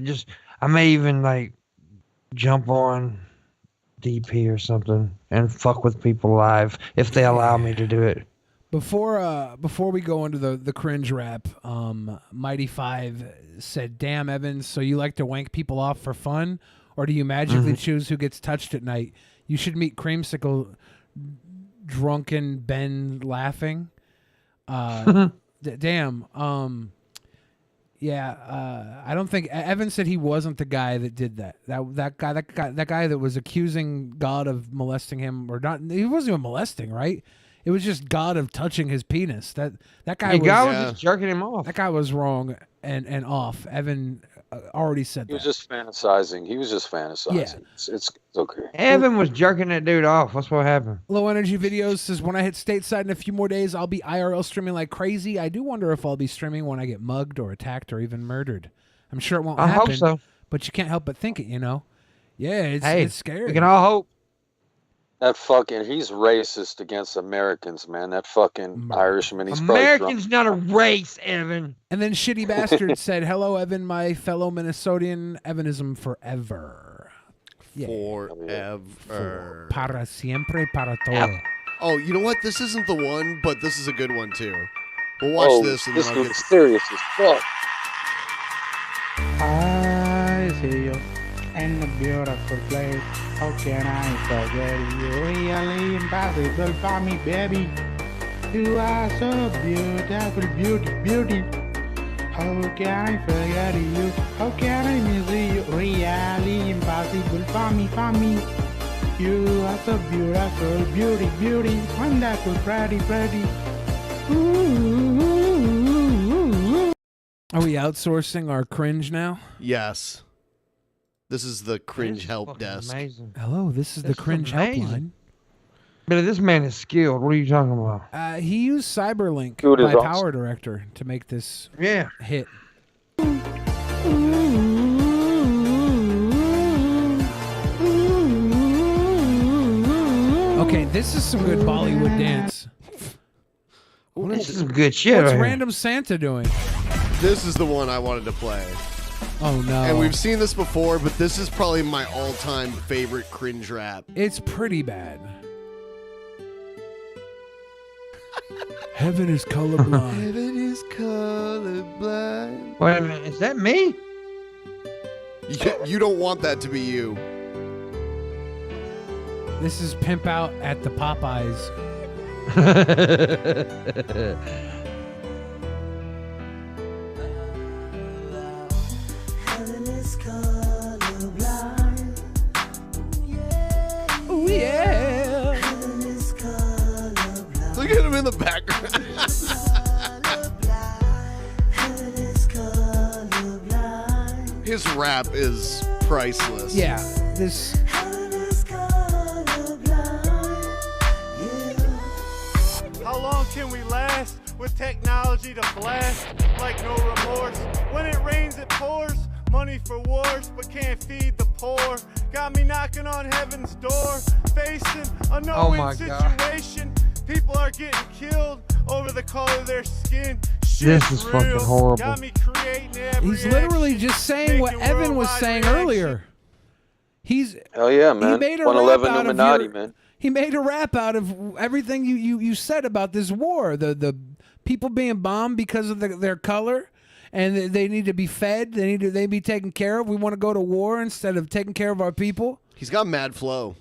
I may even like jump on DP or something and fuck with people live if they allow me to do it. Before we go into the cringe rap, Mighty Five said, "Damn, Evans, so you like to wank people off for fun, or do you magically choose who gets touched at night? You should meet Creamsicle, Drunken Ben laughing. Damn. Yeah. I don't think Evan said he wasn't the guy that did that. That guy that was accusing God of molesting him or not. He wasn't even molesting, right? It was just God of touching his penis. That guy. God was just jerking him off. That guy was wrong and off. Evan already said He was just fantasizing. Yeah. It's okay. Evan was jerking that dude off. That's what happened. Low Energy Videos says, when I hit stateside in a few more days, I'll be IRL streaming like crazy. I do wonder if I'll be streaming when I get mugged or attacked or even murdered. I'm sure it won't I happen. hope so. But you can't help but think it, you know? Yeah, it's scary. We can all hope. That fucking, he's racist against Americans, man. That fucking Irishman. He's American's not a race, Evan. And then Shitty Bastard said, hello, Evan, my fellow Minnesotan. Evanism forever. Yeah. Forever. Para siempre, para todo. Oh, you know what? This isn't the one, but this is a good one, too. We'll watch this and this then I'll dude's get... serious as fuck. I see you in a beautiful place. How can I forget you? Really impossible for me, baby. You are so beautiful, beauty. How can I forget you? How can I miss you? Really impossible for me. You are so beautiful, beauty. Wonderful, pretty. Ooh. Are we outsourcing our cringe now? Yes. This is the cringe help desk. Amazing. Hello, this is the This is cringe amazing. helpline. But this man is skilled. What are you talking about? He used Cyberlink Dude is by awesome. Power Director to make this Yeah. hit. Okay, this is some good Bollywood dance. This is some good shit. What's right here. Random Santa doing? This is the one I wanted to play. Oh no. And we've seen this before, but this is probably my all-time favorite cringe rap. It's pretty bad. Heaven is colorblind. Heaven is colorblind. Wait a minute. Is that me? You don't want that to be you. This is Pimp Out at the Popeyes. Oh yeah. Look at him in the background. His rap is priceless. Yeah, this. How long can we last with technology to blast like no remorse? When it rains, it pours. Money for wars, but can't feed the poor. Got me knocking on heaven's door, facing a no-win situation. People are getting killed over the color of their skin. This is fucking horrible. Got me creating every He's literally action, just saying what making Evan was worldwide saying reaction. earlier. He's Hell yeah, man. He made a 111 rap out of Illuminati, your, man. He made a rap out of everything you said about this war. The people being bombed because of their color, and they need to be fed. They be taken care of. We want to go to war instead of taking care of our people. He's got mad flow.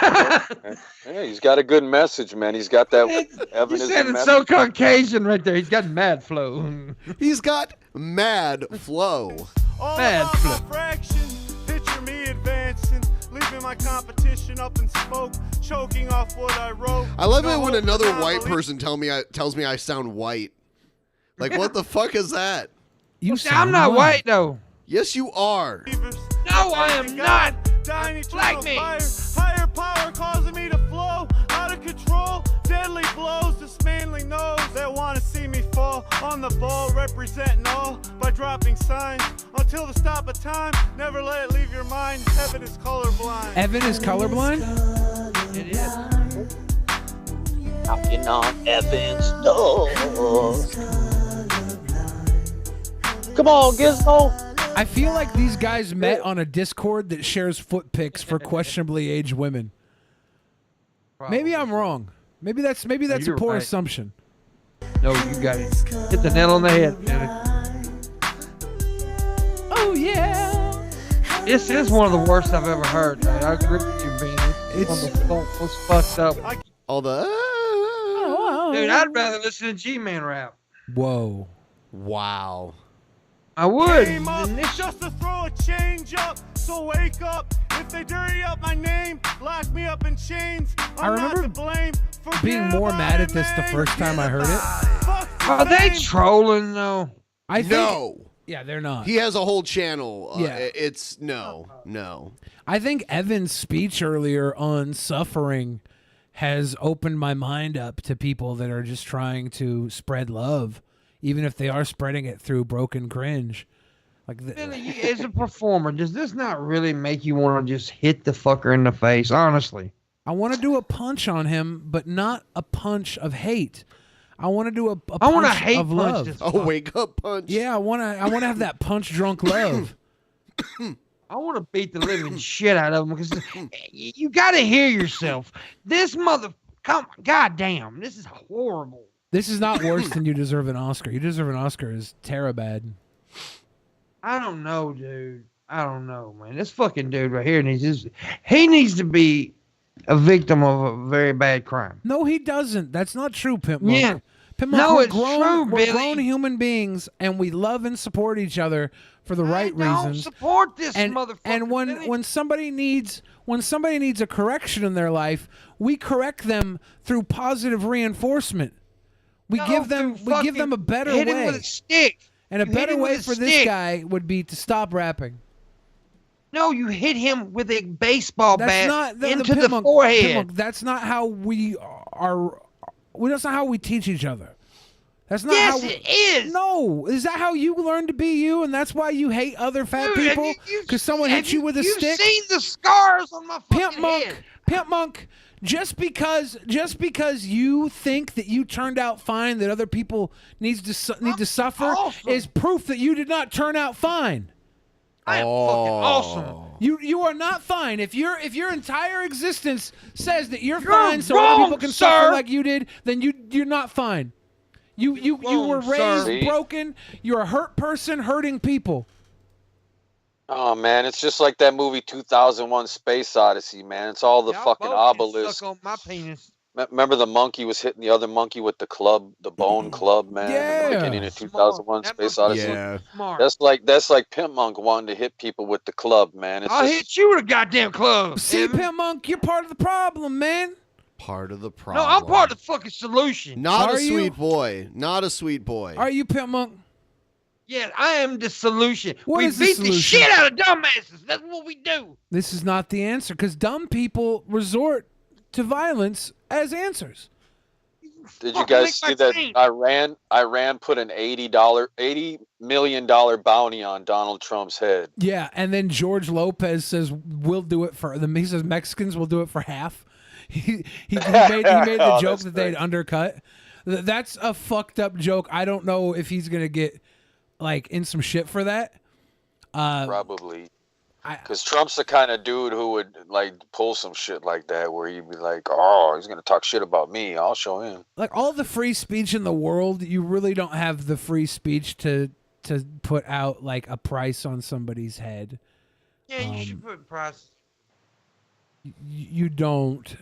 Yeah, he's got a good message, man. He's got that You Evanism said it's message. so Caucasian right there. He's got mad flow. He's got mad flow. All Mad about flip. my fraction. Picture me advancing, leaving my competition up in smoke, choking off what I wrote. I love No it when hope, another not white belief. person tells me I sound white. Like, what the fuck is that? I'm not white though. Yes, you are. No, I am not. Dying Like eternal me. fire. Higher power causing me to flow out of control. Deadly blows, dismantling those that want to see me fall. On the ball, representing all by dropping signs. Until the stop of time, never let it leave your mind. Heaven is colorblind. Evan is colorblind. It is. Knocking on Evan's door. Come on, Gizmo. I feel like these guys met on a Discord that shares foot pics for questionably aged women. Maybe I'm wrong. Maybe that's a you're poor right. assumption. No, you got it. Hit the nail on the head, Billy. Oh yeah. This is one of the worst I've ever heard. Man. I agree with you, Bean. It's one of the most fucked up. All the. Dude, I'd rather listen to G-Man rap. Whoa. Wow. I would. Came up just to throw a change up. So wake up. If they dirty up my name, lock me up in chains. I'm remember not to blame. Being more mad at this the first time I heard it. Are they trolling though? I think, No. Yeah, they're not. He has a whole channel. Yeah. It's no. I think Evan's speech earlier on suffering has opened my mind up to people that are just trying to spread love, even if they are spreading it through broken cringe. Like Billy, as a performer, does this not really make you want to just hit the fucker in the face? Honestly, I want to do a punch on him, but not a punch of hate. I want to do a punch I want to hate of punch love. this. A wake up punch. Yeah, I want to have that punch drunk love. I want to beat the living shit out of him because you got to hear yourself. This goddamn, this is horrible. This is not worse than You Deserve an Oscar. You Deserve an Oscar is terrible. I don't know, dude. I don't know, man. This fucking dude right here he needs to be a victim of a very bad crime. No, he doesn't. That's not true, Pimp Monk. Yeah. Pimp Monk, No, we're it's grown, true, we're Billy. grown human beings, and we love and support each other for the right Don't reasons. support this And motherfucker. when somebody needs a correction in their life, we correct them through positive reinforcement. We give them a better hit way. him with a stick. And a You hit better him with way a for this stick. guy would be to stop rapping. No, you hit him with a baseball bat into the Pitmonk, forehead. Pitmonk, that's not how we are. That's not how we teach each other. That's not Yes, how we, it is. No, is that how you learn to be you, and that's why you hate other fat people? Because someone hit you with a stick. You've seen the scars on my fucking head. Pimp Monk, just because you think that you turned out fine, that other people need to suffer, is proof that you did not turn out fine. I am fucking awesome. You are not fine. If your entire existence says that you're fine, so other people can suffer like you did, then you're not fine. You were raised broken. You're a hurt person hurting people. Oh man, it's just like that movie 2001: Space Odyssey, man. It's all the fucking obelisks. Suck on my penis. Remember the monkey was hitting the other monkey with the club, the bone club, man. In the beginning of 2001: Space Odyssey. Yeah. That's like Pimp Monk wanting to hit people with the club, man. I'll hit you with a goddamn club. See, Pimp Monk, you're part of the problem, man. Part of the problem. No, I'm part of the fucking solution. Not a sweet boy. Not a sweet boy. Are you, Pimp Monk? Yeah, I am the solution. What we is the beat the solution? shit out of dumbasses. That's what we do. This is not the answer, because dumb people resort to violence as answers. Did you guys see that Iran put an $80 million bounty on Donald Trump's head? Yeah, and then George Lopez says we'll do it for them. He says Mexicans will do it for half. He made the joke that they'd undercut. That's a fucked up joke. I don't know if he's gonna get like in some shit for that. Probably. Because Trump's the kind of dude who would like pull some shit like that, where you'd be like, "Oh, he's gonna talk shit about me. I'll show him." Like all the free speech in the world, you really don't have the free speech to put out like a price on somebody's head. Yeah, you should put price. You don't.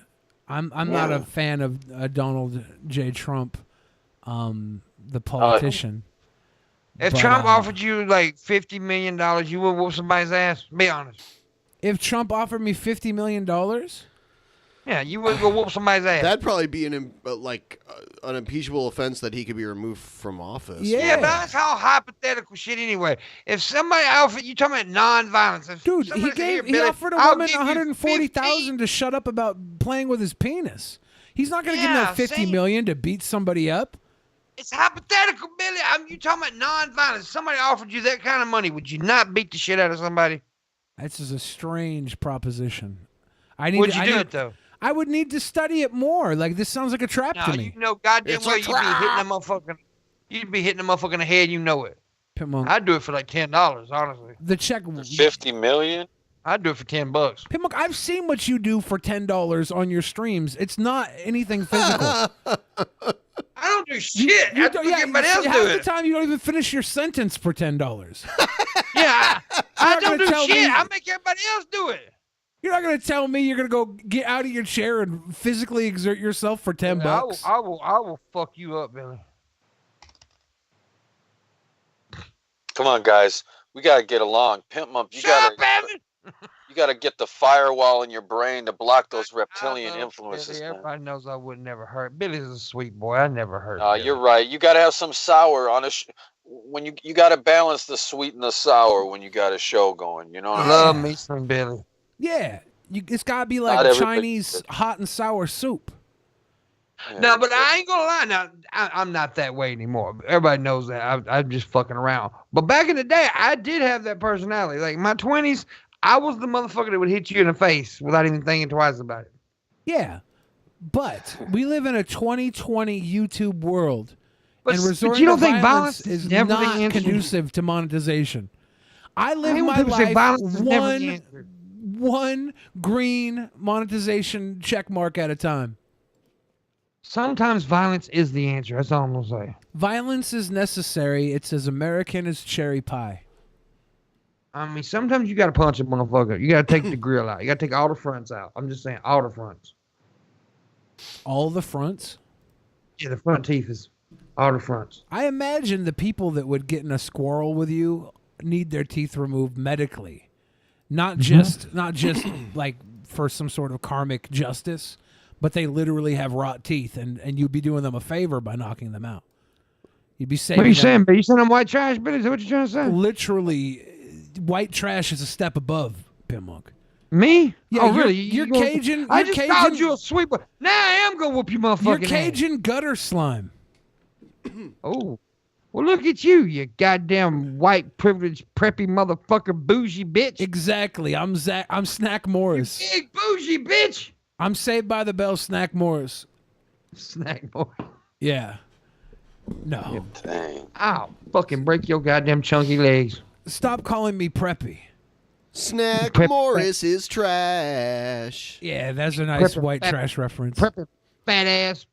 I'm not a fan of Donald J. Trump, the politician. If Trump offered you like $50 million, you would whoop somebody's ass. Be honest. If Trump offered me $50 million, yeah, you would go whoop somebody's ass. That'd probably be an impeachable offense that he could be removed from office. Yeah, but that's all hypothetical shit anyway. If somebody offered, you talking about non-violence. Dude, he offered a woman $140,000 to shut up about playing with his penis. He's not going to give him that $50 million to beat somebody up. It's hypothetical, Billy. You talking about non-violence. Somebody offered you that kind of money. Would you not beat the shit out of somebody? This is a strange proposition. Would you do it, though? I would need to study it more. Like, this sounds like a trap to me. You know goddamn well you'd be hitting a motherfucker in the head. You know it. I'd do it for like $10, honestly. The check. $50 million? I'd do it for $10. Pitmook, I've seen what you do for $10 on your streams. It's not anything physical. I don't do shit. Everybody else do half it. the time you don't even finish your sentence for $10. Yeah, I don't do shit. Me, I make everybody else do it. You're not gonna tell me you're gonna go get out of your chair and physically exert yourself for $10. I will fuck you up, Billy. Come on, guys. We gotta get along. Pimp Mump, you gotta get the firewall in your brain to block those reptilian influences. Billy, everybody knows I would never hurt. Billy's a sweet boy. I never hurt. You're right. You gotta have some sour on a. When you gotta balance the sweet and the sour when you got a show going. You know what I mean? Love me some Billy. Yeah, it's gotta be like Chinese hot and sour soup. Yeah, no, but I ain't gonna lie. Now I'm not that way anymore. Everybody knows that. I'm just fucking around. But back in the day, I did have that personality. Like in my 20s, I was the motherfucker that would hit you in the face without even thinking twice about it. Yeah, but we live in a 2020 YouTube world, and but resorting you don't to think violence violence is never not the answer? conducive to monetization. I live my people say life violence is never the answer. one green monetization check mark at a time. Sometimes violence is the answer. That's all I'm gonna say. Violence is necessary. It's as American as cherry pie. I mean, sometimes you gotta punch a motherfucker. You gotta take the grill out. You gotta take all the fronts out. I'm just saying, all the fronts. All the fronts? Yeah, the front teeth is all the fronts. I imagine the people that would get in a squirrel with you need their teeth removed medically, not just like for some sort of karmic justice, but they literally have rot teeth, and you'd be doing them a favor by knocking them out. You'd be saving. What are you them. saying? You saying I'm white trash, Billy? Is that what you're trying to say? Literally, white trash is a step above Pimmonk. Me? Yeah, oh, you're- really? you're gonna- Cajun- I you're just Cajun- called you a sweeper. Now I am gonna whoop your motherfucking You're ass. Cajun gutter slime. Oh. Well, look at you, you goddamn white privileged preppy motherfucker bougie bitch. Exactly. I'm Snack Morris. Big bougie bitch. I'm Saved by the Bell Snack Morris. Snack boy. Yeah. No. Dang. I'll fucking break your goddamn chunky legs. Stop calling me preppy. Snack Prep- Morris is trash. Yeah, that's a nice Prep- white prep- trash reference. Preppy fat ass.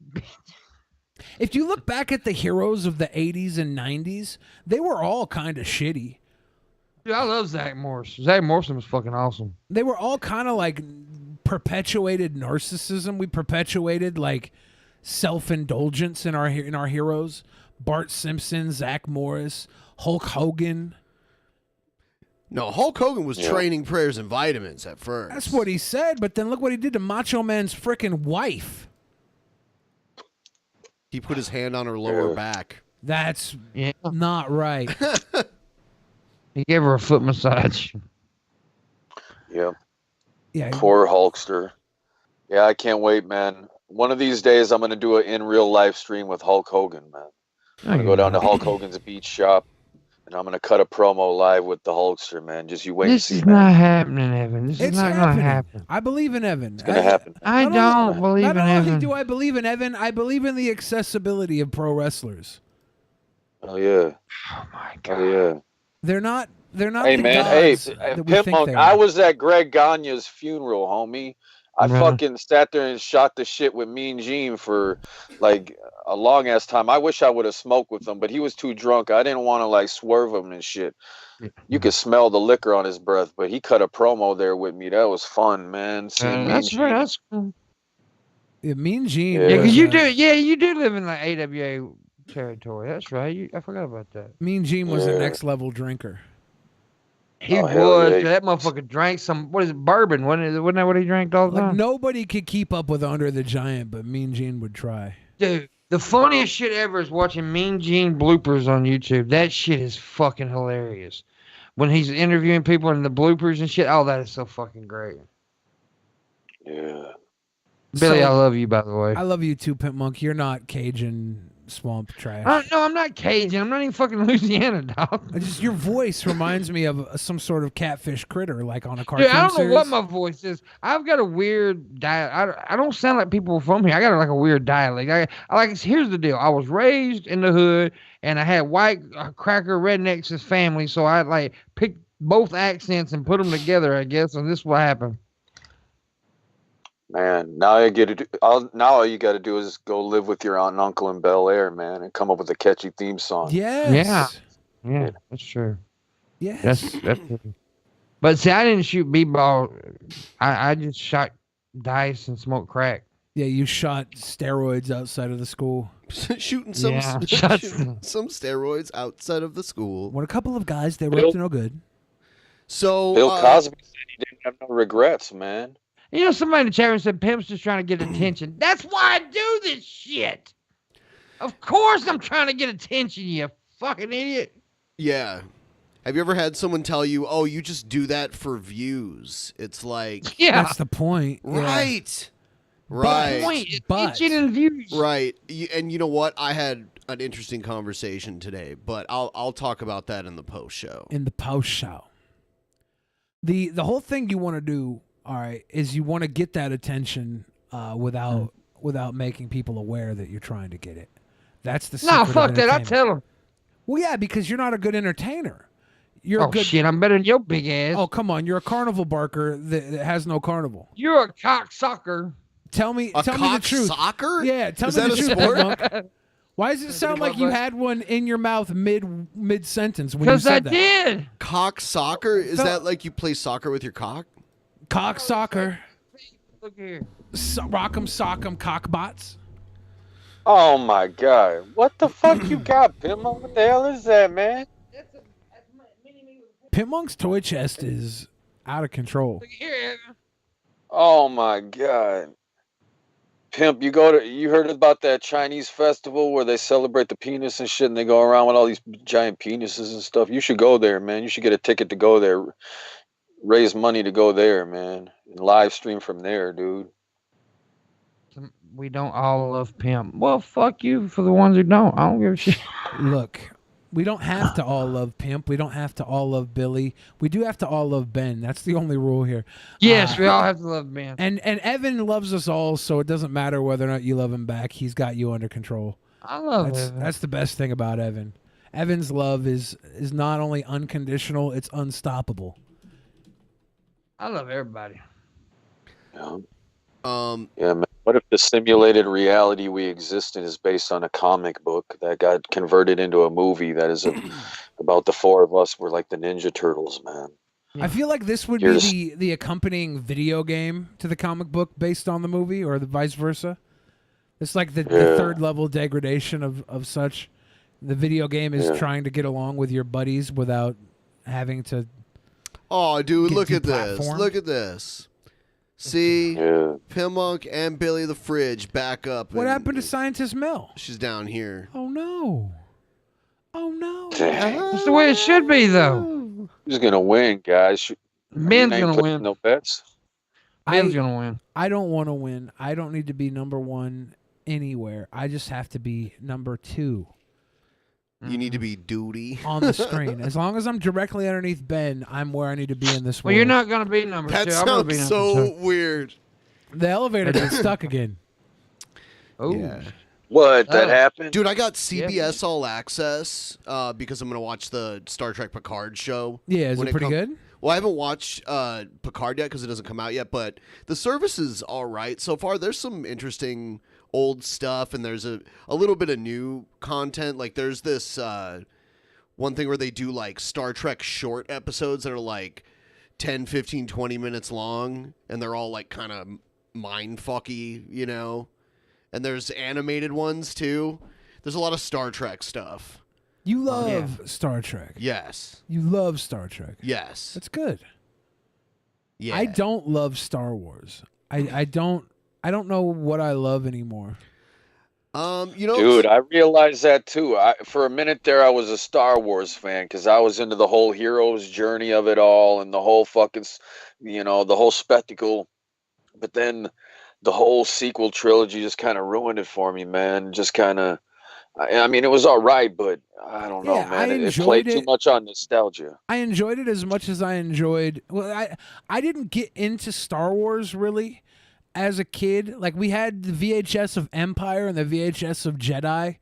If you look back at the heroes of the 80s and 90s, they were all kind of shitty. Dude, I love Zach Morris. Zach Morrison was fucking awesome. They were all kind of like perpetuated narcissism. We perpetuated like self-indulgence in our heroes. Bart Simpson, Zach Morris, Hulk Hogan. No, Hulk Hogan was training prayers and vitamins at first. That's what he said, but then look what he did to Macho Man's frickin' wife. He put his hand on her lower back. That's not right. He gave her a foot massage. Yep. Yeah. Poor Hulkster. Yeah, I can't wait, man. One of these days, I'm gonna do an in real life stream with Hulk Hogan, man. I'm gonna go down to Hulk Hogan's beach shop, and I'm gonna cut a promo live with the Hulkster, man. Just you wait and This see, is man. not happening, Evan. This is It's not going happening. to happen. I believe in Evan. It's gonna happen. I don't believe in Not only Evan. do I believe in Evan, I believe in the accessibility of pro wrestlers. Oh yeah. Oh my god. Oh yeah. They're not Hey the man, hey, gods that we Pimp think Monk, they I are. was at Greg Gagne's funeral, homie. I Right. fucking sat there and shot the shit with Mean Gene for like a long ass time. I wish I would have smoked with him, but he was too drunk. I didn't want to like swerve him and shit. You could smell the liquor on his breath, but he cut a promo there with me. That was fun, man. Seeing Mean That's Gene. right. That's cool. Yeah, Mean Gene. Yeah. Yeah, was, because you uh, do. Yeah, you do live in like AWA territory. That's right. I forgot about that. Mean Gene was a Yeah. next level drinker. He Oh, hell was. yeah. That motherfucker drank some. What is it? Bourbon. Wasn't that what he drank all the Like time? nobody could keep up with Andre the Giant, but Mean Gene would try. Dude, the funniest shit ever is watching Mean Gene bloopers on YouTube. That shit is fucking hilarious. When he's interviewing people and the bloopers and shit. Oh, that is so fucking great. Yeah. Billy, So- I love you, by the way. I love you too, Pimp Monk. You're not Cajun swamp trash. No, I'm not Cajun. I'm not even fucking Louisiana, dog. Just your voice reminds me of some sort of catfish critter, like on a cartoon Dude, I don't know what series. my voice is. I've got a weird dialect. I don't sound like people from here. I got like a weird dialect. I like. Here's the deal. I was raised in the hood, and I had white cracker rednecks as family, so I like picked both accents and put them together, I guess, and this is what happened. Man, now I get to do, now all you got to do is go live with your aunt and uncle in Bel Air, man, and come up with a catchy theme song. Yes. Yeah, that's true. Yes. That's true. But see, I didn't shoot b-ball. I just shot dice and smoked crack. Yeah, you shot steroids outside of the school. Shooting some Yeah. shooting some steroids outside of the school. When a couple of guys, they were up to no good. So Bill Cosby said he didn't have no regrets, man. You know, somebody in the chat room said Pimp's just trying to get attention. That's why I do this shit. Of course I'm trying to get attention, you fucking idiot. Yeah. Have you ever had someone tell you, "Oh, you just do that for views"? It's like, That's the point. Yeah. right, right, Point, But- attention and views. right. And you know what? I had an interesting conversation today, but I'll talk about that in the post show. In the post show. The whole thing you want to do, all right, is you want to get that attention without making people aware that you're trying to get it. That's the secret No, of fuck that. I entertainment. tell them. Well, yeah, because you're not a good entertainer. You're Oh, a good. shit, I'm better than your big ass. Oh, come on, you're a carnival barker that has no carnival. You're a cocksucker. Tell me A the truth. cocksocker? Yeah, tell Is me that the a truth, sport? Big Monk. Why does it sound like you had one in your mouth mid sentence when you Because I said that? did. Cock soccer? Is No. that like you play soccer with your cock? Cock soccer, Look here. rock'em sock'em cockbots. Oh my god. What the fuck you got, Pimp? What the hell is that, man? Pimp Monk's toy chest is out of control. Look here, Evan. Oh my god. Pimp, you heard about that Chinese festival where they celebrate the penis and shit and they go around with all these giant penises and stuff? You should go there, man. You should get a ticket to go there. raise money to go there, man, and live stream from there, dude. We don't all love pimp. Well, fuck you for the ones who don't. I don't give a shit. Look, we don't have to all love Pimp. We don't have to all love Billy. We do have to all love Ben. That's the only rule here. Yes, we all have to love Ben. And Evan loves us all, so it doesn't matter whether or not you love him back. He's got you under control. I love Evan. That's the best thing about Evan. Evan's love is not only unconditional, it's unstoppable. I love everybody. Yeah. Yeah, man. What if the simulated reality we exist in is based on a comic book that got converted into a movie that is about the four of us? We're like the Ninja Turtles, man. I feel like this would be the accompanying video game to the comic book based on the movie, or the vice versa. It's like the third level degradation of such. The video game is trying to get along with your buddies without having to. Oh, dude, look at platform. this. Look at this. See, Pimmonk and Billy the Fridge back up. What happened to Scientist Mel? She's down here. Oh no! Oh no! That's the way it should be, though. Who's gonna win, guys? Ben's gonna win. No bets. Ben's gonna win. I don't want to win. I don't need to be number one anywhere. I just have to be number 2. You need to be duty on the screen. As long as I'm directly underneath Ben, I'm where I need to be in this world. Well, you're not gonna be number 2. That I'm gonna be sounds number so 2. weird. The elevator got stuck again. Oh. Yeah. What? That happened? Dude, I got CBS All Access because I'm going to watch the Star Trek Picard show. Yeah, is when it pretty good? Well, I haven't watched Picard yet because it doesn't come out yet, but the service is all right so far. There's some interesting old stuff, and there's a little bit of new content. Like, there's this one thing where they do, like, Star Trek short episodes that are, like, 10, 15, 20 minutes long, and they're all, like, kind of mind-fucky, you know? And there's animated ones, too. There's a lot of Star Trek stuff. You love Star Trek. Yes. You love Star Trek. Yes. That's good. Yeah. I don't love Star Wars. I don't know what I love anymore. You know, dude, I realized that too. For a minute there, I was a Star Wars fan because I was into the whole hero's journey of it all and the whole fucking, the whole spectacle. But then the whole sequel trilogy just kind of ruined it for me, man. Just kind of, I mean, it was all right, but I don't know, man. It played too much on nostalgia. I enjoyed it as much as I enjoyed. Well, I didn't get into Star Wars really as a kid. Like, we had the VHS of Empire and the VHS of Jedi,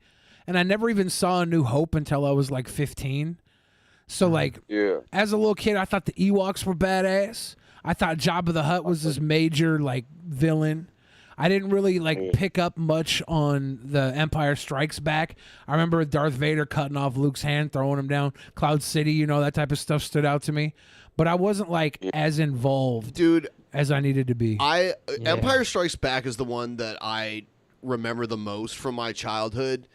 and I never even saw A New Hope until I was like 15. So, like, as a little kid, I thought the Ewoks were badass. I thought Jabba the Hutt was this major, like, villain. I didn't really, like, pick up much on the Empire Strikes Back. I remember Darth Vader cutting off Luke's hand, throwing him down Cloud City, that type of stuff stood out to me. But I wasn't, like, as involved, dude, as I needed to be. Empire Strikes Back is the one that I remember the most from my childhood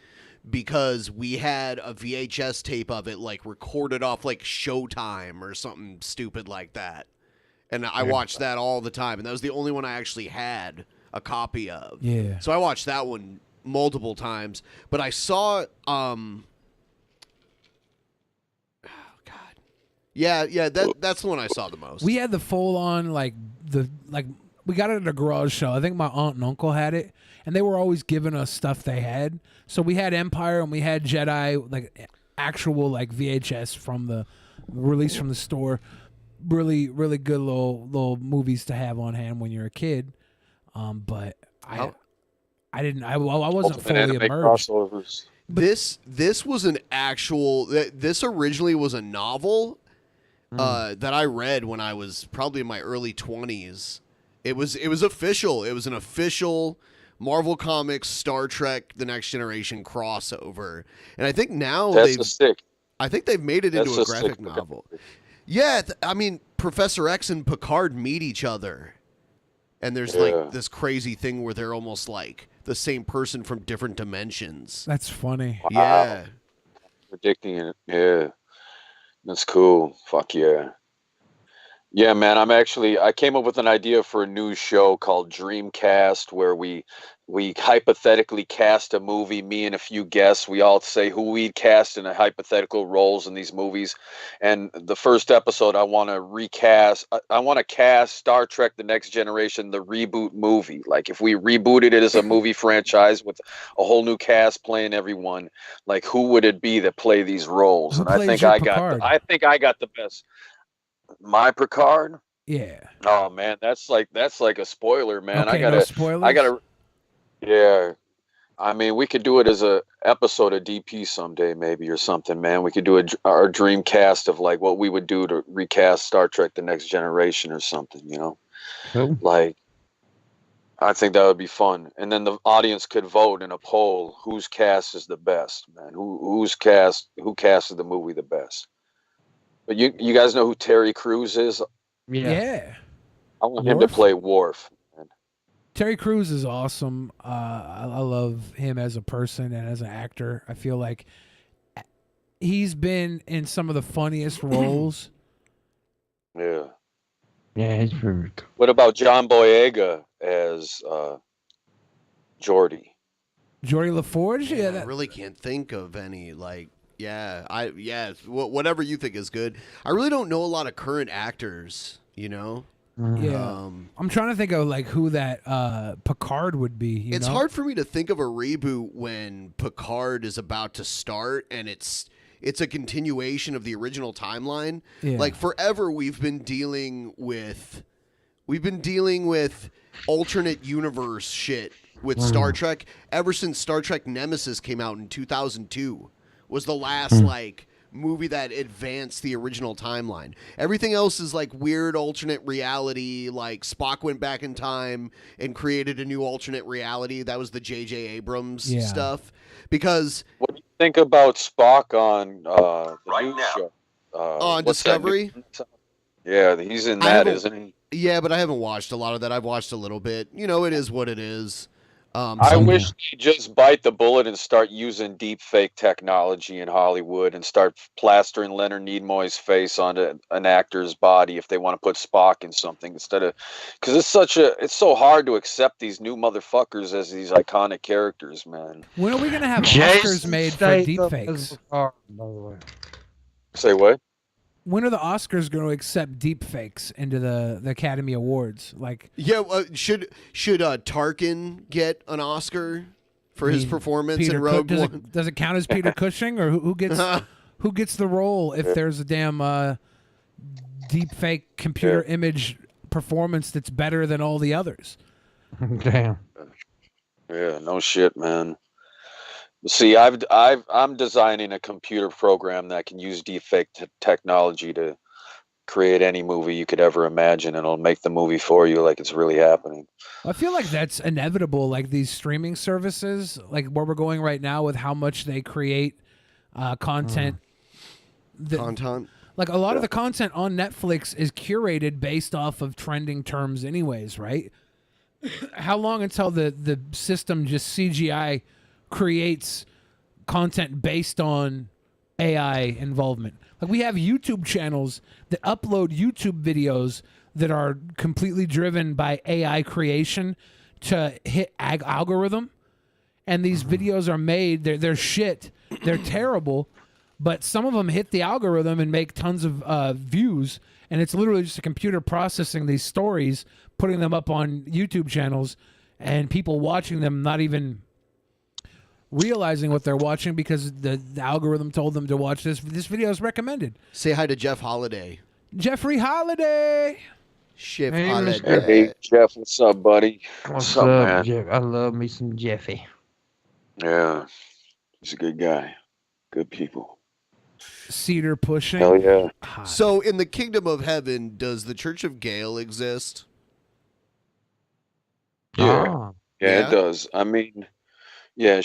because we had a VHS tape of it, like, recorded off, like, Showtime or something stupid like that. And I watched that all the time, and that was the only one I actually had a copy of. Yeah. So I watched that one multiple times, but I saw that's the one I saw the most. We had the full on we got it at a garage sale. I think my aunt and uncle had it, and they were always giving us stuff they had. So we had Empire and we had Jedi, like actual like VHS from the release from the store. Really, really good little movies to have on hand when you're a kid. But I wasn't fully immersed. This was an actual. This originally was a novel that I read when I was probably in my early 20s. It was official. It was an official Marvel Comics Star Trek The Next Generation crossover, and I think now I think they've made it into a graphic novel. Yeah, I mean, Professor X and Picard meet each other. And there's like this crazy thing where they're almost like the same person from different dimensions. That's funny. Wow. Yeah. Predicting it. Yeah. That's cool. Fuck yeah. Yeah, man, I came up with an idea for a new show called Dreamcast where we we hypothetically cast a movie, me and a few guests. We all say who we'd cast in a hypothetical roles in these movies. And the first episode, I want to recast. I want to cast Star Trek: The Next Generation, the reboot movie. Like if we rebooted it as a movie franchise with a whole new cast playing everyone, like who would it be that play these roles? Who And I plays think your I got. Picard? I think I got the best. My Picard. Yeah. Oh man, that's like a spoiler, man. Okay, no spoilers? I gotta. Yeah, I mean, we could do it as a episode of DP someday, maybe, or something, man. We could do our dream cast of like what we would do to recast Star Trek: The Next Generation or something, you know? Cool. Like, I think that would be fun. And then the audience could vote in a poll whose cast is the best, man. Who casted the movie the best? But you guys know who Terry Crews is? Yeah. I want him to Worf? play Worf. Terry Crews is awesome. I love him as a person and as an actor. I feel like he's been in some of the funniest roles. Yeah. Yeah, he's pretty cool. What about John Boyega as Geordi? Geordi LaForge? Yeah, I really can't think of any whatever you think is good. I really don't know a lot of current actors, you know? Yeah. I'm trying to think of like who that Picard would be. It's hard for me to think of a reboot when Picard is about to start and it's a continuation of the original timeline. Yeah. Like forever we've been dealing with alternate universe shit with Star Trek ever since Star Trek Nemesis came out in 2002 was the last movie that advanced the original timeline. Everything else is like weird alternate reality, like Spock went back in time and created a new alternate reality. That was the J.J. Abrams stuff. Because what do you think about Spock on the new show? On what's that Discovery? Yeah, he's in that, isn't he? Yeah, but I haven't watched a lot of that. I've watched a little bit. You know, it is what it is. I wish they'd just bite the bullet and start using deep fake technology in Hollywood and start plastering Leonard Nimoy's face onto an actor's body if they want to put Spock in something instead of, because it's so hard to accept these new motherfuckers as these iconic characters, man. When are we gonna have Oscars made for deepfakes? Say what? When are the Oscars going to accept deepfakes into the Academy Awards? Like, yeah, should Tarkin get an Oscar for his performance in Rogue One? Does it count as Peter Cushing, or who gets the role if there's a damn deepfake computer image performance that's better than all the others? Damn. Yeah, no shit, man. See, I'm designing a computer program that can use deepfake technology to create any movie you could ever imagine, and it'll make the movie for you like it's really happening. I feel like that's inevitable. Like these streaming services, like where we're going right now with how much they create content. Like a lot of the content on Netflix is curated based off of trending terms, anyways, right? How long until the system just CGI creates content based on AI involvement? Like we have YouTube channels that upload YouTube videos that are completely driven by AI creation to hit algorithm, and these videos are made. They're shit. They're terrible, but some of them hit the algorithm and make tons of views. And it's literally just a computer processing these stories, putting them up on YouTube channels, and people watching them not even realizing what they're watching because the algorithm told them to watch this. This video is recommended. Say hi to Jeff Holiday. Jeffrey Holiday. Hey, Jeff, what's up, buddy? What's up, up, man? Jeff? I love me some Jeffy. Yeah, he's a good guy. Good people. Cedar pushing. Hell yeah. So, in the kingdom of heaven, does the Church of Gail exist? Yeah, it does. I mean, yeah,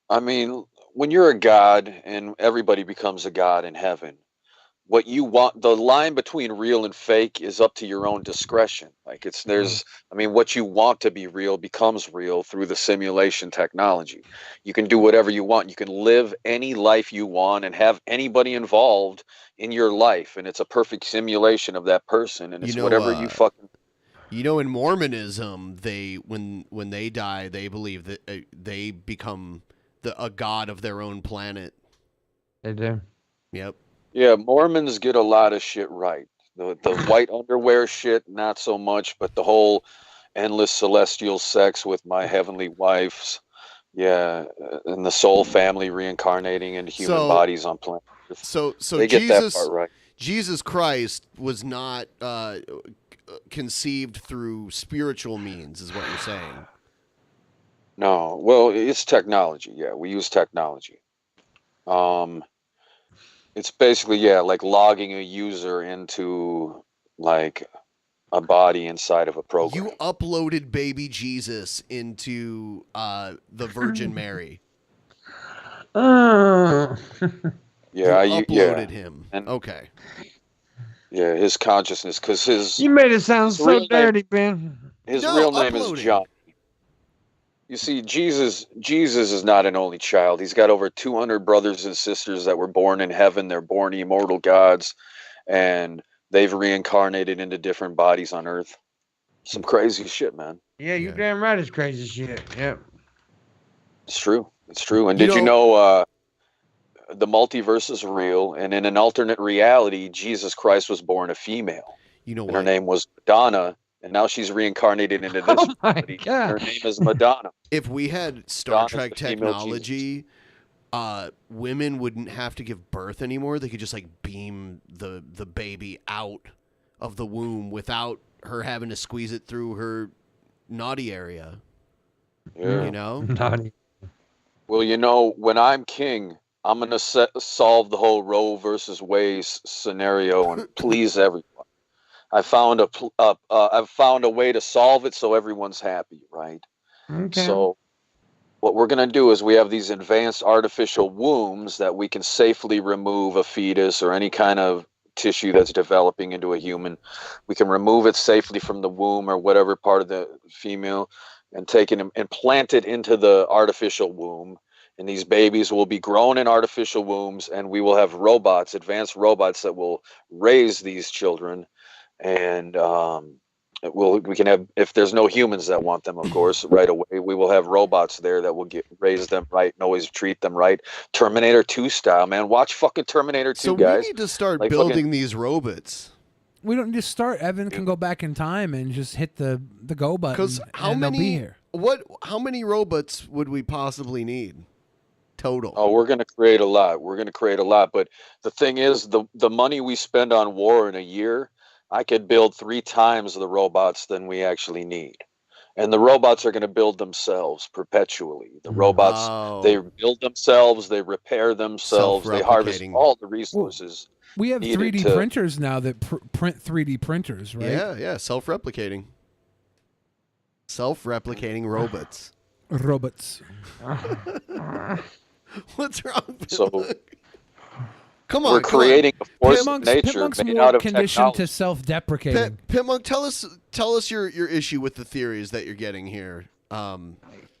when you're a god and everybody becomes a god in heaven, what you want, the line between real and fake is up to your own discretion. Like what you want to be real becomes real through the simulation technology. You can do whatever you want. You can live any life you want and have anybody involved in your life. And it's a perfect simulation of that person. And it's whatever you fucking. You know, in Mormonism, when they die, they believe that they become a god of their own planet. They do. Yep. Yeah, Mormons get a lot of shit right. The white underwear shit, not so much, but the whole endless celestial sex with my heavenly wives. Yeah, and the soul family reincarnating into human bodies on planet Earth. So they get that part right. Jesus Christ was not conceived through spiritual means, is what you're saying. No, well, it's technology. Yeah, we use technology. It's basically, like logging a user into like a body inside of a program. You uploaded baby Jesus into the Virgin Mary. Yeah, you uploaded him. And, okay. Yeah, his consciousness, because his You made it sound so dirty, Ben. His real name is John. You see, Jesus is not an only child. He's got over 200 brothers and sisters that were born in heaven. They're born immortal gods, and they've reincarnated into different bodies on earth. Some crazy shit, man. Yeah, you damn right it's crazy shit. Yep. It's true. It's true. And did you know the multiverse is real, and in an alternate reality, Jesus Christ was born a female. You know what? Her name was Madonna. And now she's reincarnated into this body. God. Her name is Madonna. If we had Star Trek technology, women wouldn't have to give birth anymore. They could just like beam the baby out of the womb without her having to squeeze it through her naughty area. Yeah. You know? Naughty. Well, you know, when I'm king, I'm going to solve the whole Roe versus Wade scenario and please everyone. I've found a way to solve it so everyone's happy, right? Okay. So what we're going to do is we have these advanced artificial wombs that we can safely remove a fetus or any kind of tissue that's developing into a human. We can remove it safely from the womb or whatever part of the female and take it and plant it into the artificial womb. And these babies will be grown in artificial wombs, and we will have robots, advanced robots that will raise these children. And we can have, if there's no humans that want them, of course, right away, we will have robots there that will raise them right and always treat them right. Terminator 2 style, man. Watch fucking Terminator 2, guys. So we need to start building these robots. We don't just start. Evan can go back in time and just hit the go button. Because how many robots would we possibly need total? Oh, we're going to create a lot. But the thing is, the money we spend on war in a year, I could build 3 times the robots than we actually need. And the robots are going to build themselves perpetually. The robots, they build themselves, they repair themselves, they harvest all the resources. We have 3D printers now that print 3D printers, right? Yeah, self-replicating. Self-replicating robots. Robots. What's wrong? So come on, we're creating a force of nature made out of technology. To self-deprecating. Pitmonk, tell us your issue with the theories that you're getting here.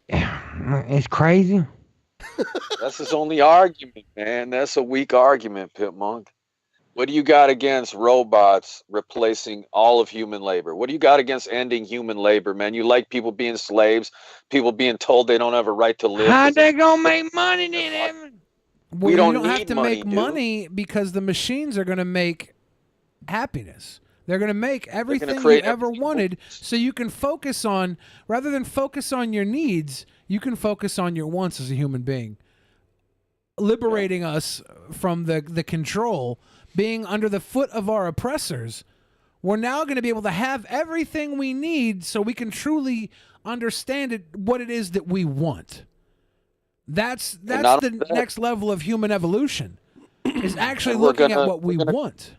It's crazy. That's his only argument, man. That's a weak argument, Pitmonk. What do you got against robots replacing all of human labor? What do you got against ending human labor, man? You like people being slaves, people being told they don't have a right to live. How they gonna make money then, Evan? Well, we don't you don't have need to money, make dude. money because the machines are going to make happiness. They're going to make everything you create ever wanted, so you can focus on, rather than focus on your needs, you can focus on your wants as a human being. Liberating us from the control, being under the foot of our oppressors. We're now going to be able to have everything we need so we can truly understand what it is that we want. That's the next level of human evolution, is actually looking at what we want.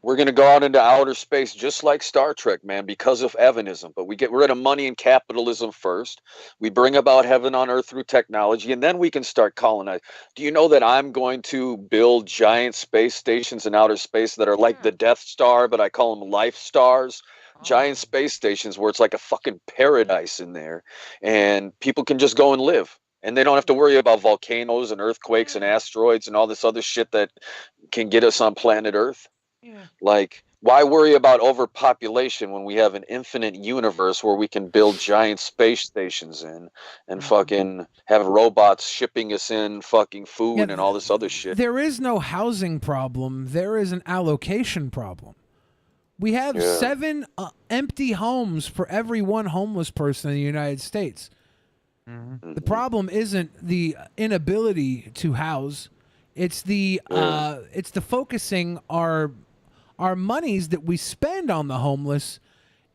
We're going to go out into outer space just like Star Trek, man, because of Evanism. But we get rid of money and capitalism first. We bring about heaven on earth through technology, and then we can start colonizing. Do you know that I'm going to build giant space stations in outer space that are like the Death Star, but I call them life stars? Giant space stations where it's like a fucking paradise in there, and people can just go and live. And they don't have to worry about volcanoes and earthquakes and asteroids and all this other shit that can get us on planet Earth. Yeah. Like, Why worry about overpopulation when we have an infinite universe where we can build giant space stations in and fucking have robots shipping us in fucking food and all this other shit? There is no housing problem. There is an allocation problem. We have 7 empty homes for every 1 homeless person in the United States. The problem isn't the inability to house; it's the focusing our monies that we spend on the homeless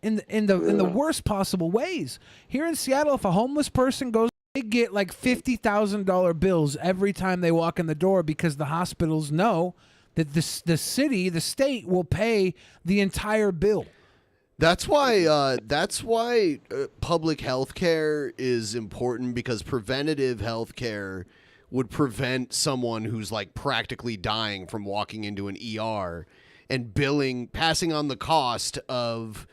in the worst possible ways. Here in Seattle, if a homeless person goes, they get like $50,000 bills every time they walk in the door because the hospitals know that the state will pay the entire bill. That's why public health care is important, because preventative health care would prevent someone who's like practically dying from walking into an ER and passing on the cost of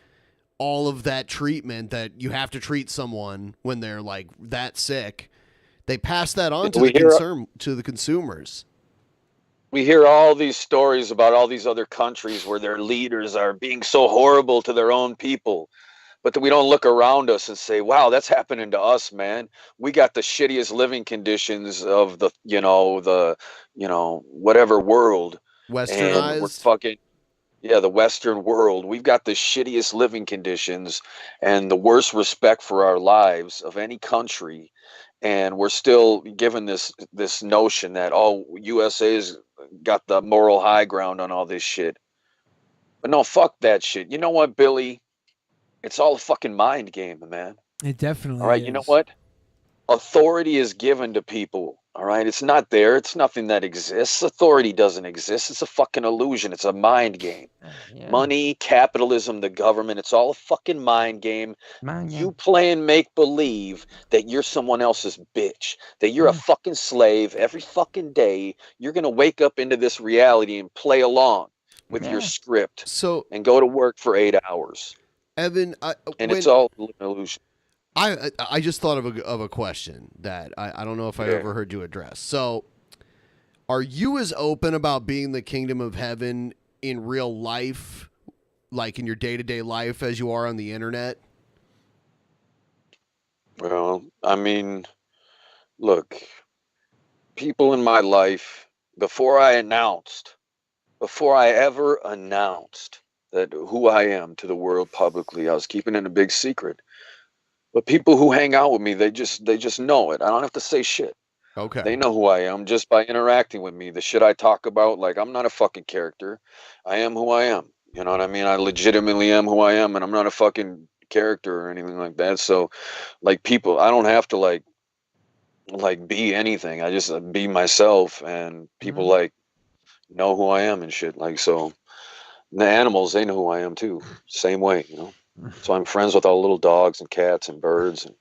all of that treatment that you have to treat someone when they're like that sick. They pass that on to the consumers. We hear all these stories about all these other countries where their leaders are being so horrible to their own people, but we don't look around us and say, wow, that's happening to us, man. We got the shittiest living conditions of the whatever world. Westernized. And we're fucking, the Western world. We've got the shittiest living conditions and the worst respect for our lives of any country. And we're still given this notion that, USA's got the moral high ground on all this shit. But no, fuck that shit. You know what, Billy? It's all a fucking mind game, man. It definitely all right, is. You know what? Authority is given to people. All right, it's not there. It's nothing that exists. Authority doesn't exist. It's a fucking illusion. It's a mind game. Money, capitalism, the government, it's all a fucking mind game. You play and make believe that you're someone else's bitch, that you're a fucking slave every fucking day. You're going to wake up into this reality and play along with your script and go to work for 8 hours. Evan, it's all an illusion. I just thought of a question that I don't know if I ever heard you address. So, are you as open about being the kingdom of heaven in real life, like in your day-to-day life, as you are on the internet? Well, I mean, look, people in my life, before I ever announced that who I am to the world publicly, I was keeping it a big secret. But people who hang out with me, they just know it. I don't have to say shit. Okay. They know who I am just by interacting with me. The shit I talk about, like, I'm not a fucking character. I am who I am. You know what I mean? I legitimately am who I am, and I'm not a fucking character or anything like that. So, like, people, I don't have to like be anything. I just be myself, and people like know who I am and shit. Like, so the animals, they know who I am too. Same way, you know. So I'm friends with all the little dogs and cats and birds and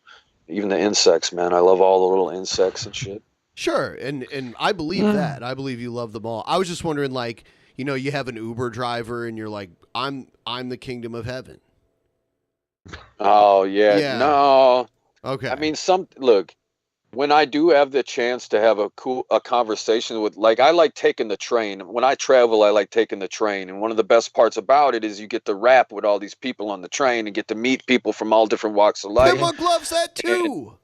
even the insects, man. I love all the little insects and shit. Sure, and I believe that. I believe you love them all. I was just wondering, like, you know, you have an Uber driver and you're like, I'm the kingdom of heaven. Oh yeah. No. Okay. I mean, look, when I do have the chance to have a conversation with, like, I like taking the train. When I travel, I like taking the train. And one of the best parts about it is you get to rap with all these people on the train and get to meet people from all different walks of life. Pimp loves that too.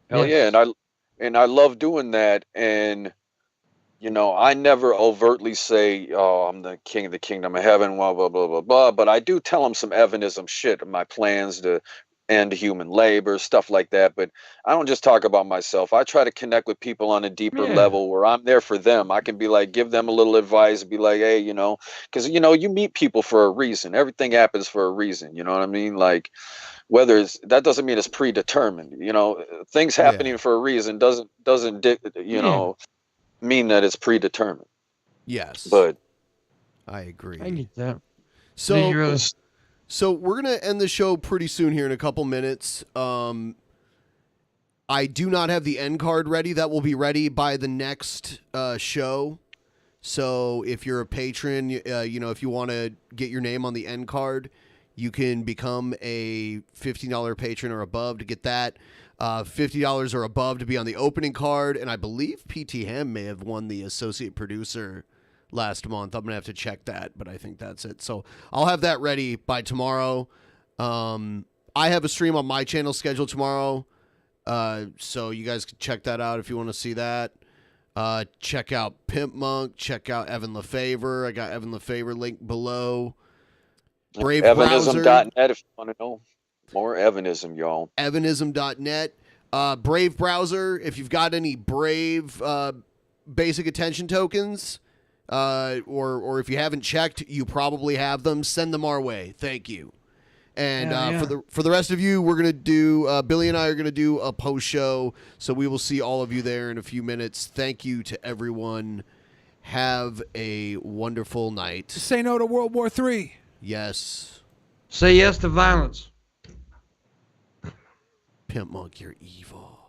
Hell yeah. And I love doing that. And, you know, I never overtly say, oh, I'm the king of the kingdom of heaven, blah, blah, blah, blah, blah. But I do tell them some Evanism shit of my plans to end human labor, stuff like that. But I don't just talk about myself. I try to connect with people on a deeper level where I'm there for them. I can be like, give them a little advice and be like, hey, you know, because, you know, you meet people for a reason. Everything happens for a reason. You know what I mean? Like, that doesn't mean it's predetermined. You know, things happening for a reason doesn't mean that it's predetermined. Yes. But I agree. I get that. So we're going to end the show pretty soon here in a couple minutes. I do not have the end card ready. That will be ready by the next show. So if you're a patron, you know, if you want to get your name on the end card, you can become a $15 patron or above to get that. $50 or above to be on the opening card. And I believe PT Ham may have won the associate producer last month. I'm going to have to check that, but I think that's it. So I'll have that ready by tomorrow. I have a stream on my channel scheduled tomorrow, so you guys can check that out if you want to see that. Check out Pimp Monk. Check out Evan Lefavor. I got Evan Lefavor link below. Brave Evanism.net if you want to know more Evanism, y'all. Evanism.net. Brave browser. If you've got any Brave basic attention tokens, or if you haven't checked, you probably have them. Send them our way. Thank you. And for the rest of you, we're gonna do Billy and I are gonna do a post show, so we will see all of you there in a few minutes. Thank you to everyone. Have a wonderful night. Say no to World War III. Yes. Say yes to violence. Pimp Monk, you're evil.